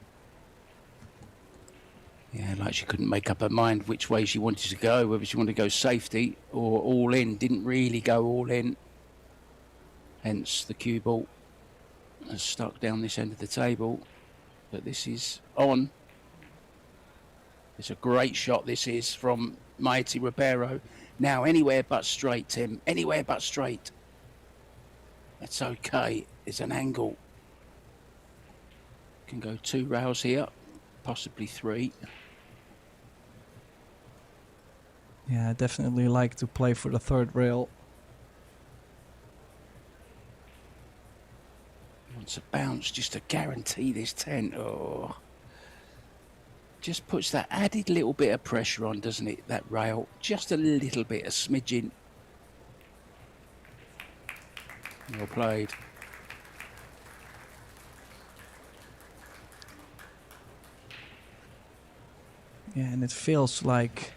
Yeah, like she couldn't make up her mind which way she wanted to go, whether she wanted to go safety or all in. Didn't really go all in. Hence the cue ball has stuck down this end of the table. But this is on. It's a great shot, this is, from Mighty Ribeiro. Now, anywhere but straight, Tim. Anywhere but straight. That's okay. It's an angle. Can go 2 rails here, possibly 3. Yeah, I definitely like to play for the third rail. Wants a bounce just to guarantee this 10. Oh. Just puts that added little bit of pressure on, doesn't it, that rail? Just a little bit, a smidgen. Well played. Yeah, and it feels like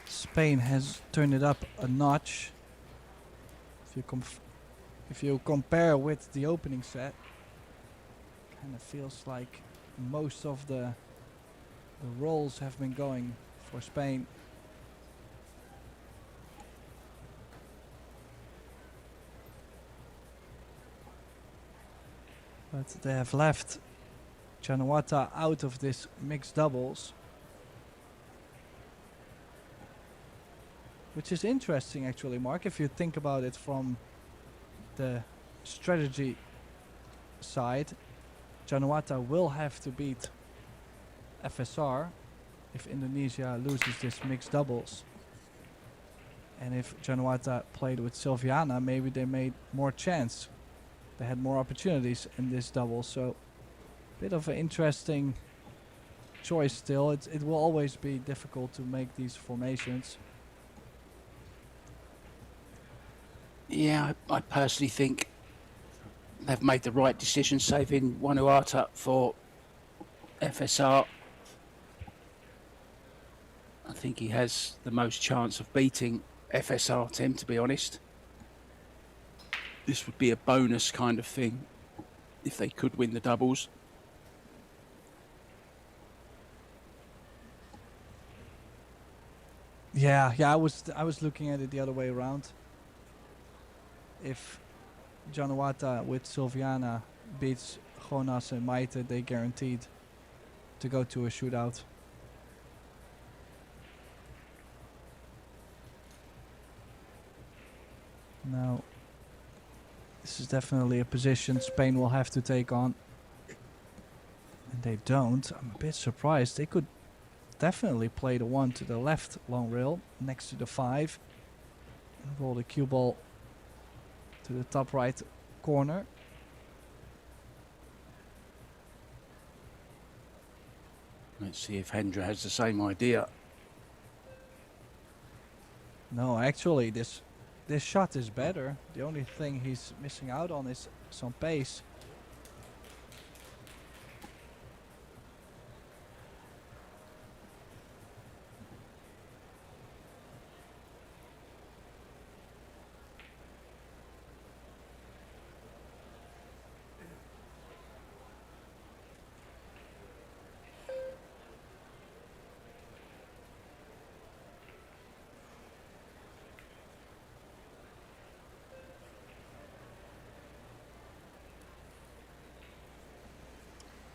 Spain has turned it up a notch. If you compare with the opening set, kind of feels like most of the rolls have been going for Spain. But they have left Chanuata out of this mixed doubles, which is interesting actually, Mark, if you think about it from the strategy side. Chanuata will have to beat FSR if Indonesia loses this mixed doubles. And if Chanuata played with Silviana, maybe they made more chance. They had more opportunities in this double, so bit of an interesting choice still. It will always be difficult to make these formations. Yeah, I personally think they've made the right decision, saving Vanuatu for FSR. I think he has the most chance of beating FSR, Tim, to be honest. This would be a bonus kind of thing if they could win the doubles. Yeah, I was looking at it the other way around. If Januata with Silviana beats Jonas and Maite, they guaranteed to go to a shootout. Now, this is definitely a position Spain will have to take on. And they don't. I'm a bit surprised. They could definitely play the 1 to the left long rail next to the 5 and roll the cue ball to the top right corner. Let's see if Hendra has the same idea. No, actually this shot is better. The only thing he's missing out on is some pace.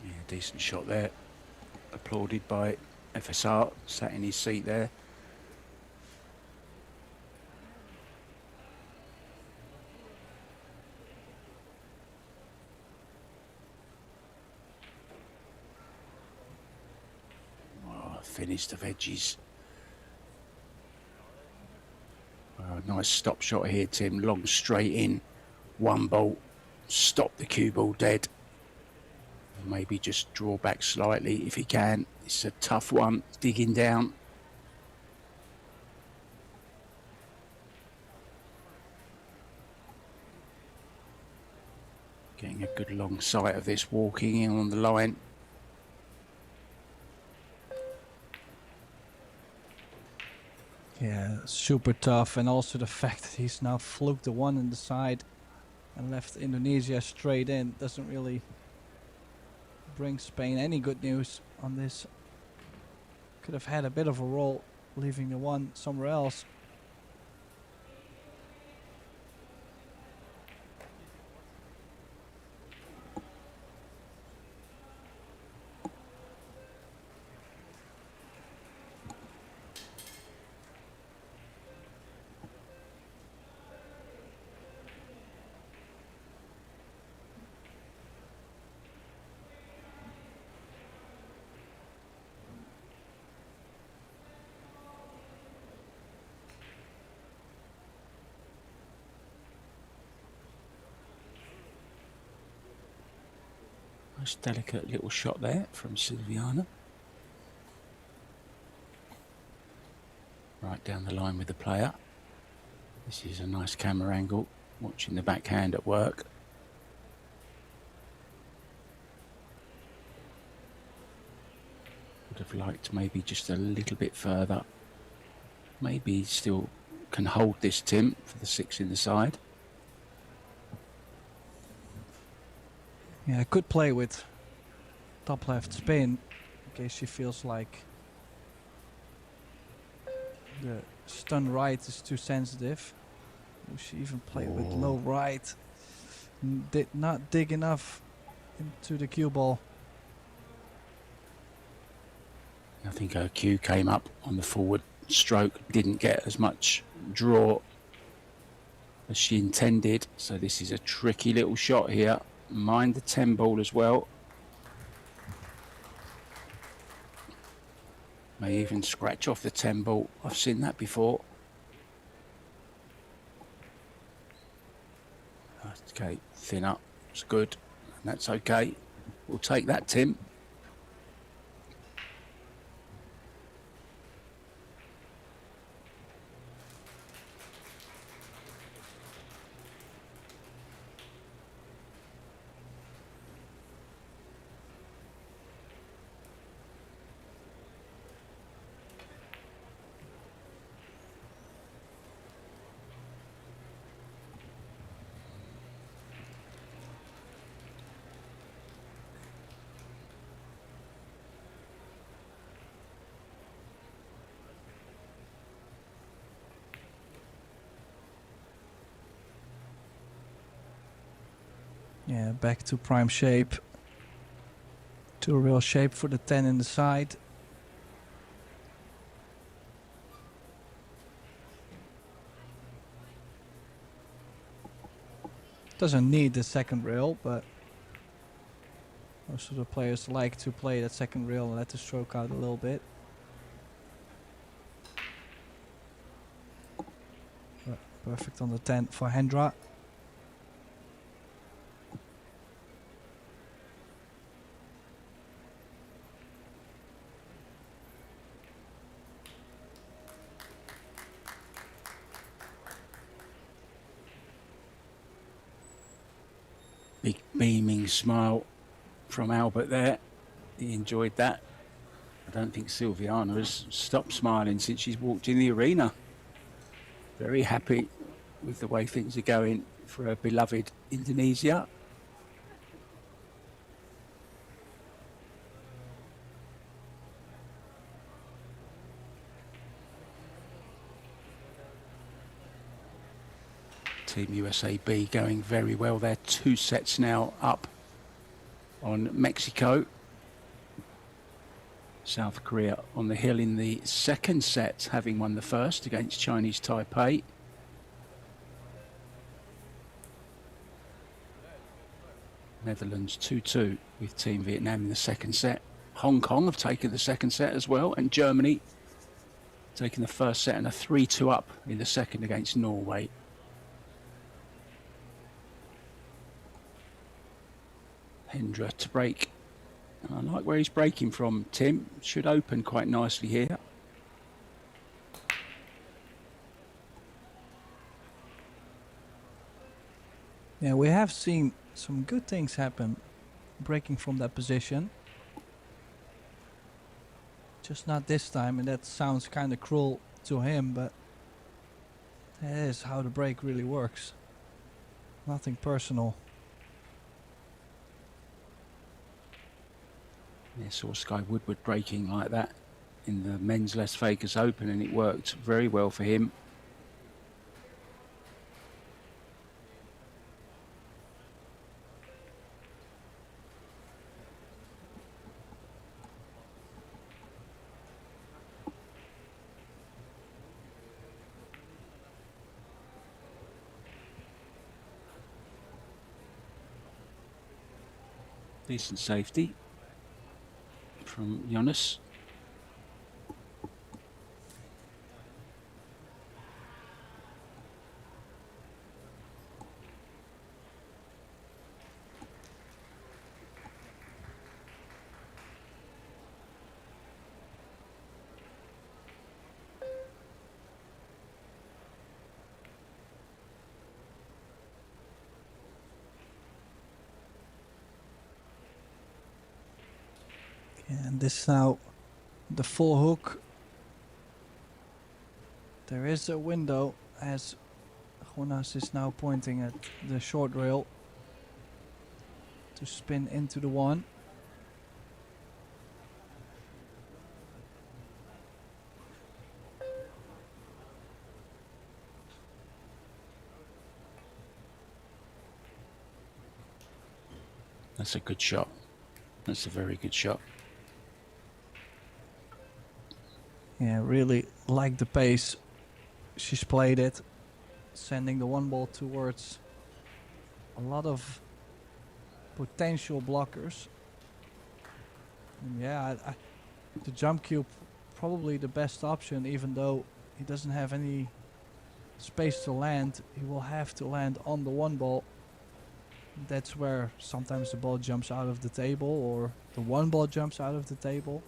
Yeah, decent shot there. Applauded by FSR, sat in his seat there. Oh, finished of edges. Nice stop shot here, Tim. Long straight in, 1 bolt, stop the cue ball dead. Maybe just draw back slightly if he can. It's a tough one, digging down. Getting a good long sight of this, walking in on the line. Yeah, super tough, and also the fact that he's now fluked the 1 in the side and left Indonesia straight in doesn't really bring Spain any good news on this. Could have had a bit of a roll, leaving the 1 somewhere else. Nice delicate little shot there from Silviana. Right down the line with the player. This is a nice camera angle, watching the backhand at work. Would have liked maybe just a little bit further. Maybe still can hold this, Tim, for the 6 in the side. Yeah, I could play with top left spin in case she feels like the stun right is too sensitive. Will she even play with low right? Did not dig enough into the cue ball. I think her cue came up on the forward stroke, didn't get as much draw as she intended. So this is a tricky little shot here. Mind the 10 ball as well. May even scratch off the 10 ball. I've seen that before. Okay, thin up. It's good. And that's okay. We'll take that, Tim. Yeah, back to prime shape. To a real shape for the 10 in the side. Doesn't need the second rail, but most of the players like to play that second rail and let the stroke out a little bit. But perfect on the 10 for Hendra. Big beaming smile from Albert there. He enjoyed that. I don't think Silviana has stopped smiling since she's walked in the arena. Very happy with the way things are going for her beloved Indonesia. Team USA B going very well. They're 2 sets now up on Mexico. South Korea on the hill in the second set, having won the first against Chinese Taipei. Netherlands 2-2 with Team Vietnam in the second set. Hong Kong have taken the second set as well, and Germany taking the first set and a 3-2 up in the second against Norway. Hendra to break. I like where he's breaking from, Tim. Should open quite nicely here. Yeah, we have seen some good things happen breaking from that position. Just not this time, and that sounds kind of cruel to him, but that is how the break really works. Nothing personal. Yeah, saw Sky Woodward breaking like that in the men's Las Vegas Open, and it worked very well for him. Decent safety from Jonas. And this now, the full hook. There is a window as Jonas is now pointing at the short rail to spin into the one. That's a good shot. That's a very good shot. Yeah, really like the pace she's played it, sending the one ball towards a lot of potential blockers. And yeah, the jump cube probably the best option, even though he doesn't have any space to land. He will have to land on the one ball. That's where sometimes the ball jumps out of the table or the one ball jumps out of the table.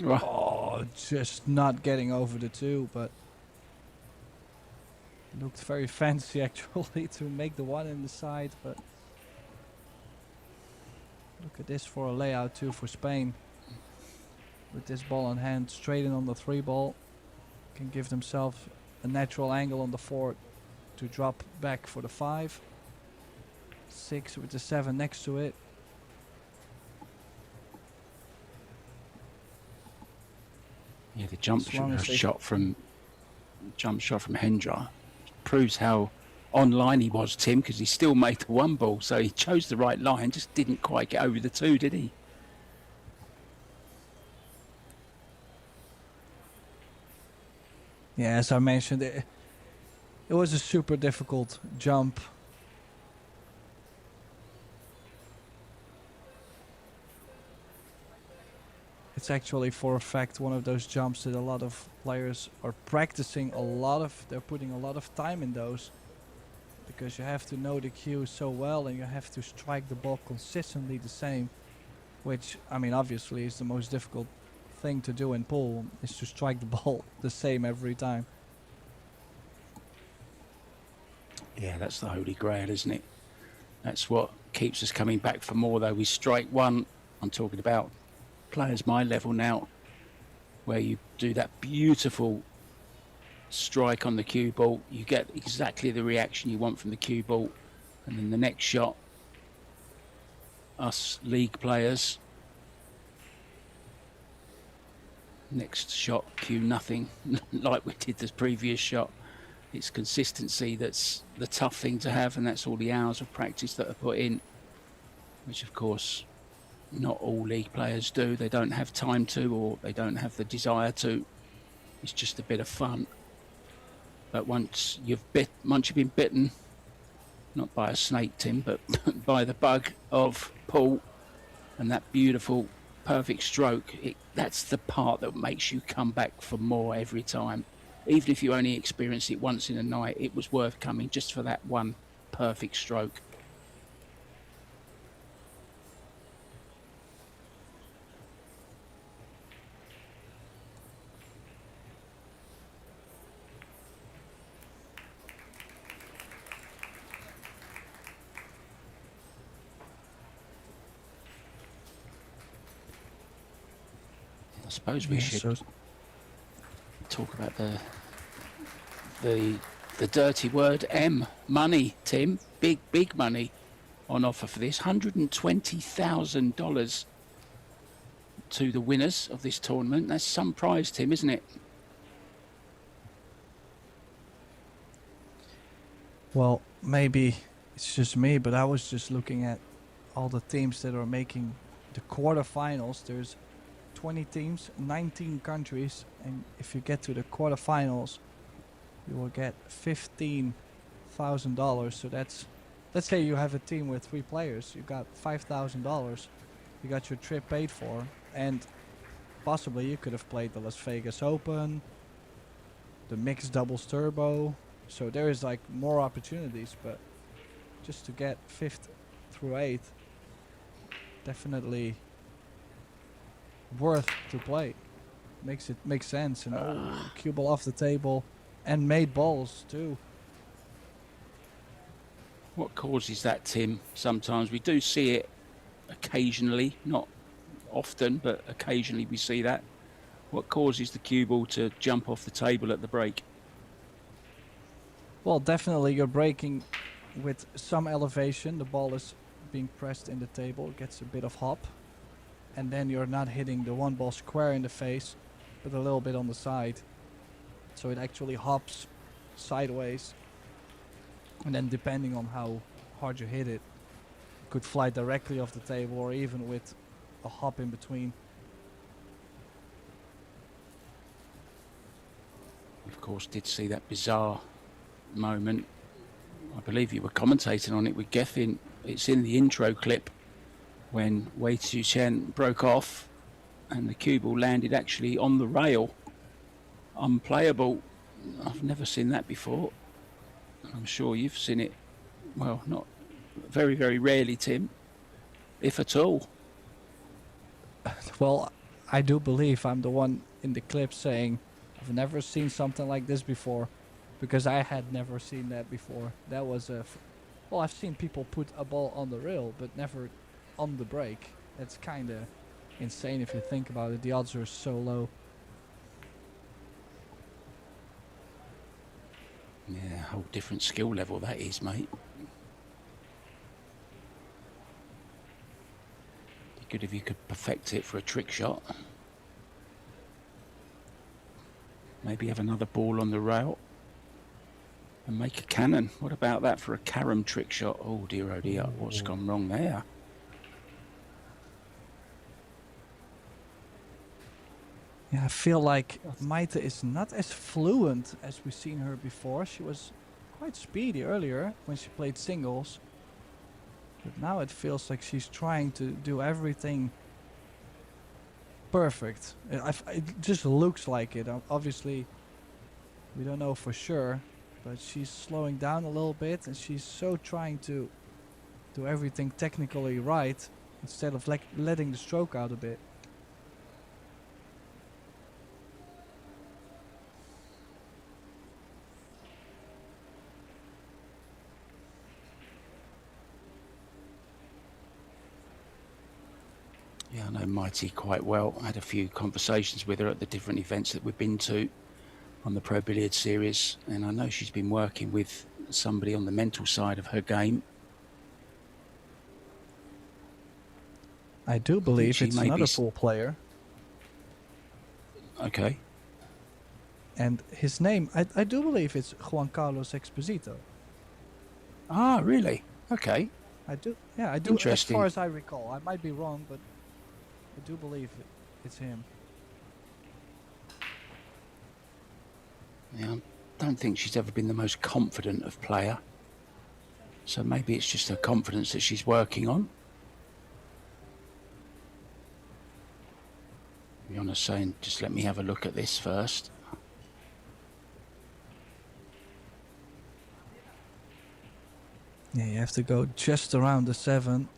Oh, just not getting over the two, but looked very fancy actually to make the one in the side, but look at this for a layout too for Spain. With this ball on hand, straight in on the 3 ball, can give themselves a natural angle on the 4 to drop back for the 5. 6 with the 7 next to it. Yeah, the jump shot from Hendra proves how online he was, Tim, because he still made the 1 ball. So he chose the right line, just didn't quite get over the 2, did he? Yeah, as I mentioned, it was a super difficult jump. It's actually for a fact one of those jumps that a lot of players are practicing they're putting a lot of time in those. Because you have to know the cue so well and you have to strike the ball consistently the same. Which, I mean, obviously is the most difficult thing to do in pool, is to strike the ball the same every time. Yeah, that's the holy grail, isn't it? That's what keeps us coming back for more, though. We strike one, I'm talking about players my level now, where you do that beautiful strike on the cue ball, you get exactly the reaction you want from the cue ball, and then the next shot, us league players, next shot, cue nothing, like we did the previous shot. It's consistency that's the tough thing to have, and that's all the hours of practice that are put in, which of course not all league players do. They don't have time to, or they don't have the desire to. It's just a bit of fun. But once you've been bitten, not by a snake, Tim, but by the bug of pool and that beautiful, perfect stroke, that's the part that makes you come back for more every time. Even if you only experience it once in a night, it was worth coming just for that one perfect stroke. I suppose we should talk about the dirty word M, money, Tim. Big money on offer for this. $120,000 to the winners of this tournament. That's some prize, Tim, isn't it? Well, maybe it's just me, but I was just looking at all the teams that are making the quarterfinals. There's 20 teams, 19 countries, and if you get to the quarterfinals, you will get $15,000. So that's, let's say you have a team with 3 players, you got $5,000. You got your trip paid for, and possibly you could have played the Las Vegas Open, the mixed doubles turbo. So there is like more opportunities, but just to get 5th through 8th, definitely worth to play. Makes sense. And cue ball off the table, and made balls too. What causes that, Tim? Sometimes we do see it occasionally, not often, but occasionally we see that. What causes the cue ball to jump off the table at the break? Well, definitely you're breaking with some elevation. The ball is being pressed in the table, gets a bit of hop, and then you're not hitting the one ball square in the face, but a little bit on the side. So it actually hops sideways, and then depending on how hard you hit it, could fly directly off the table or even with a hop in between. Of course, did see that bizarre moment. I believe you were commentating on it with Geffen. It's in the intro clip when Wei Tzu Chen broke off and the cue ball landed actually on the rail. Unplayable. I've never seen that before. I'm sure you've seen it, well, not very, very rarely, Tim, if at all. Well, I do believe I'm the one in the clip saying I've never seen something like this before, because I had never seen that before. That was well, I've seen people put a ball on the rail, but never on the break. That's kind of insane if you think about it. The odds are so low. Yeah, a whole different skill level that is, mate. Be good if you could perfect it for a trick shot. Maybe have another ball on the rail and make a cannon. What about that for a carom trick shot? Oh dear, what's gone wrong there? Yeah, I feel like Maite is not as fluent as we've seen her before. She was quite speedy earlier when she played singles. But now it feels like she's trying to do everything perfect. It just looks like it. Obviously, we don't know for sure. But she's slowing down a little bit and she's so trying to do everything technically right instead of like letting the stroke out a bit. Yeah, I know Mighty quite well. I had a few conversations with her at the different events that we've been to on the Pro Billiard series, and I know she's been working with somebody on the mental side of her game. I do believe she it's may another be full player. Okay. And his name, I do believe it's Juan Carlos Exposito. Ah, really? Okay. I do, yeah, I do. Interesting. As far as I recall, I might be wrong, but I do believe it's him. Yeah, I don't think she's ever been the most confident of player. So maybe it's just her confidence that she's working on. Yonna's saying, just let me have a look at this first. Yeah, you have to go just around the 7.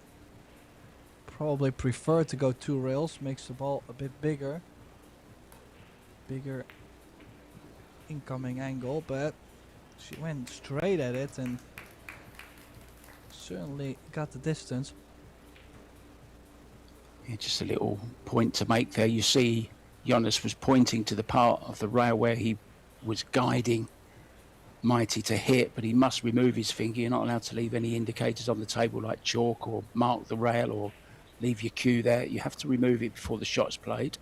Probably prefer to go 2 rails, makes the ball a bit bigger. Bigger incoming angle, but she went straight at it and certainly got the distance. Yeah, just a little point to make there. You see Jonas was pointing to the part of the rail where he was guiding Mighty to hit, but he must remove his finger. You're not allowed to leave any indicators on the table like chalk or mark the rail or leave your cue there. You have to remove it before the shot's played.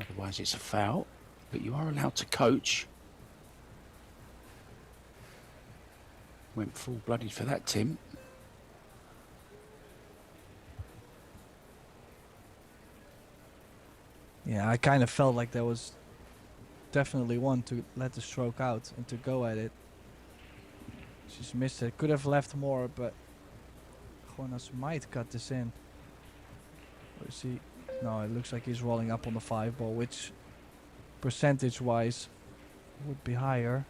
Otherwise it's a foul, but you are allowed to coach. Went full-blooded for that, Tim. Yeah, I kind of felt like there was definitely one to let the stroke out and to go at it. She's missed it. Could have left more, but Jonas might cut this in. Or is he? No, it looks like he's rolling up on the 5 ball, which percentage-wise would be higher.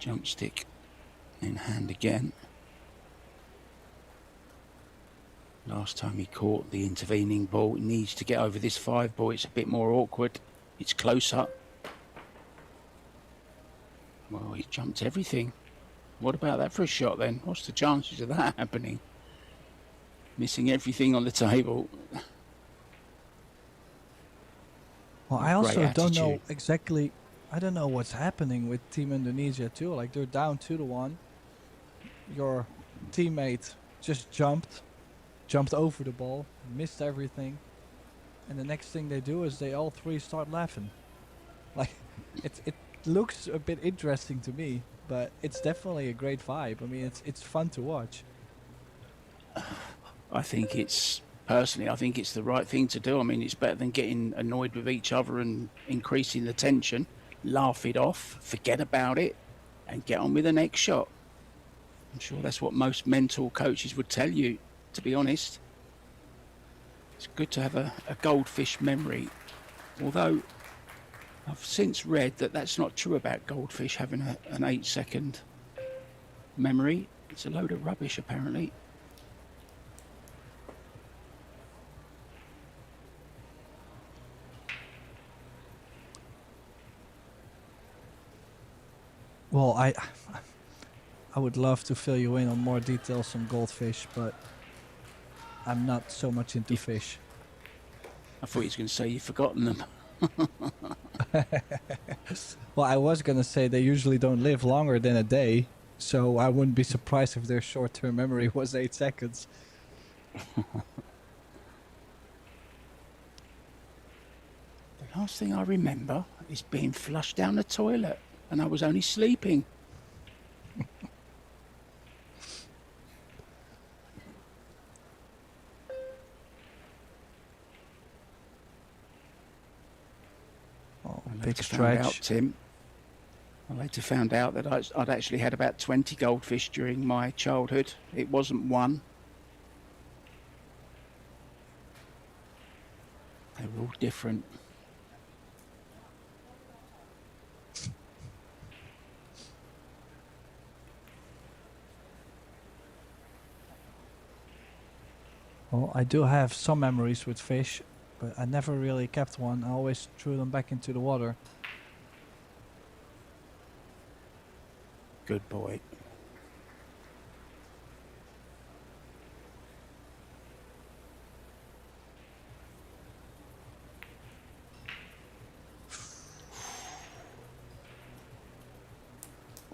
Jump stick in hand again. Last time he caught the intervening ball, he needs to get over this 5 ball. It's a bit more awkward. It's closer. Well, he jumped everything. What about that for a shot then? What's the chances of that happening? Missing everything on the table. Well, I also don't know exactly. I don't know what's happening with Team Indonesia too. Like they're down 2-1. Your teammate just jumped over the ball, missed everything, and the next thing they do is they all three start laughing. Like it looks a bit interesting to me, but it's definitely a great vibe. I mean, it's fun to watch. I think it's the right thing to do. I mean, it's better than getting annoyed with each other and increasing the tension. Laugh it off, forget about it, and get on with the next shot. I'm sure that's what most mental coaches would tell you, to be honest. It's good to have a goldfish memory, although I've since read that that's not true about goldfish having an 8-second memory. It's a load of rubbish, apparently. Well, I would love to fill you in on more details on goldfish, but I'm not so much into fish. I thought he was going to say you've forgotten them. Well, I was going to say they usually don't live longer than a day, so I wouldn't be surprised if their short-term memory was 8 seconds. The last thing I remember is being flushed down the toilet, and I was only sleeping. Oh, I big later found out, stretch. Tim. I later found out that I'd actually had about 20 goldfish during my childhood. It wasn't one. They were all different. Well, I do have some memories with fish, but I never really kept one. I always threw them back into the water. Good boy.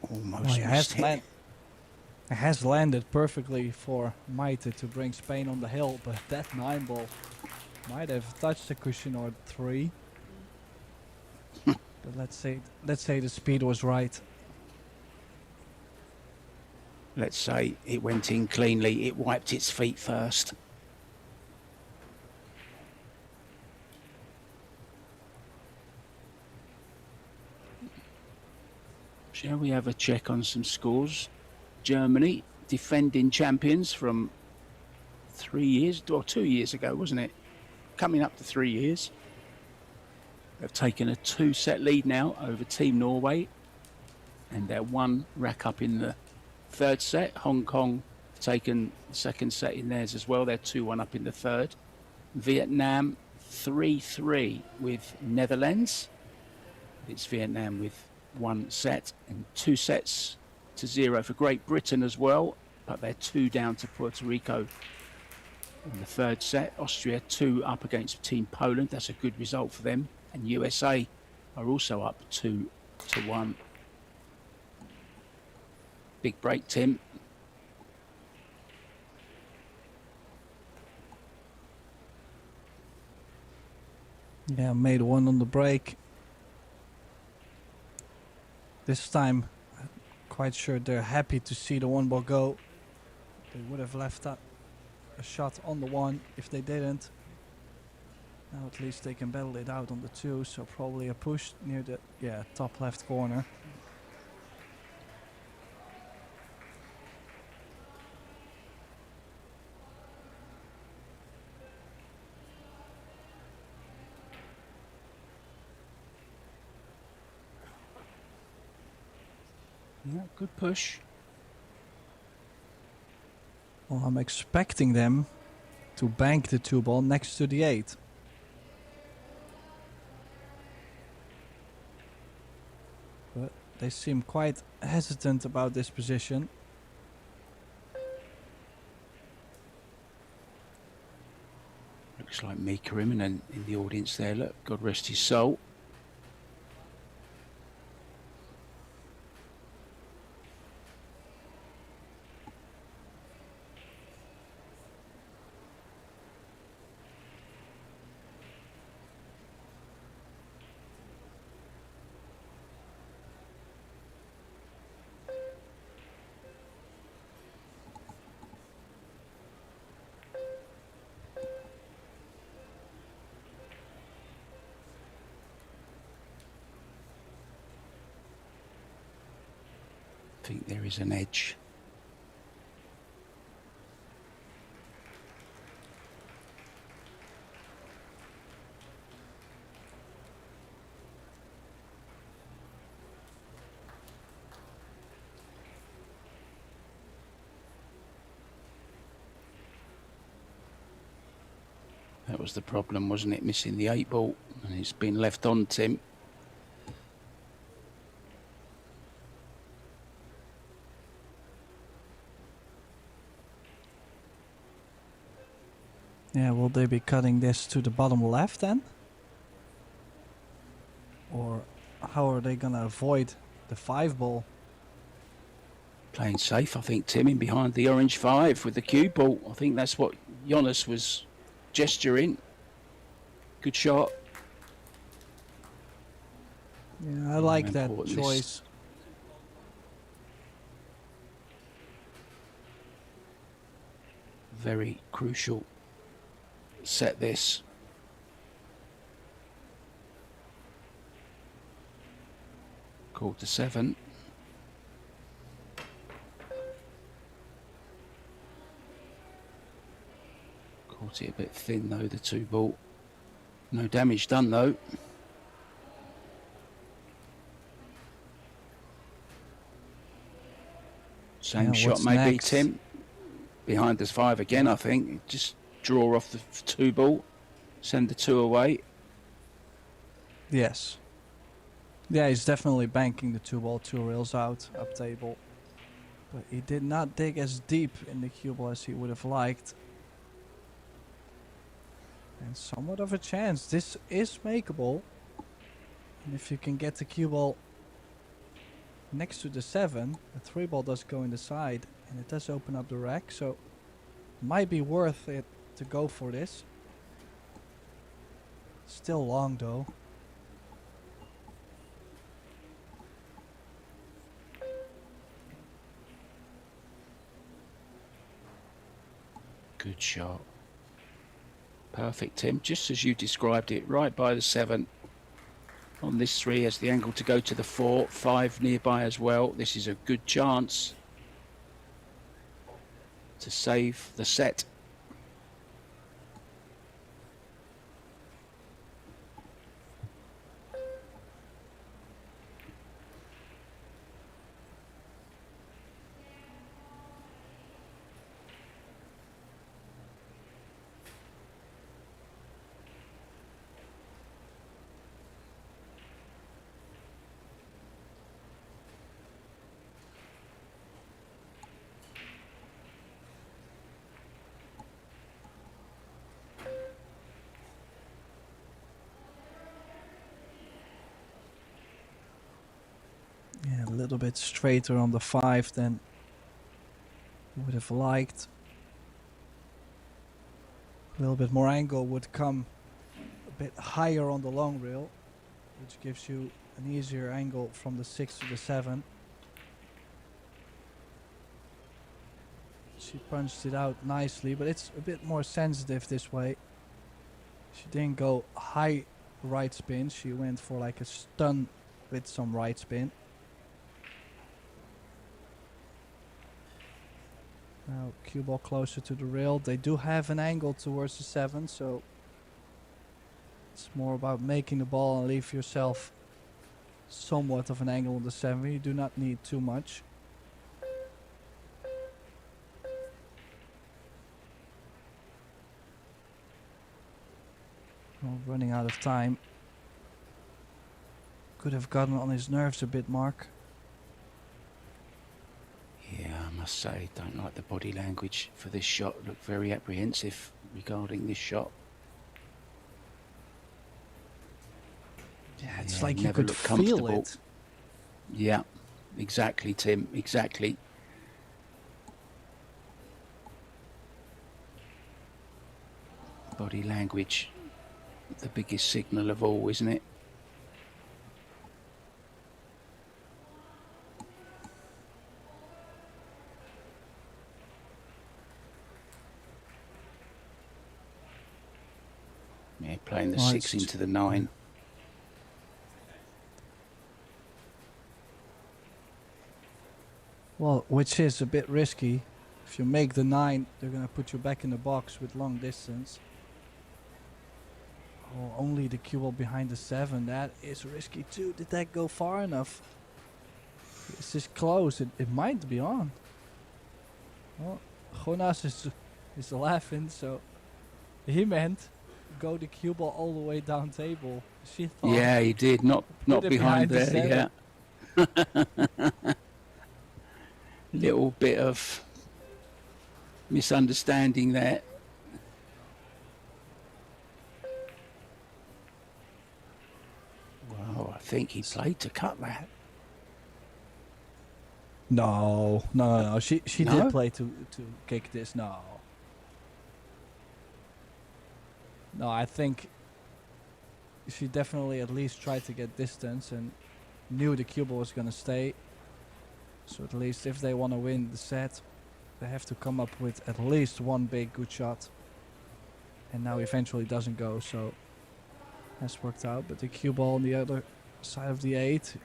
Almost Well, missed it. it has landed perfectly for Maite to bring Spain on the hill, but that 9 ball might have touched a cushion or 3. But let's say the speed was right. Let's say it went in cleanly. It wiped its feet first. Shall we have a check on some scores? Germany, defending champions from 3 years, or 2 years ago, wasn't it? Coming up to 3 years. They've taken a 2-set lead now over Team Norway, and they're 1 rack up in the 3rd set. Hong Kong taken the 2nd set in theirs as well. They're 2-1 up in the 3rd. Vietnam 3-3 with Netherlands. It's Vietnam with 1 set and 2 sets to 0 for Great Britain as well, but they're 2 down to Puerto Rico in the 3rd set. Austria 2 up against Team Poland. That's a good result for them. And USA are also up 2-1. Big break, Tim. Yeah, made 1 on the break. This time, I'm quite sure they're happy to see the 1 ball go. They would have left a shot on the 1 if they didn't. Now at least they can battle it out on the 2, so probably a push near the top left corner. Yeah, good push. Well, I'm expecting them to bank the 2 ball next to the 8. But they seem quite hesitant about this position. Looks like Mika Immonen in the audience there. Look, God rest his soul. I think there is an edge. That was the problem, wasn't it? Missing the 8 ball, and it's been left on Tim. Yeah, will they be cutting this to the bottom left then? Or how are they gonna avoid the 5 ball? Playing safe, I think, Tim, in behind the orange 5 with the cue ball. I think that's what Jonas was gesturing. Good shot. Yeah, I like that important choice. Very crucial set this. Called to 7. Caught it a bit thin though, the 2 ball. No damage done though. Same Yeah, shot what's maybe, next? Tim. Behind this 5 again, I think. Just draw off the 2 ball. Send the 2 away. Yes. Yeah, he's definitely banking the 2 ball, 2 rails out, up table. But he did not dig as deep in the cue ball as he would have liked. And somewhat of a chance. This is makeable. And if you can get the cue ball next to the 7, the 3 ball does go in the side. And it does open up the rack, so might be worth it to go for this. Still long though. Good shot. Perfect, Tim. Just as you described it, right by the 7. On this 3 has the angle to go to the 4. 5 nearby as well. This is a good chance to save the set. Yeah, a little bit straighter on the 5 than I would have liked. A little bit more angle would come a bit higher on the long rail, which gives you an easier angle from the 6 to the 7. She punched it out nicely, but it's a bit more sensitive this way. She didn't go high right spin, she went for like a stun with some right spin. Now cue ball closer to the rail. They do have an angle towards the 7, so it's more about making the ball and leave yourself somewhat of an angle on the 7. You do not need too much. Well, running out of time. Could have gotten on his nerves a bit, Mark. Yeah, I must say, don't like the body language for this shot. Looked very apprehensive regarding this shot. Yeah, it's Yeah, like you never could looked feel comfortable. it. Yeah, exactly, Tim, exactly. Body language, the biggest signal of all, isn't it? Yeah, playing the Oh, 6 it's into the 9. Well, which is a bit risky. If you make the 9, they're gonna put you back in the box with long distance. Oh, only the cue ball behind the 7. That is risky too. Did that go far enough? It's this close. It might be on. Well, Jonas is laughing, so he meant go the cue ball all the way down table. She thought. Yeah, he did. Not Put it behind behind the there. Yeah. Little bit of misunderstanding there. Well, I think he played to cut that. No. She No? did play to kick this. No, I think she definitely at least tried to get distance and knew the cue ball was gonna stay. So at least if they want to win the set, they have to come up with at least one big good shot. And now eventually doesn't go, so has worked out. But the cue ball on the other side of the 8.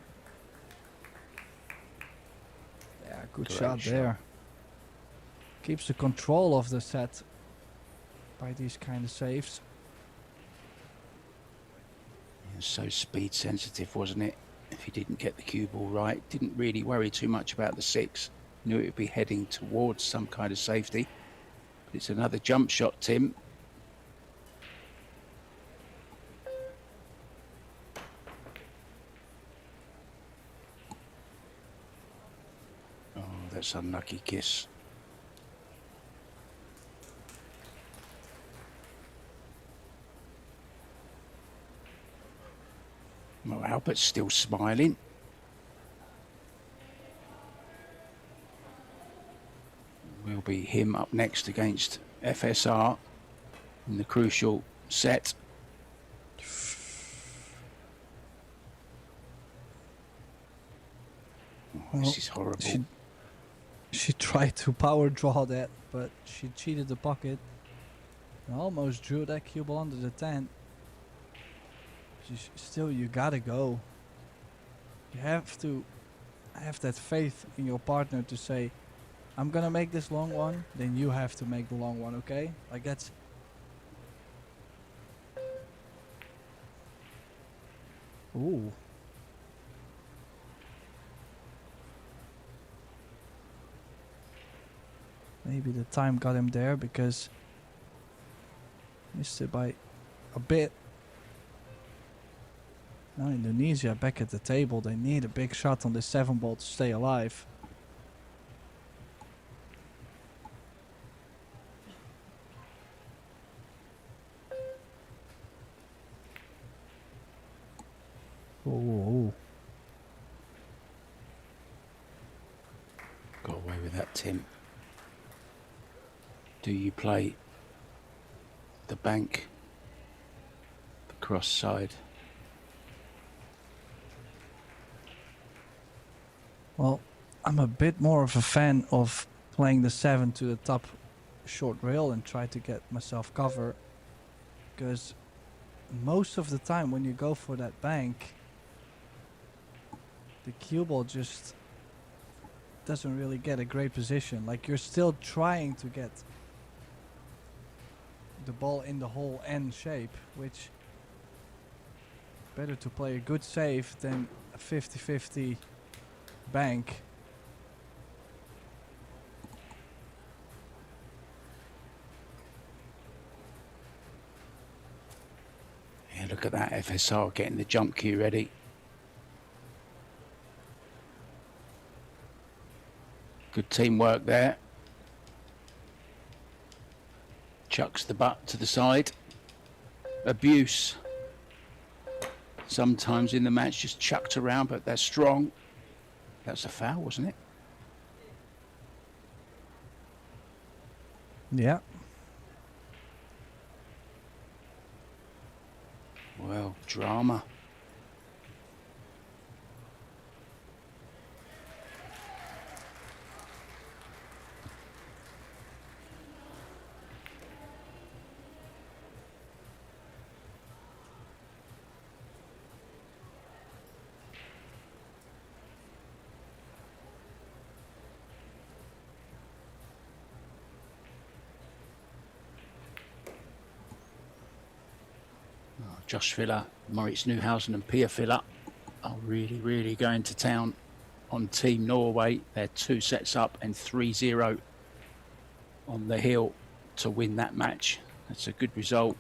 Yeah, good Great shot shot. there. Keeps the control of the set by these kind of saves. It was so speed sensitive, wasn't it? If he didn't get the cue ball right, didn't really worry too much about the 6. Knew it would be heading towards some kind of safety. But it's another jump shot, Tim. Oh, that's unlucky kiss. Well, Albert's still smiling. Will be him up next against FSR in the crucial set. Oh, Well, this is horrible. She tried to power draw that, but she cheated the pocket and almost drew that cue ball under the 10. Still, you gotta go. You have to have that faith in your partner to say, I'm gonna make this long one, then you have to make the long one, okay? Like that's... Ooh. Maybe the time got him there because missed it by a bit. Now Indonesia back at the table. They need a big shot on this 7 ball to stay alive. Oh. Got away with that, Tim. Do you play the bank, the cross side? Well, I'm a bit more of a fan of playing the 7 to the top short rail and try to get myself cover. Because most of the time when you go for that bank, the cue ball just doesn't really get a great position. Like you're still trying to get the ball in the hole N shape, which better to play a good save than a 50-50 bank. Yeah, look at that FSR getting the jump cue ready. Good teamwork there. Chucks the butt to the side. Abuse. Sometimes in the match just chucked around, but they're strong. That was a foul, wasn't it? Yeah. Well, drama. Josh Filler, Moritz Newhausen and Pia Filler are really going to town on Team Norway. They're 2 sets up and 3-0 on the hill to win that match. That's a good result.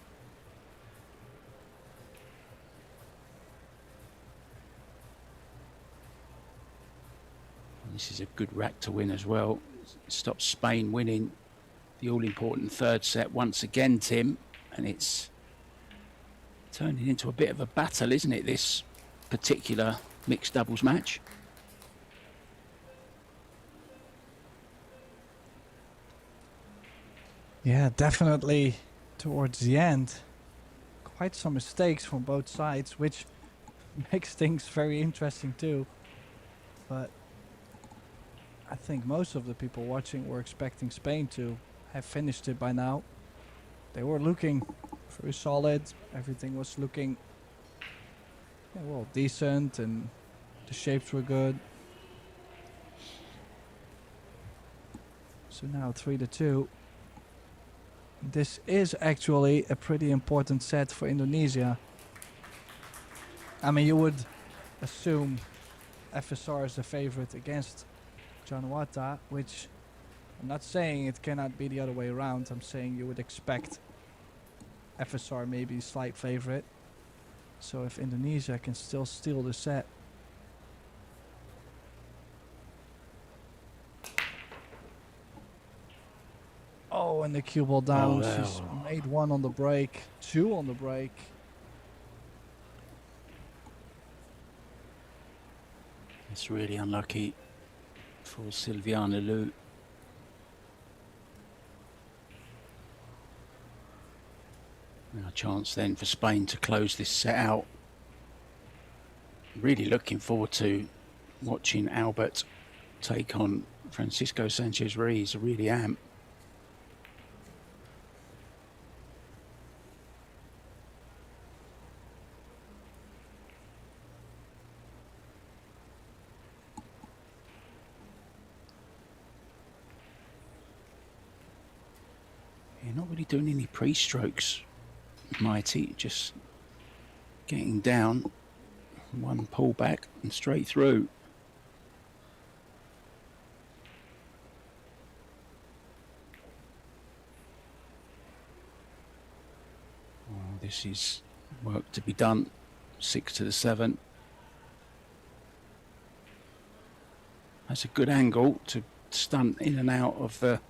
And this is a good rack to win as well. Stops Spain winning the all-important 3rd set once again, Tim, and it's turning into a bit of a battle, isn't it, this particular mixed doubles match? Yeah, definitely towards the end. Quite some mistakes from both sides, which makes things very interesting too. But I think most of the people watching were expecting Spain to have finished it by now. They were looking very solid. Everything was looking, yeah, well, decent, and the shapes were good. So now 3-2. This is actually a pretty important set for Indonesia. I mean, you would assume FSR is the favorite against Januata, which I'm not saying it cannot be the other way around. I'm saying you would expect FSR maybe slight favorite. So if Indonesia can still steal the set. Oh, and the cue ball down. Oh, She's made 1 on the break, 2 on the break. It's really unlucky for Silviana Lu. Now a chance then for Spain to close this set out. Really looking forward to watching Albert take on Francisco Sanchez Ruiz. I really am. You're not really doing any pre-strokes, Mighty, just getting down, 1 pull back and straight through. Well, this is work to be done. 6-7. That's a good angle to stunt in and out of the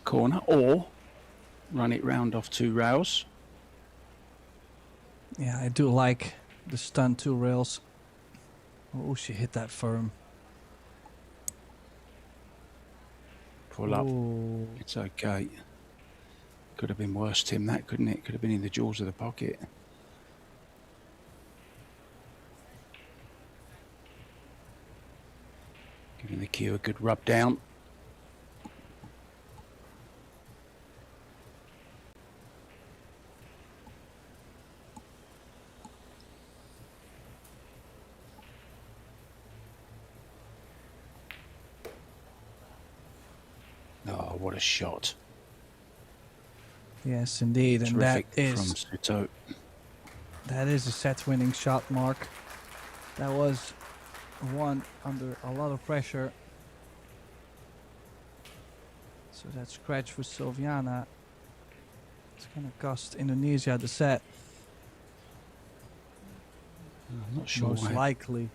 corner, or run it round off 2 rails. Yeah, I do like the stun 2 rails. Oh, she hit that firm. Pull up. Ooh. It's okay. Could have been worse, Tim, that, couldn't it? Could have been in the jaws of the pocket. Giving the cue a good rub down. Oh, what a shot. Yes, indeed. And that Terrific is from Suto. that is a set-winning shot, Mark. That was Iwan under a lot of pressure. So that scratch for Sylviana, it's gonna cost Indonesia the set. I'm not sure Most why. likely.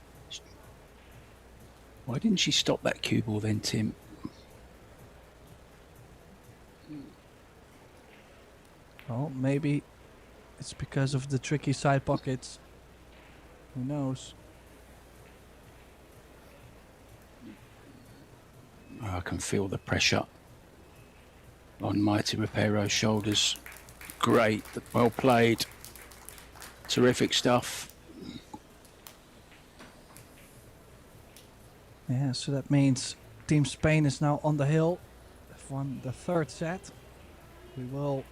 Why didn't she stop that cue ball then, Tim? Well, maybe it's because of the tricky side pockets. Who knows? I can feel the pressure on Mighty Repairo's shoulders. Great, well played. Terrific stuff. Yeah, so that means Team Spain is now on the hill. They've won the third set. We will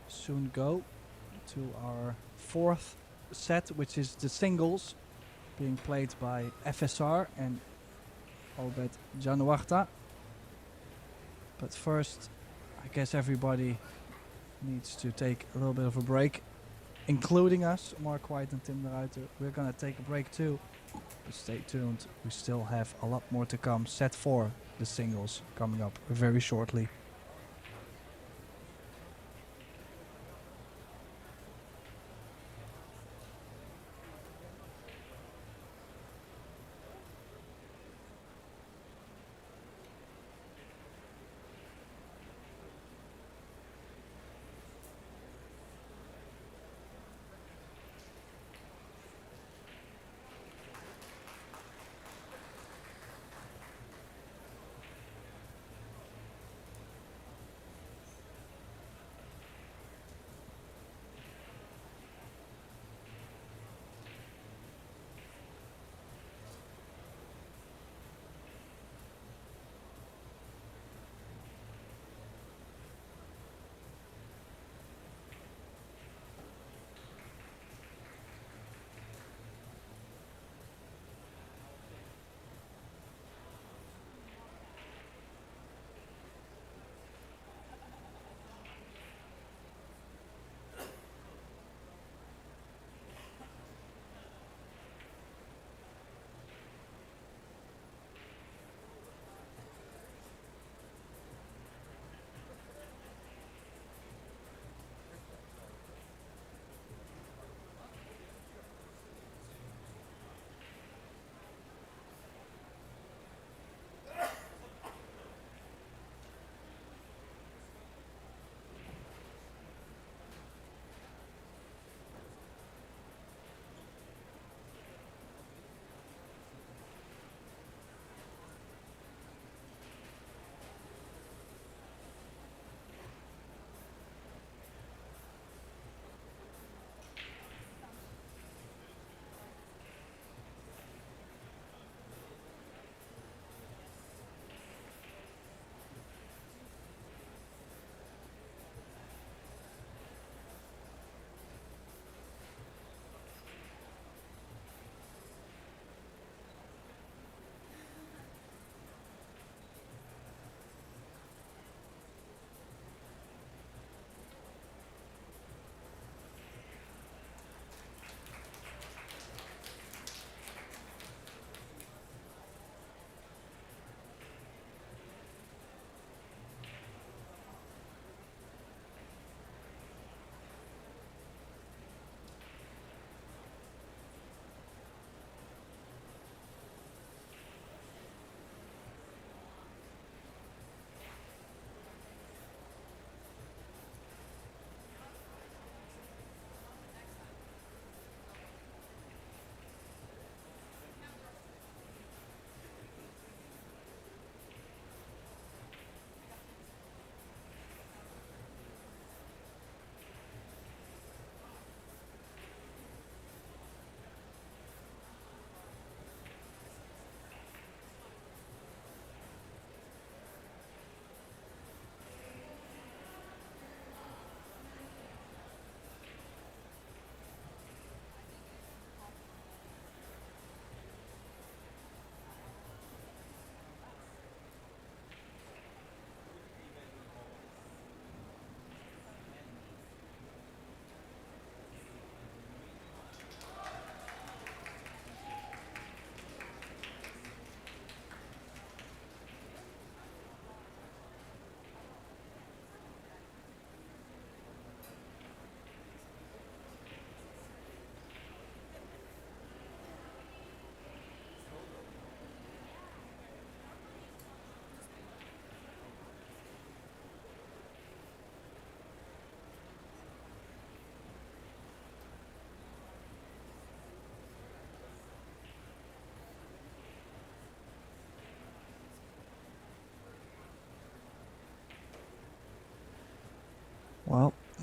soon go to our fourth set, which is the singles, being played by FSR and Albert Januarta. But first, I guess everybody needs to take a little bit of a break, including us, Mark White and Tim de Ruiter. We're gonna take a break too, but stay tuned. We still have a lot more to come. Set 4, the singles, coming up very shortly.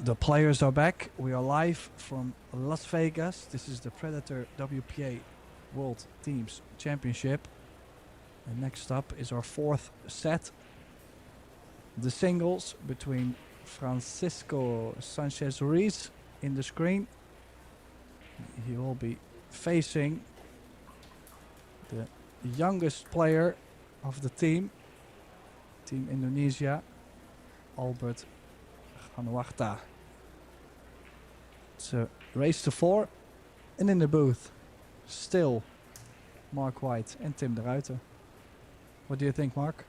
The players are back. We are live from Las Vegas. This is the Predator WPA World Teams Championship. And next up is our fourth set. The singles between Francisco Sanchez Ruiz in the screen. He will be facing the youngest player of the team, Team Indonesia, Albert Ganuarta. It's a race to 4, and in the booth, still Mark White and Tim de Ruiter. What do you think, Mark?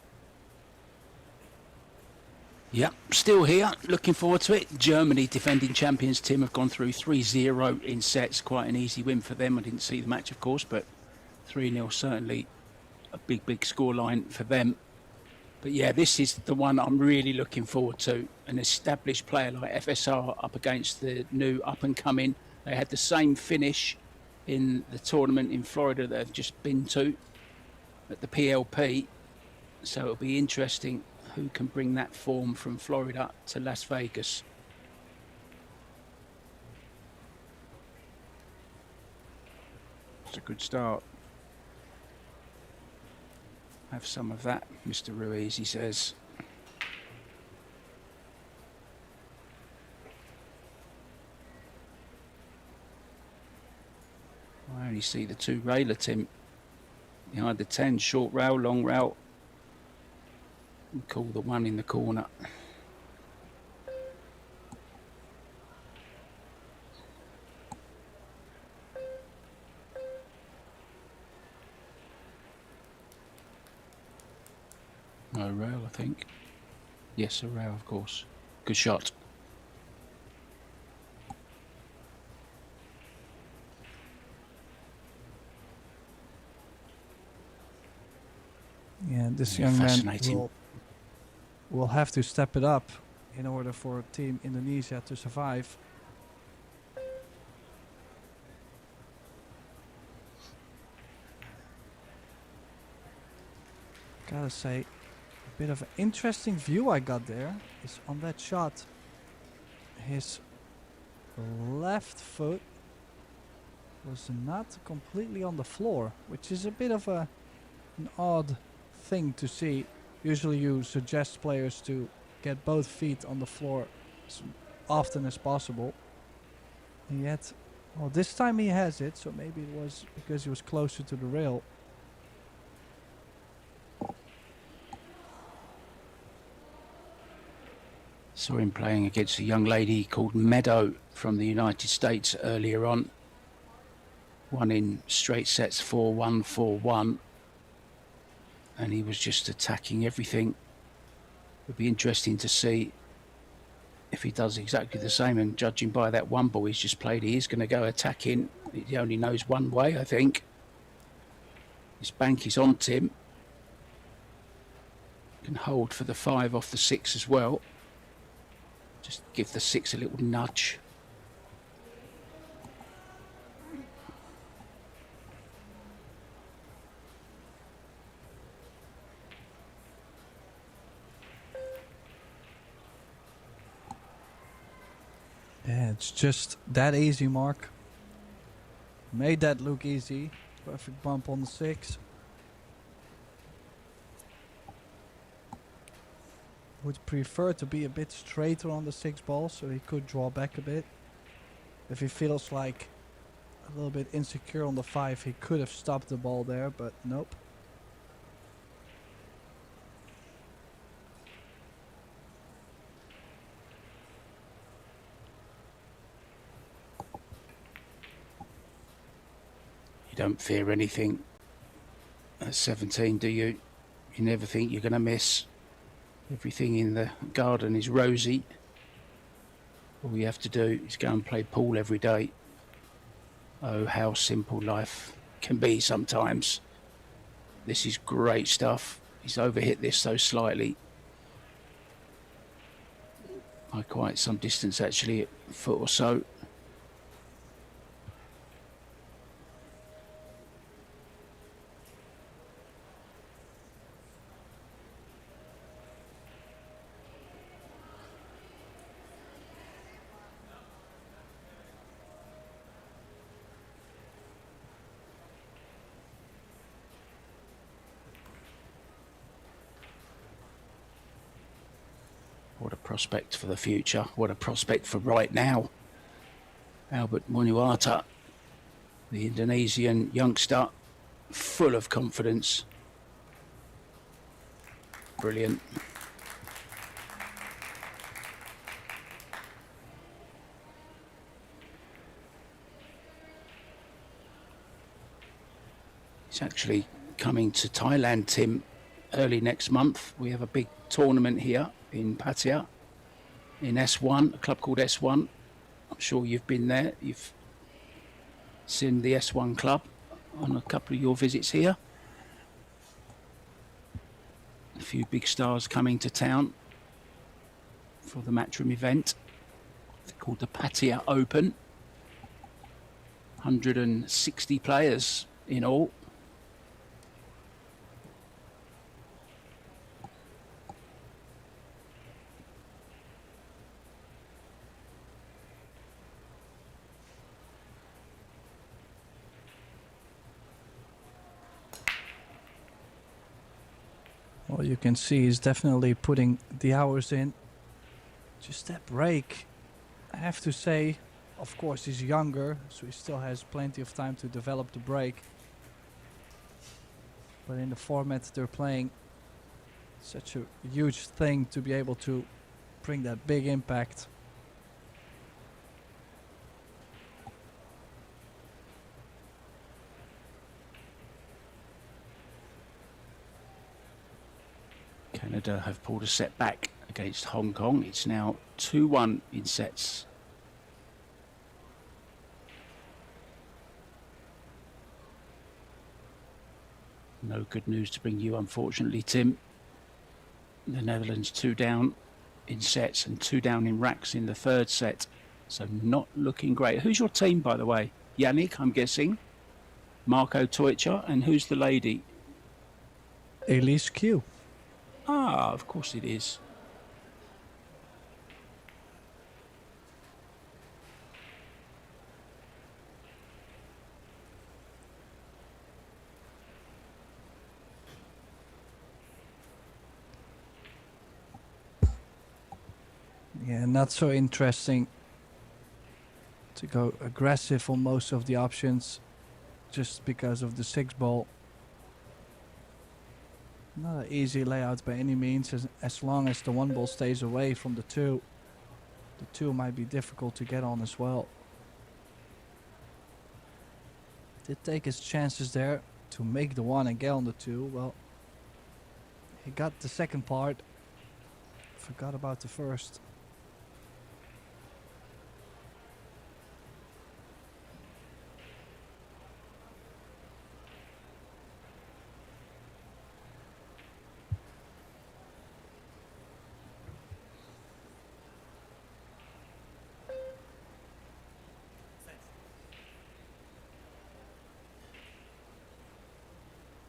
Yeah, still here. Looking forward to it. Germany, defending champions, Tim, have gone through 3-0 in sets. Quite an easy win for them. I didn't see the match, of course, but 3-0 certainly a big scoreline for them. But yeah, this is the one I'm really looking forward to. An established player like FSR up against the new up-and-coming. They had the same finish in the tournament in Florida that they've just been to at the PLP. So it'll be interesting who can bring that form from Florida to Las Vegas. It's a good start. Have some of that, Mr. Ruiz, he says. I only see the two railer, Tim. Behind the 10, short rail, long rail. We call the one in the corner. No rail, I think. Yes, a rail, of course. Good shot. Yeah, this young man Fascinating. will have to step it up in order for Team Indonesia to survive. Gotta say, a bit of an interesting view I got there is on that shot. His left foot was not completely on the floor, which is a bit of an odd thing to see. Usually you suggest players to get both feet on the floor as often as possible. And yet, well, this time he has it, so maybe it was because he was closer to the rail. Saw him playing against a young lady called Meadow from the United States earlier on. Won in straight sets 4-1, 4-1. And he was just attacking everything. It'd be interesting to see if he does exactly the same. And judging by that one ball he's just played, he is going to go attacking. He only knows one way, I think. His bank is on Tim. Can hold for the 5 off the 6 as well. Just give the 6 a little nudge. Yeah, it's just that easy, Mark. Made that look easy. Perfect bump on the 6. Would prefer to be a bit straighter on the 6 ball so he could draw back a bit. If he feels like a little bit insecure on the 5, he could have stopped the ball there, but nope. You don't fear anything at 17, do you? You never think you're going to miss. Everything in the garden is rosy. All you have to do is go and play pool every day. Oh, how simple life can be sometimes. This is great stuff. He's overhit this so slightly. By quite some distance actually, a foot or so. prospect for the future. What a prospect for right now. Albert Monuata, the Indonesian youngster, full of confidence. Brilliant. He's actually coming to Thailand, Tim, early next month. We have a big tournament here in Pattaya, in S1, a club called S1. I'm sure you've been there. You've seen the S1 club on a couple of your visits here. A few big stars coming to town for the Matchroom event. It's called the Pattaya Open. 160 players in all. Well, you can see he's definitely putting the hours in. Just that break, I have to say, of course he's younger, so he still has plenty of time to develop the break. But in the format they're playing, such a huge thing to be able to bring that big impact. Canada have pulled a set back against Hong Kong. It's now 2-1 in sets. No good news to bring you, unfortunately, Tim. The Netherlands 2 down in sets and 2 down in racks in the third set. So not looking great. Who's your team, by the way? Yannick, I'm guessing. Marco Teucher. And who's the lady? Elise Q. Ah, of course it is. Yeah, not so interesting to go aggressive on most of the options just because of the 6-ball. Not an easy layout by any means, as long as the 1-ball stays away from the 2. The 2 might be difficult to get on as well. Did take his chances there to make the 1 and get on the 2. Well, he got the second part, forgot about the first.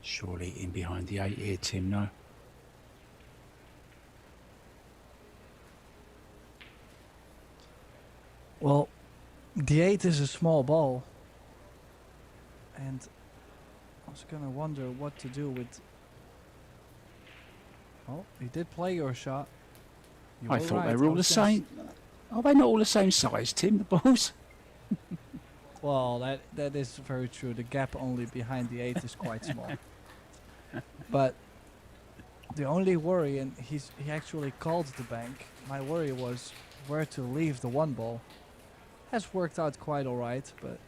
Surely in behind the 8 here, Tim, no? Well, the 8 is a small ball, and I was gonna wonder what to do with... Oh, he did play your shot. You I were thought right. they were all the same. Are they not all the same size, Tim, the balls? Well, that is very true. The gap only behind the 8 is quite small. But the only worry, and he actually called the bank, my worry was where to leave the 1-ball. Has worked out quite alright, but...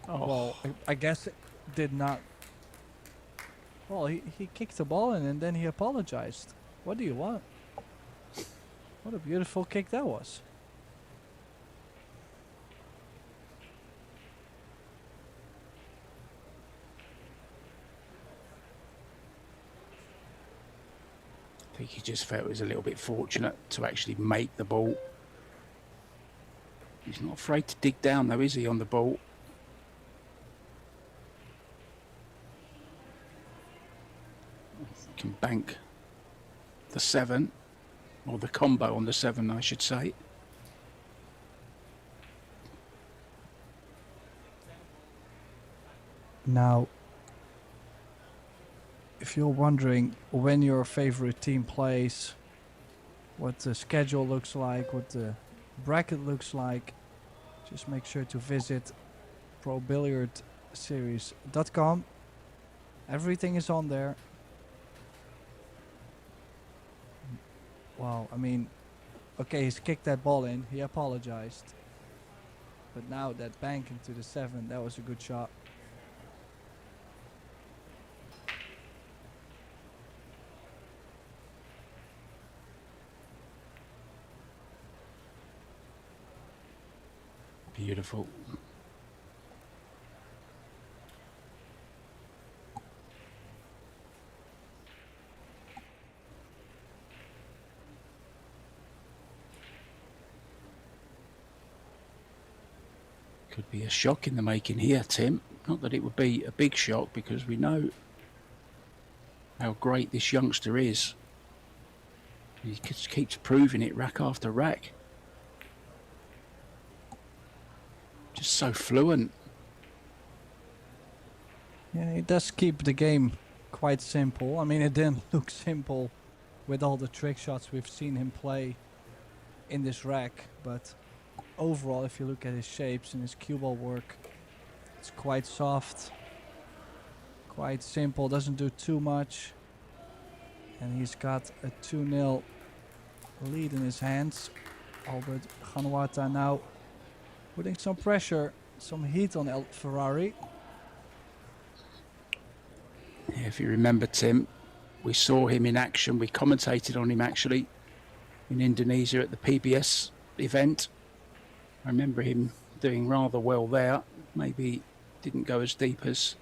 Oh. Well, I guess it did not... Well, he kicked the ball in and then he apologized. What do you want? What a beautiful kick that was. I think he just felt it was a little bit fortunate to actually make the ball. He's not afraid to dig down though, is he, on the ball? Can bank the 7, or the combo on the 7, I should say. Now, if you're wondering when your favorite team plays, what the schedule looks like, what the bracket looks like, just make sure to visit probilliardseries.com. Everything is on there. Wow, I mean, okay, he's kicked that ball in, he apologized. But now that bank into the 7, that was a good shot. Beautiful. Could be a shock in the making here, Tim. Not that it would be a big shock, because we know how great this youngster is. He just keeps proving it rack after rack. Just so fluent. Yeah, he does keep the game quite simple. I mean, it didn't look simple with all the trick shots we've seen him play in this rack, but overall, if you look at his shapes and his cue ball work, it's quite soft, quite simple, doesn't do too much, and he's got a 2-0 lead in his hands. Albert Ganuata now putting some pressure, some heat on El Ferrari. Yeah, if you remember, Tim, we saw him in action. We commentated on him actually in Indonesia at the PBS event. I remember him doing rather well there. Maybe didn't go as deep as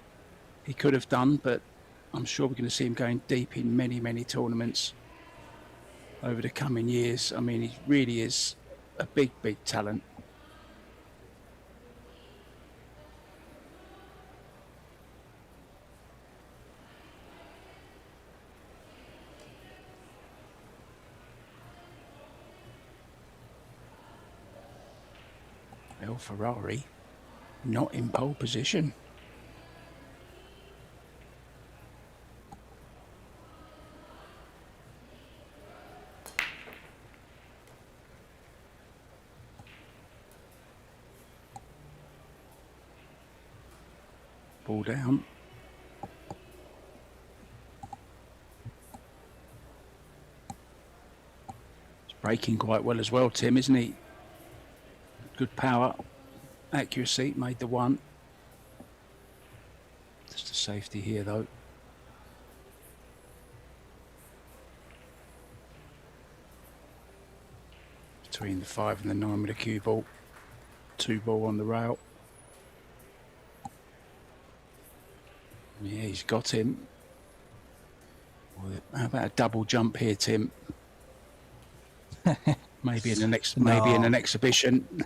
he could have done, but I'm sure we're going to see him going deep in many, many tournaments over the coming years. I mean, he really is a big, big talent. El Ferrari not in pole position. Ball down. He's braking quite well as well, Tim, isn't he? Good power, accuracy, made the 1. Just a safety here though. Between the 5 and the 9 with a cue ball. 2 ball on the rail. Yeah, he's got him. Well, how about a double jump here, Tim? Maybe in the next, maybe in an exhibition.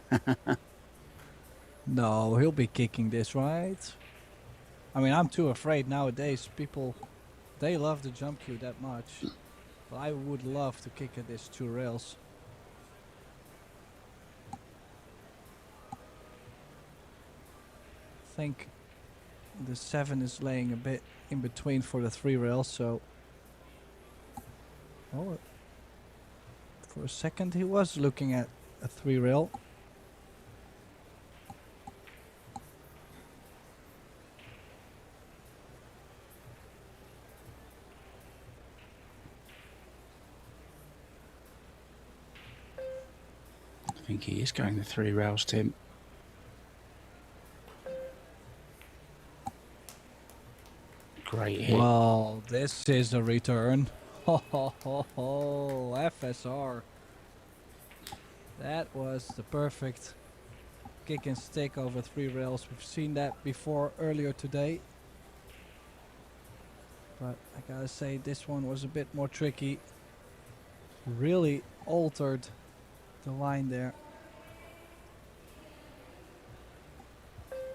No, he'll be kicking this, right? I mean, I'm too afraid nowadays. People, they love the jump cue that much. But I would love to kick at this 2 rails. I think the 7 is laying a bit in between for the 3 rails, so... Oh, for a second he was looking at a 3 rail. I think he is going the 3 rails, Tim. Great hit. Well, this is a return. Ho ho ho ho, FSR. That was the perfect kick and stick over 3 rails. We've seen that before earlier today. But I gotta say, this one was a bit more tricky. Really altered the line there.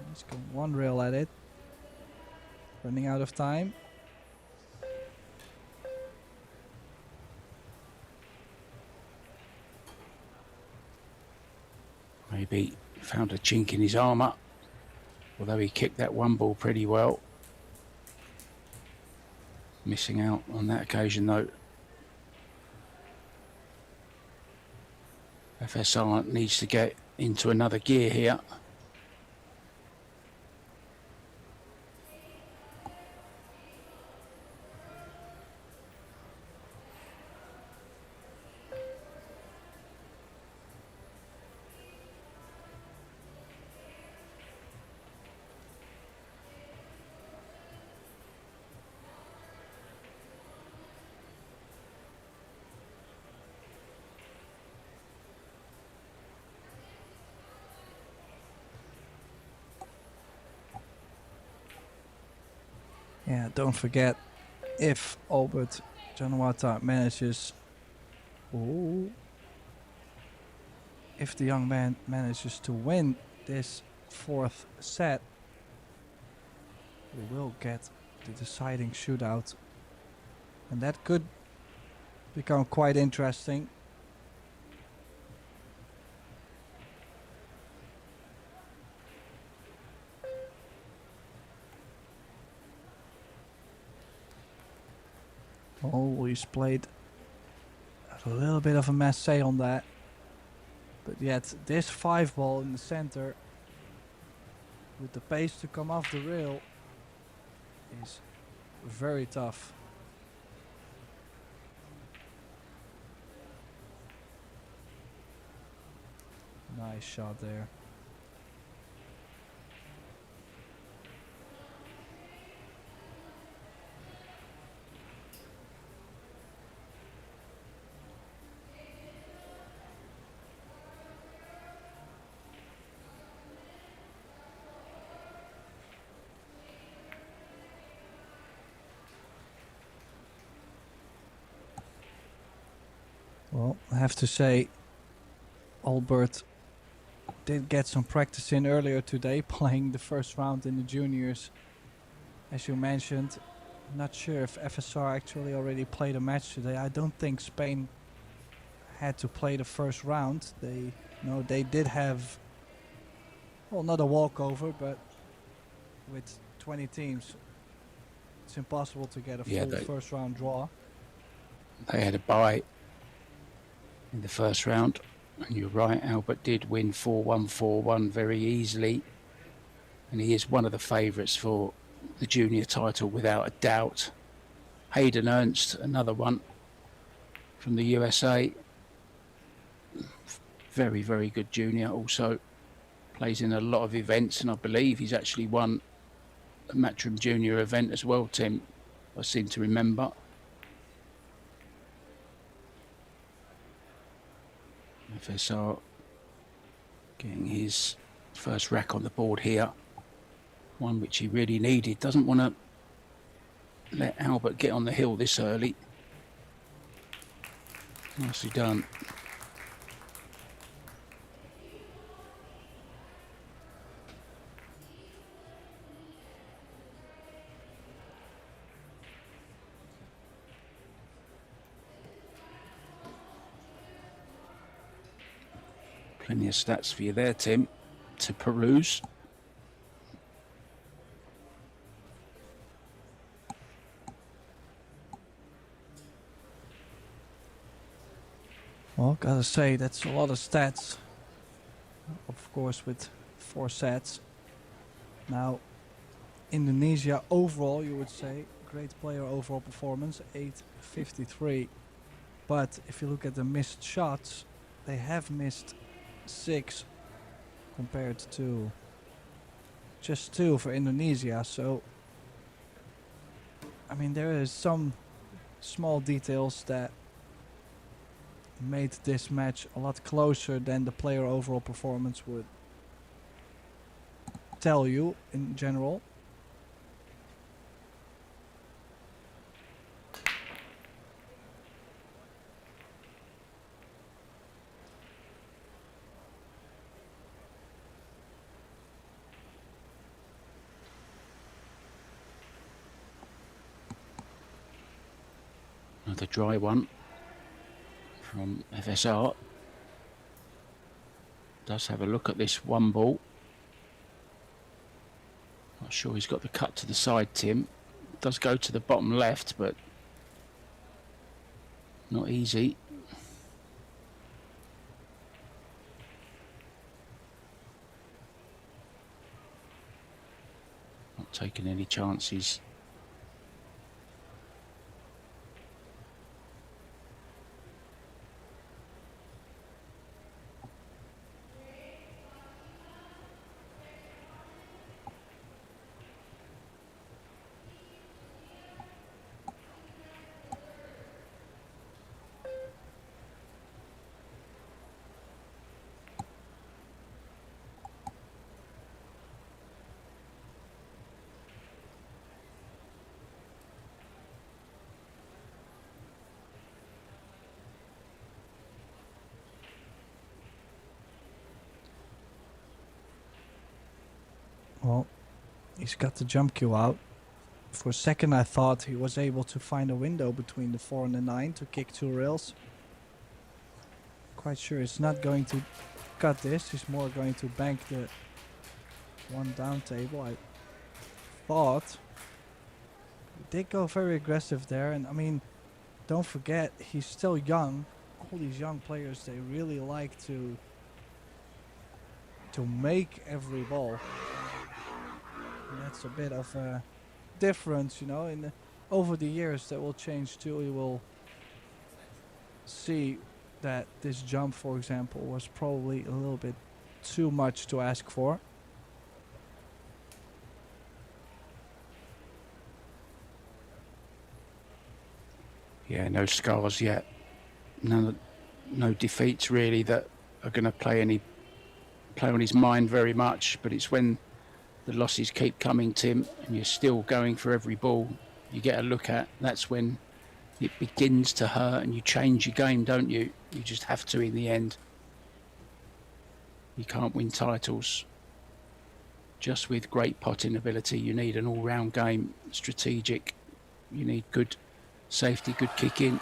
Let's go 1 rail at it. Running out of time. Maybe found a chink in his armour, although he kicked that 1 ball pretty well. Missing out on that occasion though. FSR needs to get into another gear here. Yeah, don't forget, if Albert Janawata manages... Ooh. If the young man manages to win this fourth set, we will get the deciding shootout. And that could become quite interesting. Oh, he's played a little bit of a mess on that. But yet, this 5-ball in the center, with the pace to come off the rail, is very tough. Nice shot there. Well, I have to say, Albert did get some practice in earlier today, playing the first round in the juniors. As you mentioned, not sure if FSR actually already played a match today. I don't think Spain had to play the first round. They did have, well, not a walkover, but with 20 teams, it's impossible to get a full first round draw. They had a bye in the first round, and you're right, Albert did win 4-1, 4-1 very easily, and he is one of the favourites for the junior title without a doubt. Hayden Ernst, another one from the USA, very, very good junior, also plays in a lot of events, and I believe he's actually won a Matchroom Junior event as well, Tim, I seem to remember. FSR getting his first rack on the board here, one which he really needed. Doesn't want to let Albert get on the hill this early. Nicely done. Plenty of stats for you there, Tim, to peruse. Well, gotta say, that's a lot of stats. Of course, with 4 sets. Now, Indonesia overall, you would say, great player overall performance, 853. But if you look at the missed shots, they have missed 6 compared to just 2 for Indonesia. So, I mean, there is some small details that made this match a lot closer than the player overall performance would tell you in general. Another dry one from FSR. Does have a look at this one ball. Not sure he's got the cut to the side, Tim. Does go to the bottom left, but not easy. taking any chances. Well, he's got the jump cue out. For a second I thought he was able to find a window between the 4 and the 9 to kick 2 rails. Quite sure he's not going to cut this, he's more going to bank the 1 down table. I thought he did go very aggressive there, and I mean, don't forget he's still young. All these young players, they really like to make every ball. And that's a bit of a difference, you know. Over the years that will change too. You will see that this jump, for example, was probably a little bit too much to ask for. Yeah, no scars yet. No defeats really that are going to play on his mind very much. But it's when the losses keep coming, Tim, and you're still going for every ball you get a look at. That's when it begins to hurt, and you change your game, don't you? You just have to in the end. You can't win titles just with great potting ability. You need an all-round game, strategic. You need good safety, good kicking.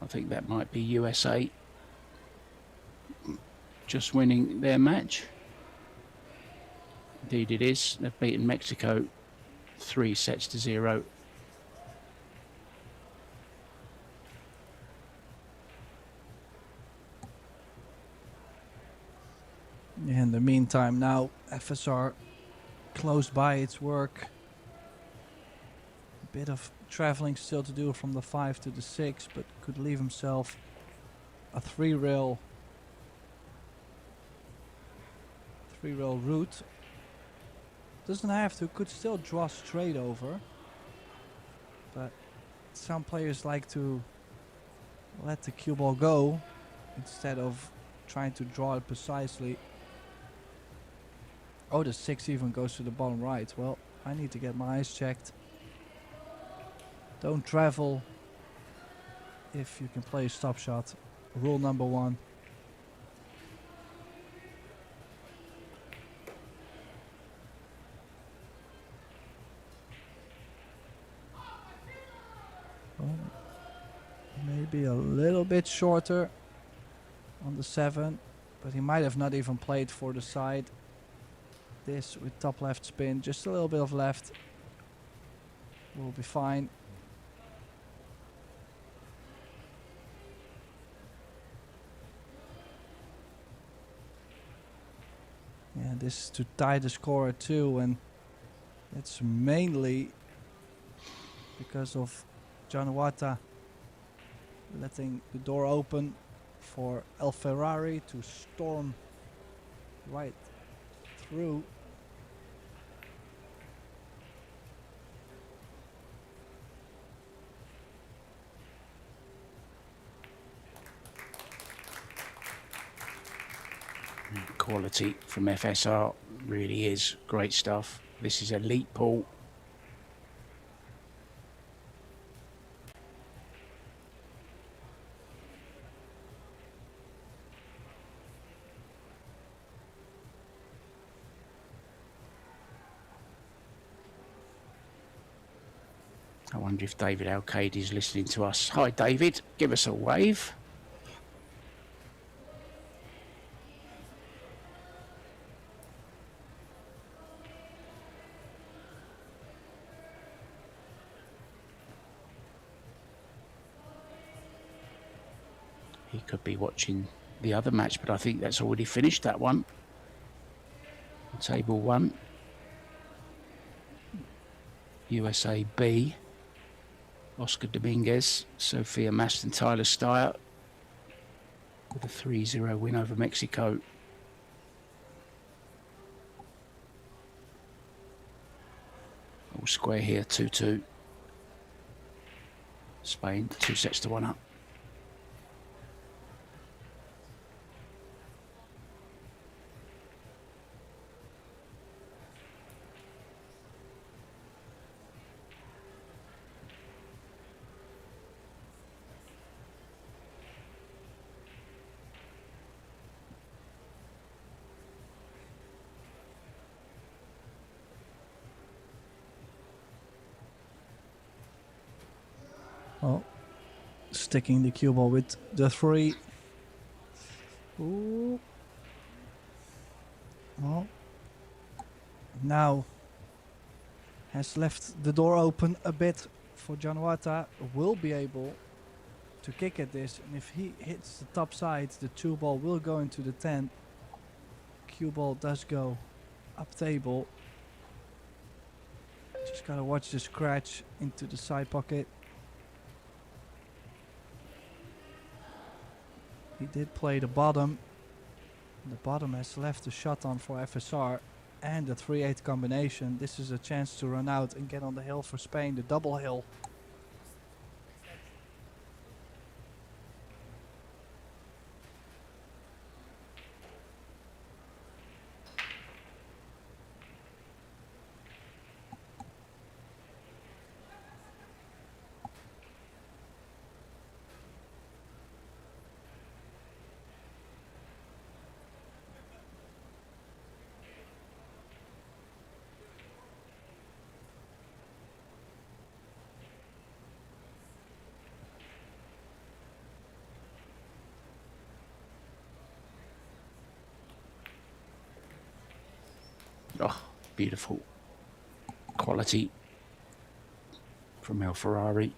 I think that might be USA just winning their match. Indeed it is. They've beaten Mexico 3-0. In the meantime, now FSR close by its work. A bit of traveling still to do from the 5 to the 6, but could leave himself a 3-rail route. Doesn't have to, could still draw straight over, but some players like to let the cue ball go instead of trying to draw it precisely. Oh, the 6 even goes to the bottom right. Well, I need to get my eyes checked. Don't travel if you can play a stop shot. Rule number 1. Well, maybe a little bit shorter on the 7, but he might have not even played for the side. This with top left spin, just a little bit of left. Will be fine. Yeah, this is to tie the score at 2, and it's mainly because of Januata letting the door open for El Ferrari to storm right through. Quality from FSR really is great stuff. This is elite pool. I wonder if David Alcade is listening to us. Hi David, give us a wave. He could be watching the other match, but I think that's already finished, that one. Table 1. USA B. Oscar Dominguez, Sophia Mast and Tyler Steyer with a 3-0 win over Mexico. All square here, 2-2. Spain 2 sets to 1 up. Oh, sticking the cue ball with the 3. Ooh. Oh. Now has left the door open a bit for Januata. Will be able to kick at this, and if he hits the top side, the 2 ball will go into the 10. Cue ball does go up table. Just gotta watch the scratch into the side pocket. He did play the bottom. The bottom has left a shot on for FSR and the 3-8 combination. This is a chance to run out and get on the hill for Spain, the double hill. Oh, beautiful quality from El Ferrari.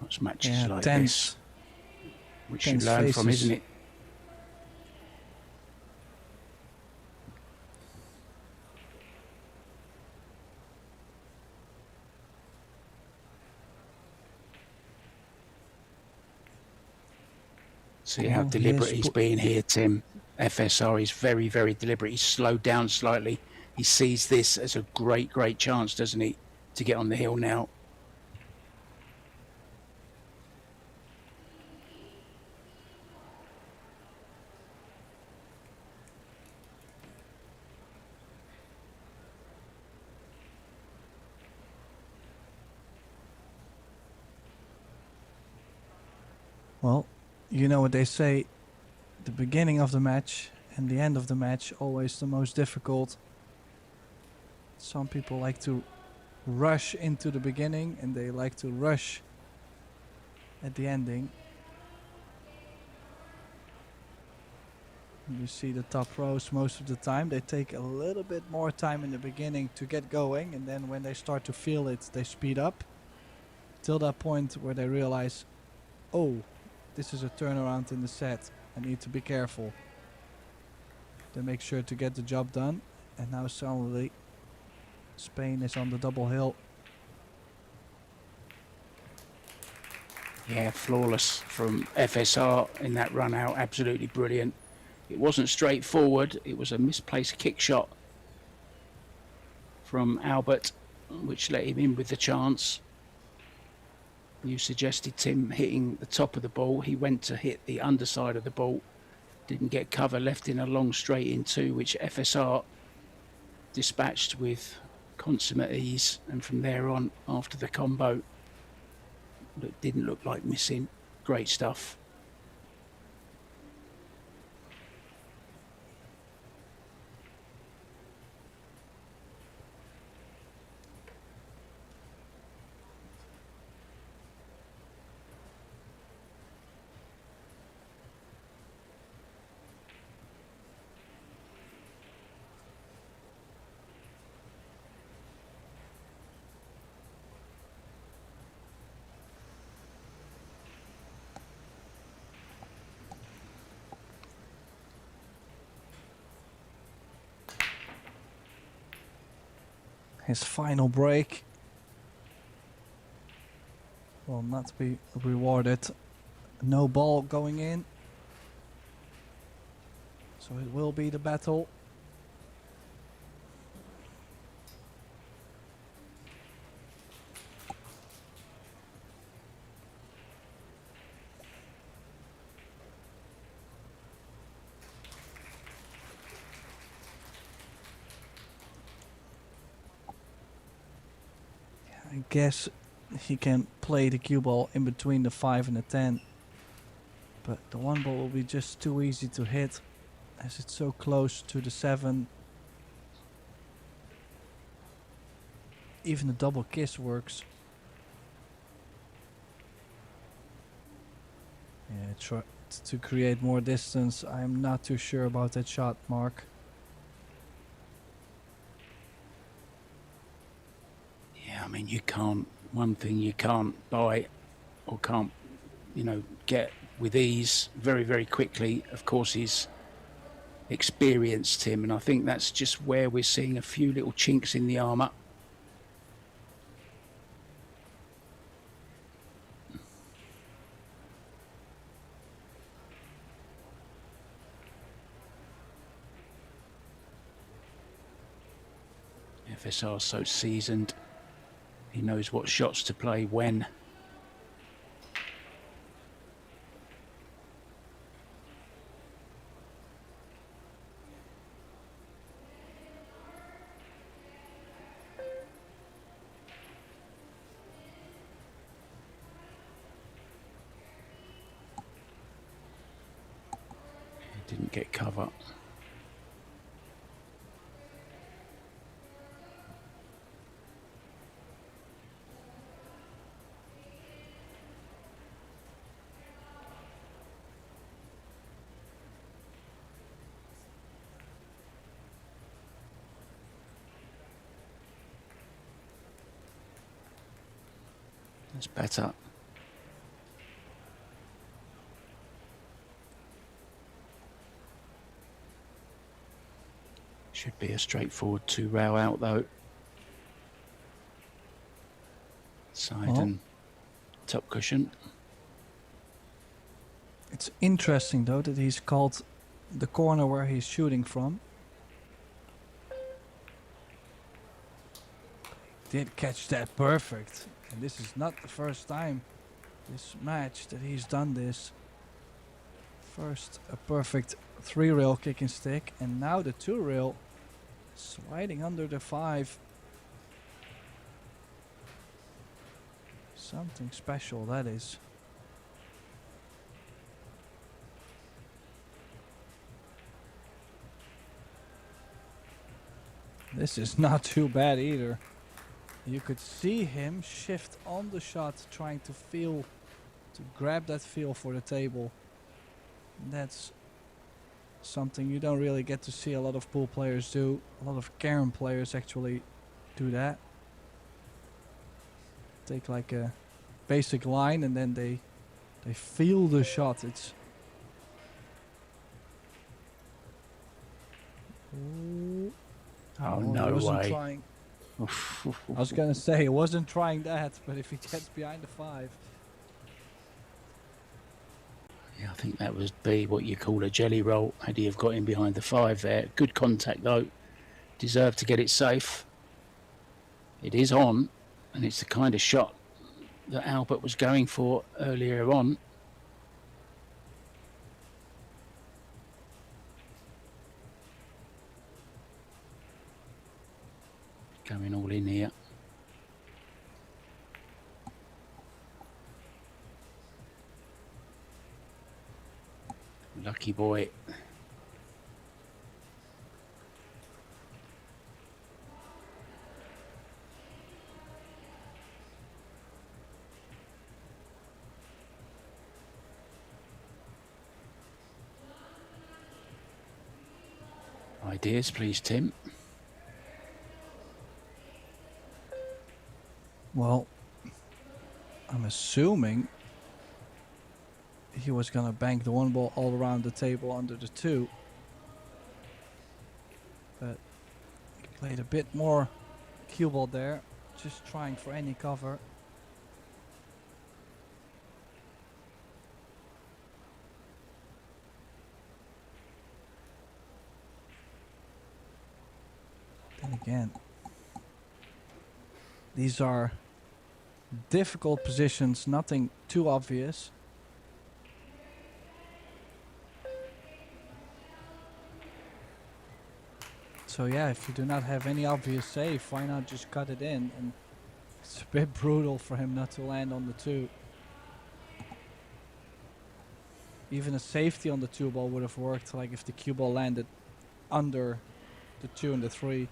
It's matches like this, which you learn from, isn't it? See how deliberate he's being here, Tim. FSR is very, very deliberate. He's slowed down slightly. He sees this as a great, great chance, doesn't he, to get on the hill now. Well, you know what they say, the beginning of the match and the end of the match always the most difficult. Some people like to rush into the beginning and they like to rush at the ending. You see the top rows most of the time, they take a little bit more time in the beginning to get going, and then when they start to feel it, they speed up till that point where they realize, oh, this is a turnaround in the set, I need to be careful. They make sure to get the job done, and now suddenly Spain is on the double hill. Yeah, flawless from FSR in that run out, absolutely brilliant. It wasn't straightforward, it was a misplaced kick shot from Albert, which let him in with the chance. You suggested, Tim, hitting the top of the ball. He went to hit the underside of the ball, didn't get cover, left in a long straight in 2, which FSR dispatched with consummate ease, and from there on, after the combo, didn't look like missing. Great stuff. His final break will not be rewarded. No ball going in. So it will be the battle. I guess he can play the cue ball in between the 5 and the 10. But the 1 ball will be just too easy to hit as it's so close to the 7. Even the double kiss works. Yeah, try to create more distance. I'm not too sure about that shot, Mark. Yeah, I mean, you can't, one thing you can't buy or can't, you know, get with ease very, very quickly, of course, is experience, Tim. And I think that's just where we're seeing a few little chinks in the armour. FSR's so seasoned. He knows what shots to play when. He didn't get cover. That's better. Should be a straightforward 2-rail out though. Side and top cushion. It's interesting though that he's called the corner where he's shooting from. Did catch that perfect. And this is not the first time this match that he's done this. First a perfect 3-rail kicking stick and now the 2-rail sliding under the 5. Something special that is. This is not too bad either. You could see him shift on the shot, trying to grab that feel for the table. That's something you don't really get to see a lot of pool players do. A lot of carom players actually do that. Take like a basic line and then they feel the shot. It's Oh, no wasn't way. Trying. I was gonna say he wasn't trying that, but if he gets behind the 5. Yeah, I think that would be what you call a jelly roll. Had he have got in behind the 5 there. Good contact though. Deserved to get it safe. It is on, and it's the kind of shot that Albert was going for earlier on. Going all in here. Lucky boy. Ideas, please, Tim. Well, I'm assuming he was gonna bank the one ball all around the table under the two. But he played a bit more cue ball there, just trying for any cover. Then again, these are difficult positions, nothing too obvious. So yeah, if you do not have any obvious save, why not just cut it in? And it's a bit brutal for him not to land on the two. Even a safety on the two ball would have worked, like if the cue ball landed under the two and the three.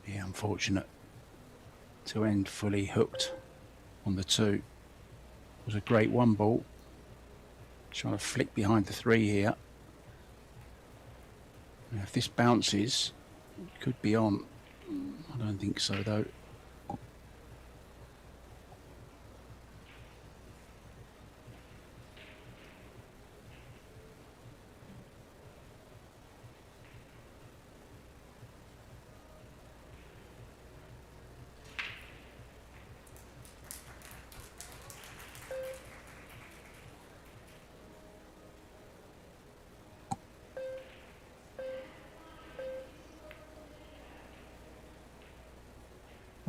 Yeah, unfortunate to end fully hooked on the two. It was a great one ball. Trying to flick behind the three here. Now, if this bounces, it could be on. I don't think so though.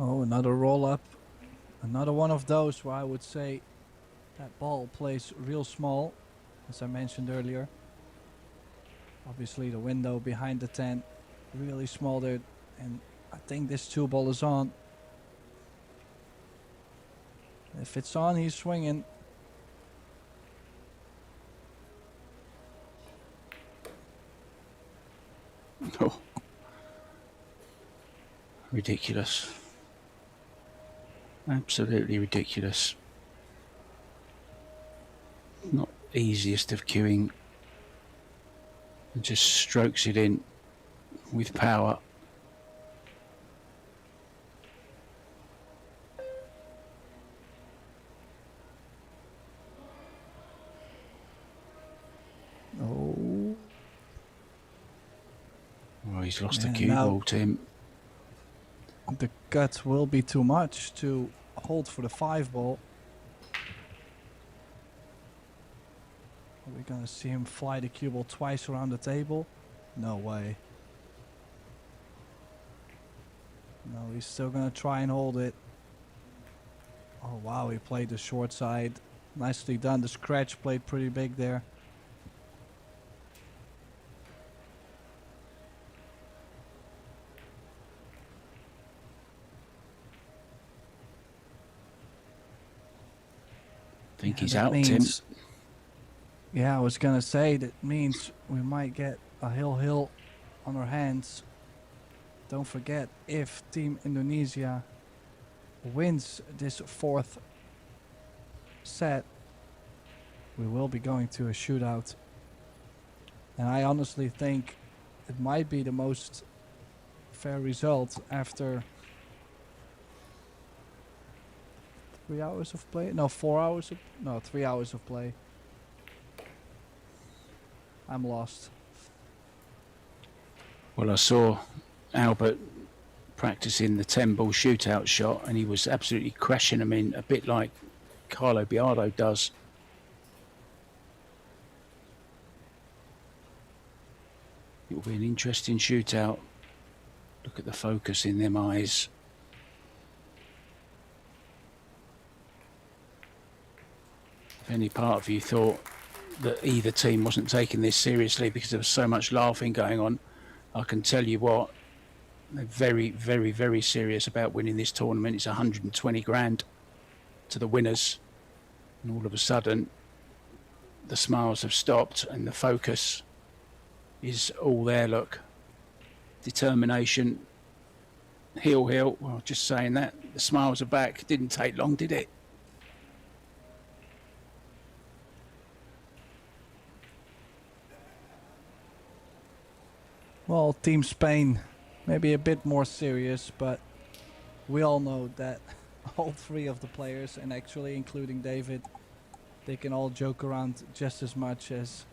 Oh, another roll up. Another one of those where I would say that ball plays real small, as I mentioned earlier. Obviously the window behind the 10 really small there, and I think this two ball is on. If it's on, he's swinging. Oh. Ridiculous. Absolutely ridiculous. Not easiest of cueing. And just strokes it in with power. Oh. Well, he's lost the Yeah, cue now- ball, Tim. The cut will be too much to hold for the 5 ball. Are we gonna see him fly the cue ball twice around the table? No way. No, he's still gonna try and hold it. Oh wow, he played the short side. Nicely done. The scratch played pretty big there. I think Yeah, he's that out, Tim. means- Yeah, I was gonna say that means we might get a hill on our hands. Don't forget, if Team Indonesia wins this 4th set, we will be going to a shootout. And I honestly think it might be the most fair result after 3 hours of play. No, 4 hours of, no, 3 hours of play. I'm lost. Well, I saw Albert practicing the 10-ball shootout shot, and he was absolutely crashing them in, a bit like Carlo Biardo does. It will be an interesting shootout. Look at the focus in them eyes. If any part of you thought that either team wasn't taking this seriously because there was so much laughing going on, I can tell you what, they're very, very, very serious about winning this tournament. It's 120 grand. to the winners, and all of a sudden the smiles have stopped and the focus is all there. Look, determination, heel. Well, just saying that, the smiles are back. Didn't take long, did it? Well, Team Spain, maybe a bit more serious, but we all know that all three of the players, and actually including David, they can all joke around just as much as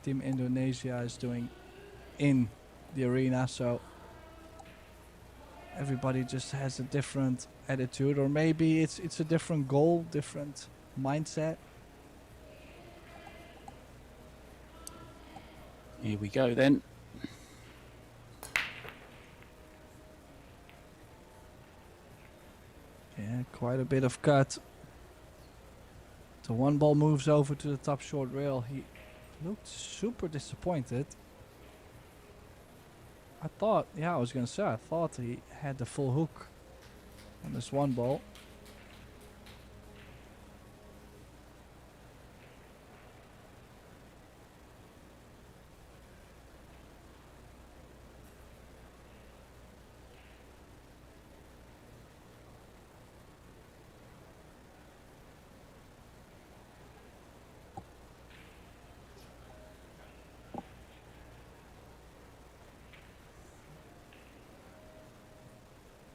Team Indonesia is doing in the arena. So everybody just has a different attitude, or maybe it's a different goal, different mindset. Here we go then. Yeah, quite a bit of cut. The one ball moves over to the top short rail. He looked super disappointed. I thought he had the full hook on this one ball.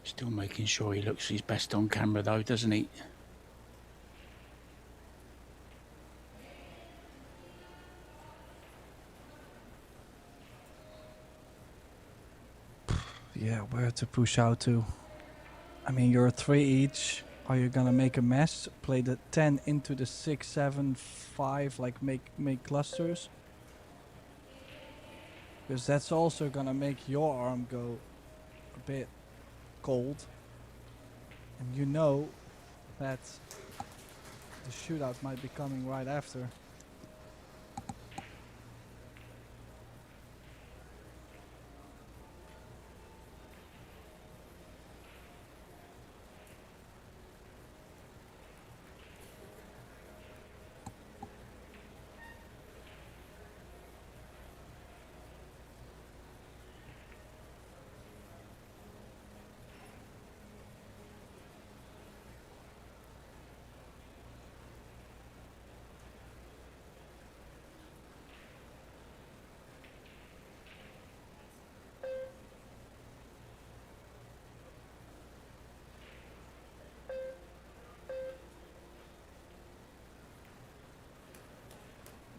Still making sure he looks his best on camera though, doesn't he? Yeah, where to push out to? I mean, you're 3 each. Are you gonna make a mess? Play the 10 into the 6, 7, 5, like make clusters? Because that's also gonna make your arm go a bit cold. And you know that the shootout might be coming right after.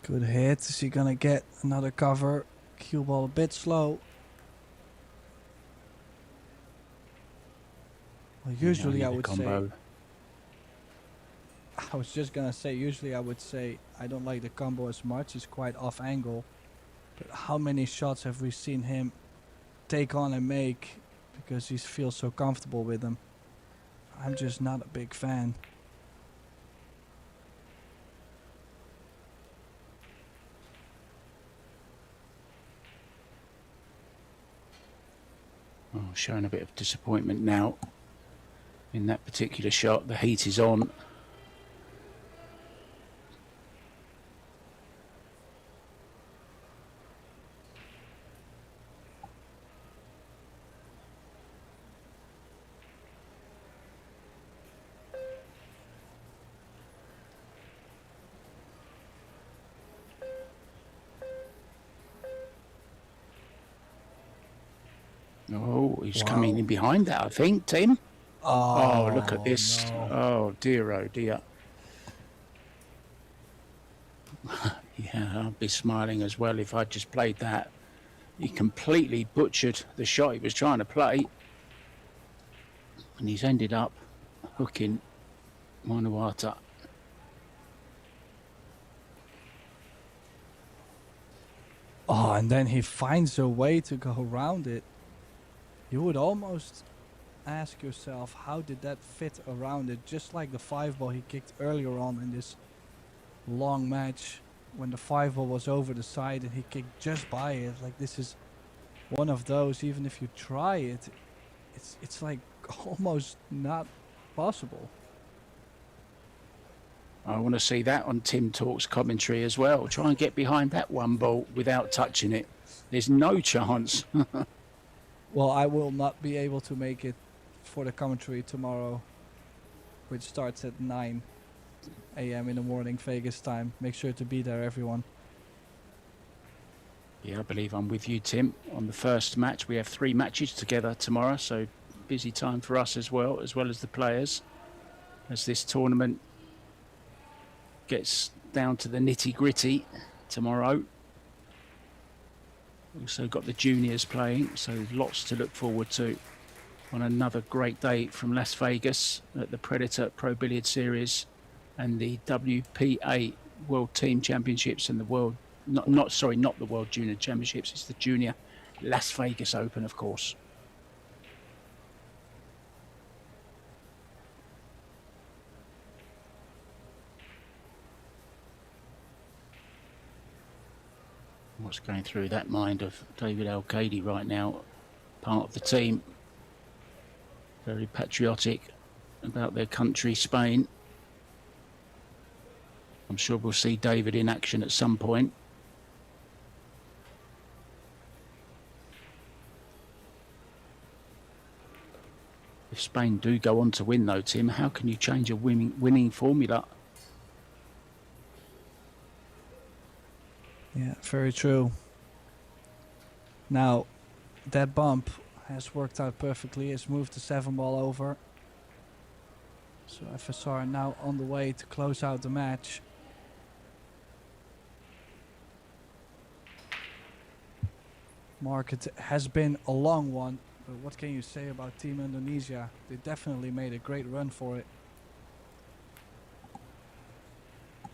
Good hit. Is he gonna get another cover? Cue ball a bit slow. Well, usually I would say. I was just gonna say, usually I would say I don't like the combo as much. He's quite off angle. But how many shots have we seen him take on and make because he feels so comfortable with them? I'm just not a big fan. Oh, showing a bit of disappointment now in that particular shot. The heat is on. Oh, he's coming in behind that, I think, Tim. Oh, look at this. No. Oh, dear. Yeah, I'd be smiling as well if I'd just played that. He completely butchered the shot he was trying to play. And he's ended up hooking Manuata. Oh, and then he finds a way to go around it. You would almost ask yourself, how did that fit around it? Just like the 5 ball he kicked earlier on in this long match, when the 5 ball was over the side and he kicked just by it. Like, this is one of those, even if you try it, it's like almost not possible. I want to see that on Tim Talk's commentary as well. Try and get behind that one ball without touching it. There's no chance. Well, I will not be able to make it for the commentary tomorrow, which starts at 9 a.m. in the morning, Vegas time. Make sure to be there, everyone. Yeah, I believe I'm with you, Tim. On the first match, we have 3 matches together tomorrow, so busy time for us as well as the players, as this tournament gets down to the nitty-gritty tomorrow. Also got the juniors playing, so lots to look forward to on another great day from Las Vegas at the Predator Pro Billiard Series and the WPA World Team Championships and the World, not the World Junior Championships, it's the Junior Las Vegas Open, of course. What's going through that mind of David Al-Qadi right now, part of the team, very patriotic about their country, Spain. I'm sure we'll see David in action at some point. If Spain do go on to win though, Tim, how can you change a winning formula? Yeah, very true. Now, that bump has worked out perfectly. It's moved the 7 ball over. So FSR now on the way to close out the match. Market has been a long one, but what can you say about Team Indonesia? They definitely made a great run for it.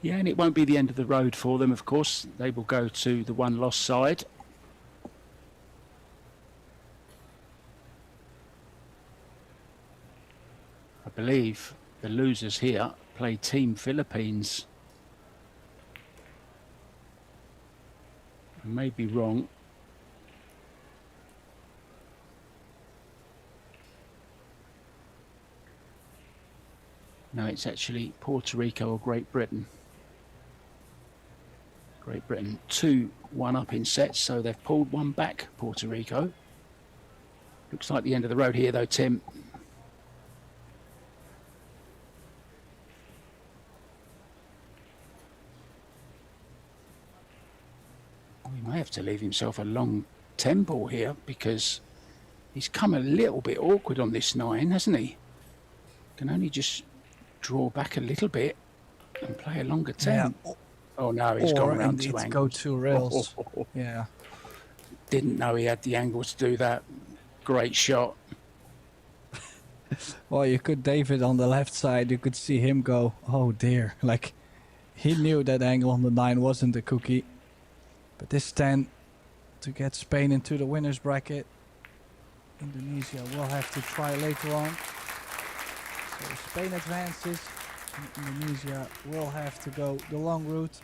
Yeah, and it won't be the end of the road for them, of course. They will go to the one loss side. I believe the losers here play Team Philippines. I may be wrong. No, it's actually Puerto Rico or Great Britain. Great Britain 2-1 up in sets, so they've pulled one back, Puerto Rico. Looks like the end of the road here though, Tim. We may have to leave himself a long 10 ball here because he's come a little bit awkward on this 9, hasn't he? Can only just draw back a little bit and play a longer 10. Yeah. Oh no, he's gone around 2 angles. Go 2 rails. Yeah. Didn't know he had the angle to do that. Great shot. Well, you could David on the left side. You could see him go, oh dear. Like, he knew that angle on the 9 wasn't a cookie. But this 10 to get Spain into the winner's bracket. Indonesia will have to try later on. So Spain advances. Indonesia will have to go the long route.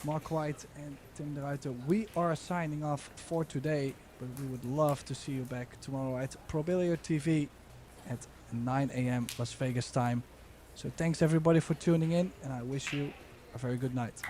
Mark White and Tim de Ruiter, we are signing off for today, but we would love to see you back tomorrow at Pro Billiard TV at 9 a.m. Las Vegas time. So thanks everybody for tuning in, and I wish you a very good night.